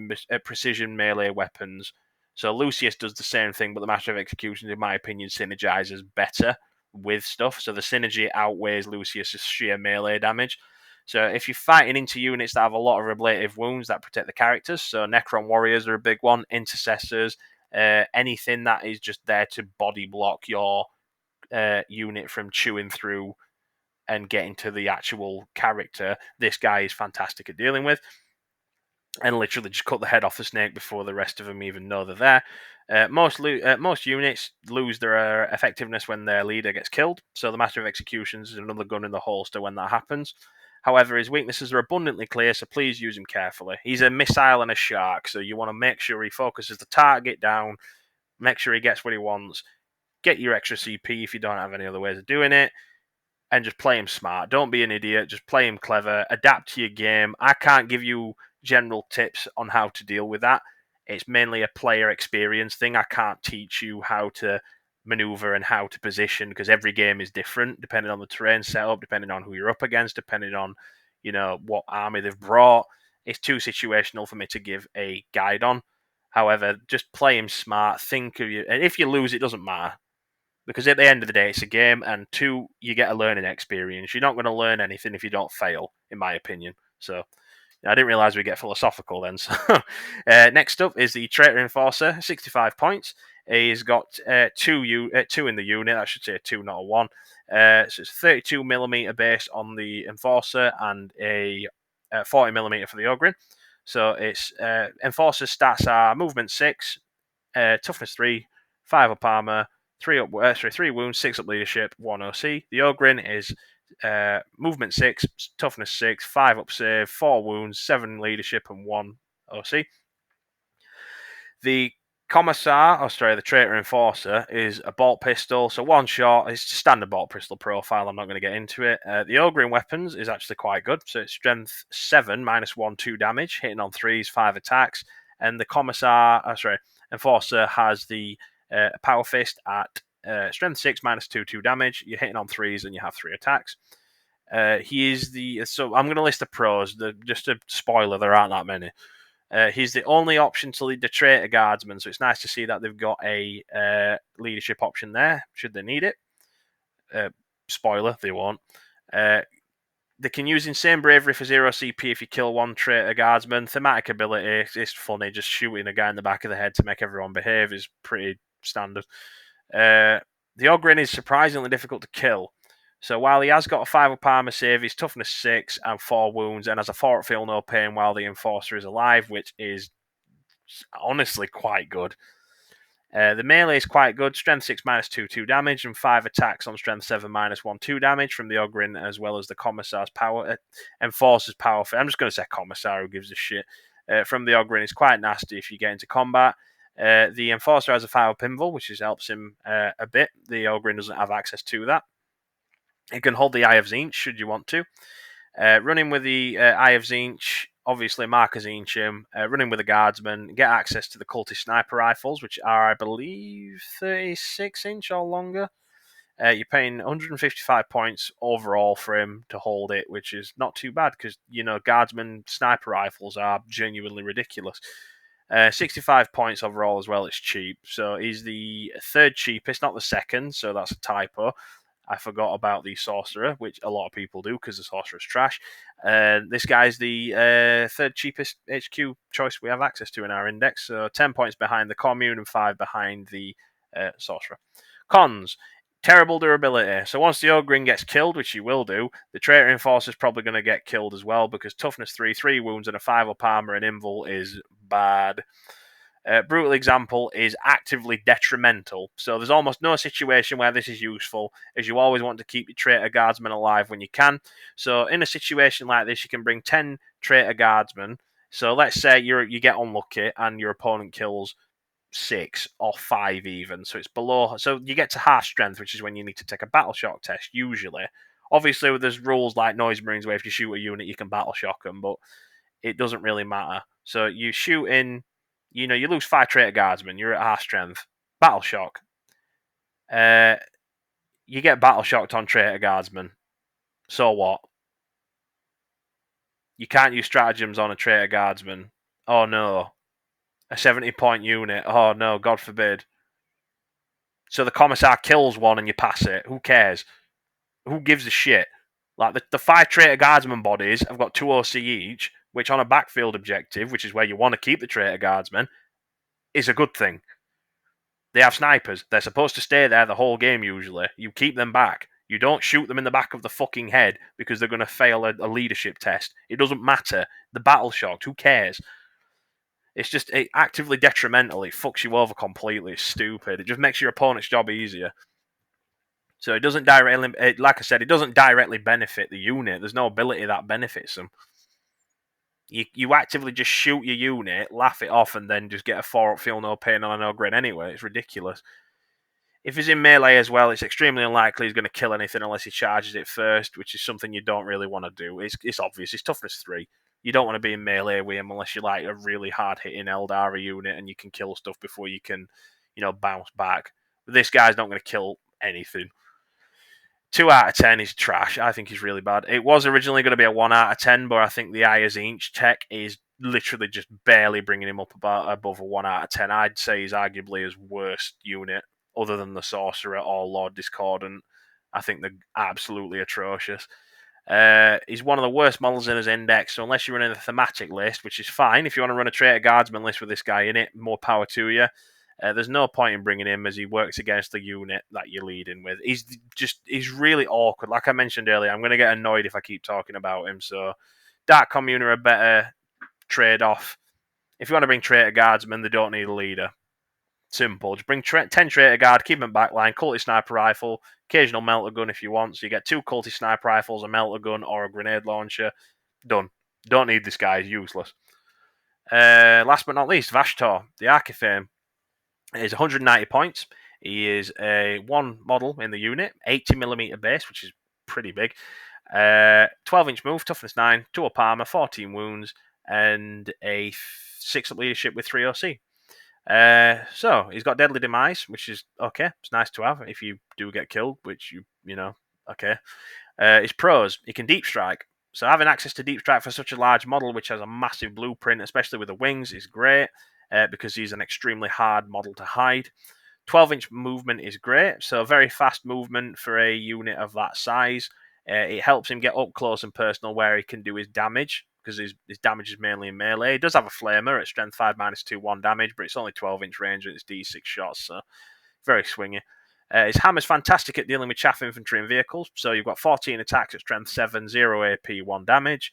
Speaker 1: precision melee weapons. So Lucius does the same thing, but the Master of Executions, in my opinion, synergizes better with stuff. So the synergy outweighs Lucius's sheer melee damage. So if you're fighting into units that have a lot of ablative wounds that protect the characters, so Necron Warriors are a big one, Intercessors, anything that is just there to body block your unit from chewing through and getting to the actual character, this guy is fantastic at dealing with. And literally just cut the head off the snake before the rest of them even know they're there. Most units lose their effectiveness when their leader gets killed, so the Master of Executions is another gun in the holster when that happens. However, his weaknesses are abundantly clear, so please use him carefully. He's a missile and a shark, so you want to make sure he focuses the target down, make sure he gets what he wants, get your extra CP if you don't have any other ways of doing it, and just play him smart. Don't be an idiot. Just play him clever. Adapt to your game. I can't give you general tips on how to deal with that. It's mainly a player experience thing. I can't teach you how to maneuver and how to position because every game is different depending on the terrain setup, depending on who you're up against, depending on what army they've brought. It's too situational for me to give a guide on. However, just play him smart. Think of you, and if you lose, it doesn't matter. Because at the end of the day, it's a game, and two, you get a learning experience. You're not going to learn anything if you don't fail, in my opinion. So, I didn't realise we get philosophical then. So, next up is the Traitor Enforcer, 65 points. He's got two in the unit. I should say two, not a one. So it's 32mm base on the Enforcer and a 40mm for the Ogrin. So it's Enforcer's stats are movement 6, toughness 3, 5 up armor, 3 wounds, 6 up leadership, 1 OC. The Ogrin is movement 6, toughness 6, 5 up save, 4 wounds, 7 leadership, and 1 OC. The the Traitor Enforcer, is a bolt pistol, so one shot. It's a standard bolt pistol profile. I'm not going to get into it. The Ogrin weapons is actually quite good. So it's strength 7, -1, 2 damage, hitting on 3s, 5 attacks. And the Enforcer has the Power Fist at strength 6, -2, 2 damage. You're hitting on 3s and you have 3 attacks. He is so I'm going to list the pros. Just a spoiler, there aren't that many. He's the only option to lead the Traitor Guardsman, so it's nice to see that they've got a leadership option there, should they need it. Spoiler, they won't. They can use Insane Bravery for 0 CP if you kill one Traitor Guardsman. Thematic ability, it's funny, just shooting a guy in the back of the head to make everyone behave is pretty standard. The Ogrin is surprisingly difficult to kill. So while he has got a 5 up armor save, he's toughness 6 and 4 wounds, and has a 4 up feel no pain while the Enforcer is alive, which is honestly quite good. The melee is quite good. Strength 6 -2, 2 damage, and 5 attacks on strength 7 -1, 2 damage from the Ogrin, as well as the Commissar's power, Enforcer's power. I'm just going to say Commissar, who gives a shit. From the Ogrin is quite nasty if you get into combat. The Enforcer has a 5 up invul, which helps him a bit. The Ogrin doesn't have access to that. You can hold the Eye of Tzeentch should you want to. Running with the Eye of Tzeentch, obviously mark as Ancient. Running with the Guardsman, get access to the Cultist Sniper Rifles, which are, I believe, 36-inch or longer. You're paying 155 points overall for him to hold it, which is not too bad because, Guardsman Sniper Rifles are genuinely ridiculous. 65 points overall as well, it's cheap. So he's the third cheapest, not the second, so that's a typo. I forgot about the Sorcerer, which a lot of people do because the Sorcerer's trash. This guy's the third cheapest HQ choice we have access to in our index. So 10 points behind the Commune and 5 behind the Sorcerer. Cons. Terrible durability. So once the Ogrin gets killed, which he will do, the Traitor Enforcer is probably going to get killed as well because toughness 3, 3 wounds, and a 5 up armor and invul is bad. Brutal Example is actively detrimental, so there's almost no situation where this is useful, as you always want to keep your Traitor Guardsmen alive when you can. So in a situation like this, you can bring 10 Traitor Guardsmen. So let's say you get unlucky and your opponent kills 6 or 5 even, so it's below. So you get to half strength, which is when you need to take a battle shock test usually. Obviously, there's rules like Noise Marines where if you shoot a unit, you can battle shock them, but it doesn't really matter. So you shoot in, you lose 5 Traitor Guardsmen, you're at half strength. Battle shock. You get battle shocked on Traitor Guardsmen. So what? You can't use stratagems on a Traitor Guardsman. Oh no. A 70-point unit. Oh no, God forbid. So the Commissar kills one and you pass it. Who cares? Who gives a shit? Like the 5 Traitor Guardsman bodies have got 2 OC each, which on a backfield objective, which is where you want to keep the Traitor Guardsmen, is a good thing. They have snipers. They're supposed to stay there the whole game usually. You keep them back. You don't shoot them in the back of the fucking head because they're going to fail a leadership test. It doesn't matter. The battle shocked. Who cares? It's just actively detrimental. It fucks you over completely. It's stupid. It just makes your opponent's job easier. So it doesn't directly, like I said, it doesn't directly benefit the unit. There's no ability that benefits them. You actively just shoot your unit, laugh it off, and then just get a 4-up feel no pain on a no grin anyway. It's ridiculous. If he's in melee as well, it's extremely unlikely he's going to kill anything unless he charges it first, which is something you don't really want to do. It's obvious. It's toughness 3. You don't want to be in melee with him unless you're like a really hard-hitting Eldari unit and you can kill stuff before you can, bounce back. But this guy's not going to kill anything. 2 out of 10 is trash. I think he's really bad. It was originally going to be a 1 out of 10, but I think the Inch tech is literally just barely bringing him up above a 1 out of 10. I'd say he's arguably his worst unit, other than the Sorcerer or Lord Discordant. I think they're absolutely atrocious. He's one of the worst models in his index, so unless you're running a thematic list, which is fine, if you want to run a Traitor Guardsman list with this guy in it, more power to you. There's no point in bringing him as he works against the unit that you're leading with. He's really awkward. Like I mentioned earlier, I'm going to get annoyed if I keep talking about him. So Dark Commune are a better trade-off. If you want to bring Traitor Guardsmen, they don't need a leader. Simple. Just bring 10 Traitor Guard, keep them backline, Cultist Sniper Rifle, occasional Melter Gun if you want. So you get 2 Cultist Sniper Rifles, a Melter Gun, or a Grenade Launcher. Done. Don't need this guy. He's useless. Last but not least, Vashtorr the Arkifane. Is 190 points. He is a 1 model in the unit, 80mm base, which is pretty big. 12-inch move, toughness 9, 2-up armor, 14 wounds, and a 6-up leadership with 3 OC. So he's got Deadly Demise, which is okay. It's nice to have if you do get killed, which okay. His pros: he can deep strike. So having access to deep strike for such a large model, which has a massive blueprint, especially with the wings, is great. Because he's an extremely hard model to hide. 12-inch movement is great, so very fast movement for a unit of that size. It helps him get up close and personal where he can do his damage, because his damage is mainly in melee. He does have a flamer at strength 5 -2 1 damage, but it's only 12-inch range and it's D6 shots, so very swingy. His hammer's fantastic at dealing with chaff infantry and vehicles, so you've got 14 attacks at strength 7, 0 AP, 1 damage.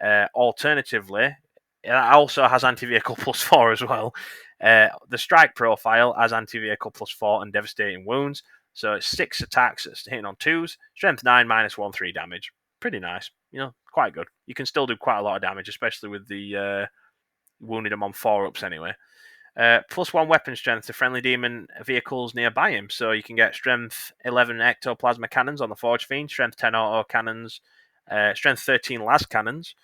Speaker 1: Alternatively, it also has anti-vehicle +4 as well. The strike profile has anti-vehicle +4 and devastating wounds. So it's 6 attacks hitting on 2s. Strength 9 -1 3 damage. Pretty nice. Quite good. You can still do quite a lot of damage, especially with the wounded him on 4-ups anyway. +1 weapon strength to friendly demon vehicles nearby him. So you can get strength 11 ectoplasma cannons on the Forge Fiend, strength 10 auto cannons, strength 13 las cannons.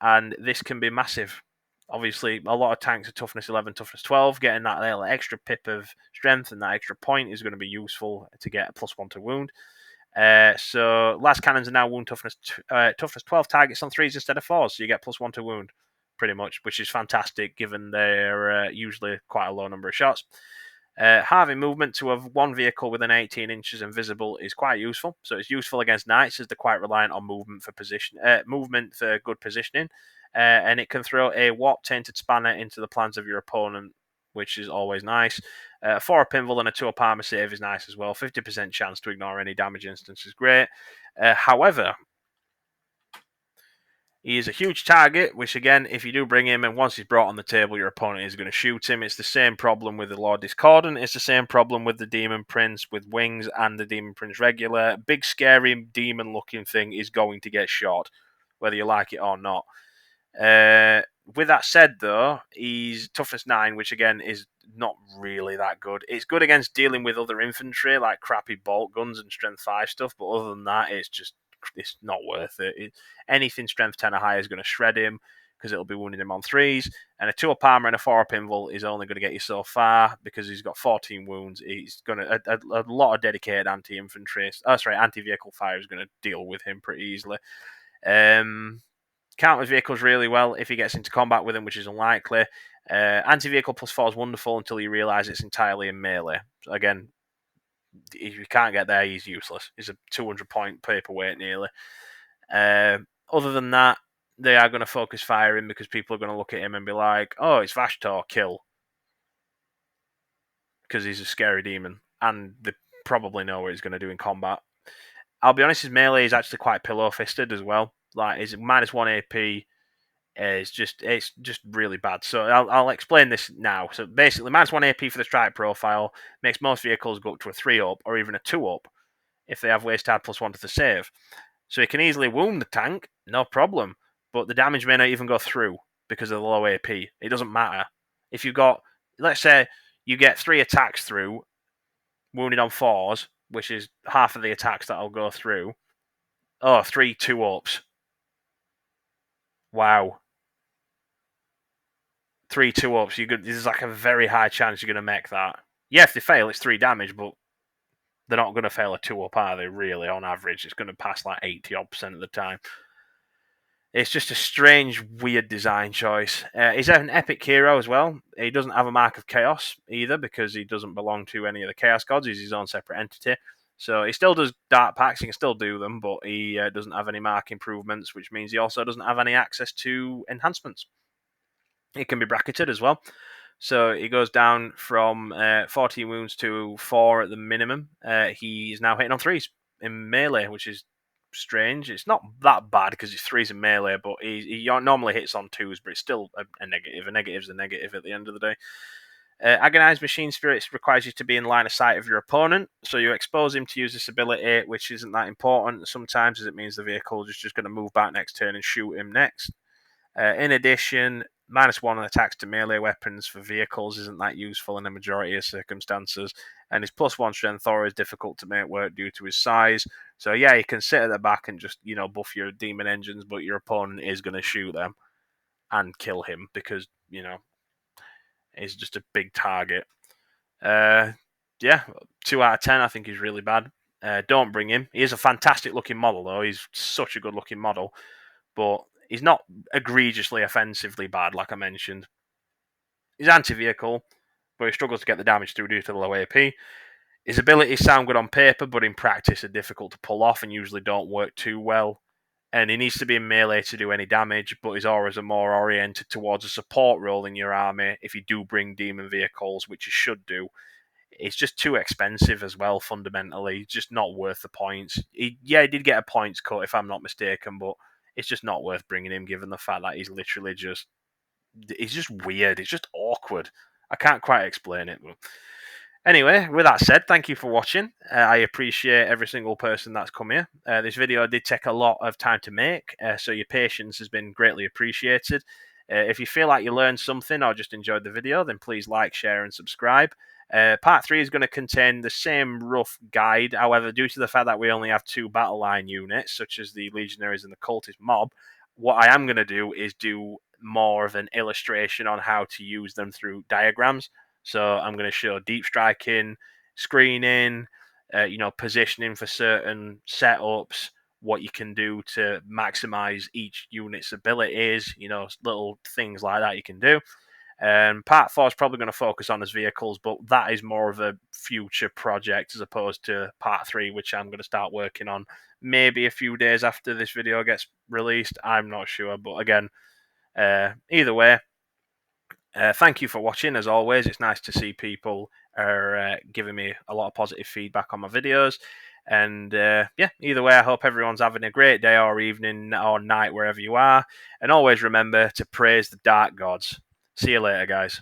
Speaker 1: And this can be massive. Obviously, a lot of tanks are toughness 11, toughness 12. Getting that little extra pip of strength and that extra point is going to be useful to get a +1 to wound. So last cannons are now wound toughness 12 targets on 3s instead of 4s, so you get +1 to wound, pretty much, which is fantastic given they're usually quite a low number of shots. Having movement to have 1 vehicle within 18 inches invisible is quite useful. So it's useful against knights as they're quite reliant on movement for good positioning. And it can throw a warp tainted spanner into the plans of your opponent, which is always nice. 4-up invul and a 2-up armor save is nice as well. 50% chance to ignore any damage instance is great. However, he is a huge target, which again, if you do bring him and once he's brought on the table, your opponent is going to shoot him. It's the same problem with the Lord Discordant. It's the same problem with the Daemon Prince with wings and the Daemon Prince regular. Big, scary, demon-looking thing is going to get shot, whether you like it or not. With that said, though, he's toughness 9, which again is not really that good. It's good against dealing with other infantry, like crappy bolt guns and strength 5 stuff, but other than that, it's not worth it. Anything strength 10 or higher is going to shred him, because it'll be wounding him on 3s, and a 2-up armor and a 4-up invul is only going to get you so far, because he's got 14 wounds. He's going to a lot of dedicated anti-vehicle fire is going to deal with him pretty easily. Counters vehicles really well if he gets into combat with them, which is unlikely. Anti-vehicle +4 is wonderful until you realise it's entirely in melee. So again, if you can't get there, he's useless. He's a 200-point paperweight nearly. Other than that, they are going to focus fire him, because people are going to look at him and be like, oh, it's Vashtorr, kill. Because he's a scary demon, and they probably know what he's going to do in combat. I'll be honest, his melee is actually quite pillow-fisted as well. Like, his -1 AP is just really bad. So I'll explain this now. So basically, -1 AP for the strike profile makes most vehicles go up to a 3-up or even a 2-up if they have waste add +1 to the save. So he can easily wound the tank, no problem. But the damage may not even go through because of the low AP. It doesn't matter. If you've got, let's say, you get 3 attacks through, wounded on 4s, which is half of the attacks that'll go through. Oh, 3 2-ups. Wow. 3 2-ups. There's like a very high chance you're going to make that. Yeah, if they fail, it's 3 damage, but they're not going to fail a 2-up, are they, really, on average? It's going to pass like 80% of the time. It's just a strange, weird design choice. He's an epic hero as well. He doesn't have a Mark of Chaos either, because he doesn't belong to any of the Chaos Gods. He's his own separate entity. So he still does Dark Packs, he can still do them, but he doesn't have any Mark improvements, which means he also doesn't have any access to enhancements. It can be bracketed as well. So he goes down from 14 wounds to 4 at the minimum. He's now hitting on 3s in melee, which is strange. It's not that bad because it's 3s in melee, but he normally hits on 2s, but it's still a negative. A negative's a negative at the end of the day. Agonized Machine Spirits requires you to be in line of sight of your opponent, so you expose him to use this ability, which isn't that important sometimes, as it means the vehicle is just going to move back next turn and shoot him next. In addition, -1 on attacks to melee weapons for vehicles isn't that useful in a majority of circumstances, and his +1 strength Thor is difficult to make work due to his size. So yeah, you can sit at the back and just, buff your demon engines, but your opponent is going to shoot them and kill him because, he's just a big target. Yeah, 2 out of 10 I think is really bad. Don't bring him. He is a fantastic looking model though. He's such a good looking model, but he's not egregiously offensively bad, like I mentioned. He's anti-vehicle, but he struggles to get the damage through due to the low AP. His abilities sound good on paper, but in practice are difficult to pull off and usually don't work too well. And he needs to be in melee to do any damage, but his auras are more oriented towards a support role in your army if you do bring demon vehicles, which you should do. It's just too expensive as well, fundamentally. It's just not worth the points. He did get a points cut, if I'm not mistaken, but it's just not worth bringing him, given the fact that he's just weird. It's just awkward. I can't quite explain it. But anyway, with that said, thank you for watching. I appreciate every single person that's come here. This video did take a lot of time to make, so your patience has been greatly appreciated. If you feel like you learned something or just enjoyed the video, then please like, share, and subscribe. Part 3 is going to contain the same rough guide. However, due to the fact that we only have 2 battle line units, such as the Legionaries and the Cultist mob, what I am going to do is do more of an illustration on how to use them through diagrams. So I'm going to show deep striking, screening, positioning for certain setups, what you can do to maximize each unit's abilities, little things like that you can do. Part 4 is probably going to focus on his vehicles, but that is more of a future project as opposed to part 3, which I'm going to start working on maybe a few days after this video gets released. I'm not sure, but again, either way, thank you for watching. As always, it's nice to see people are giving me a lot of positive feedback on my videos. And either way, I hope everyone's having a great day or evening or night wherever you are. And always remember to praise the dark gods. See you later, guys.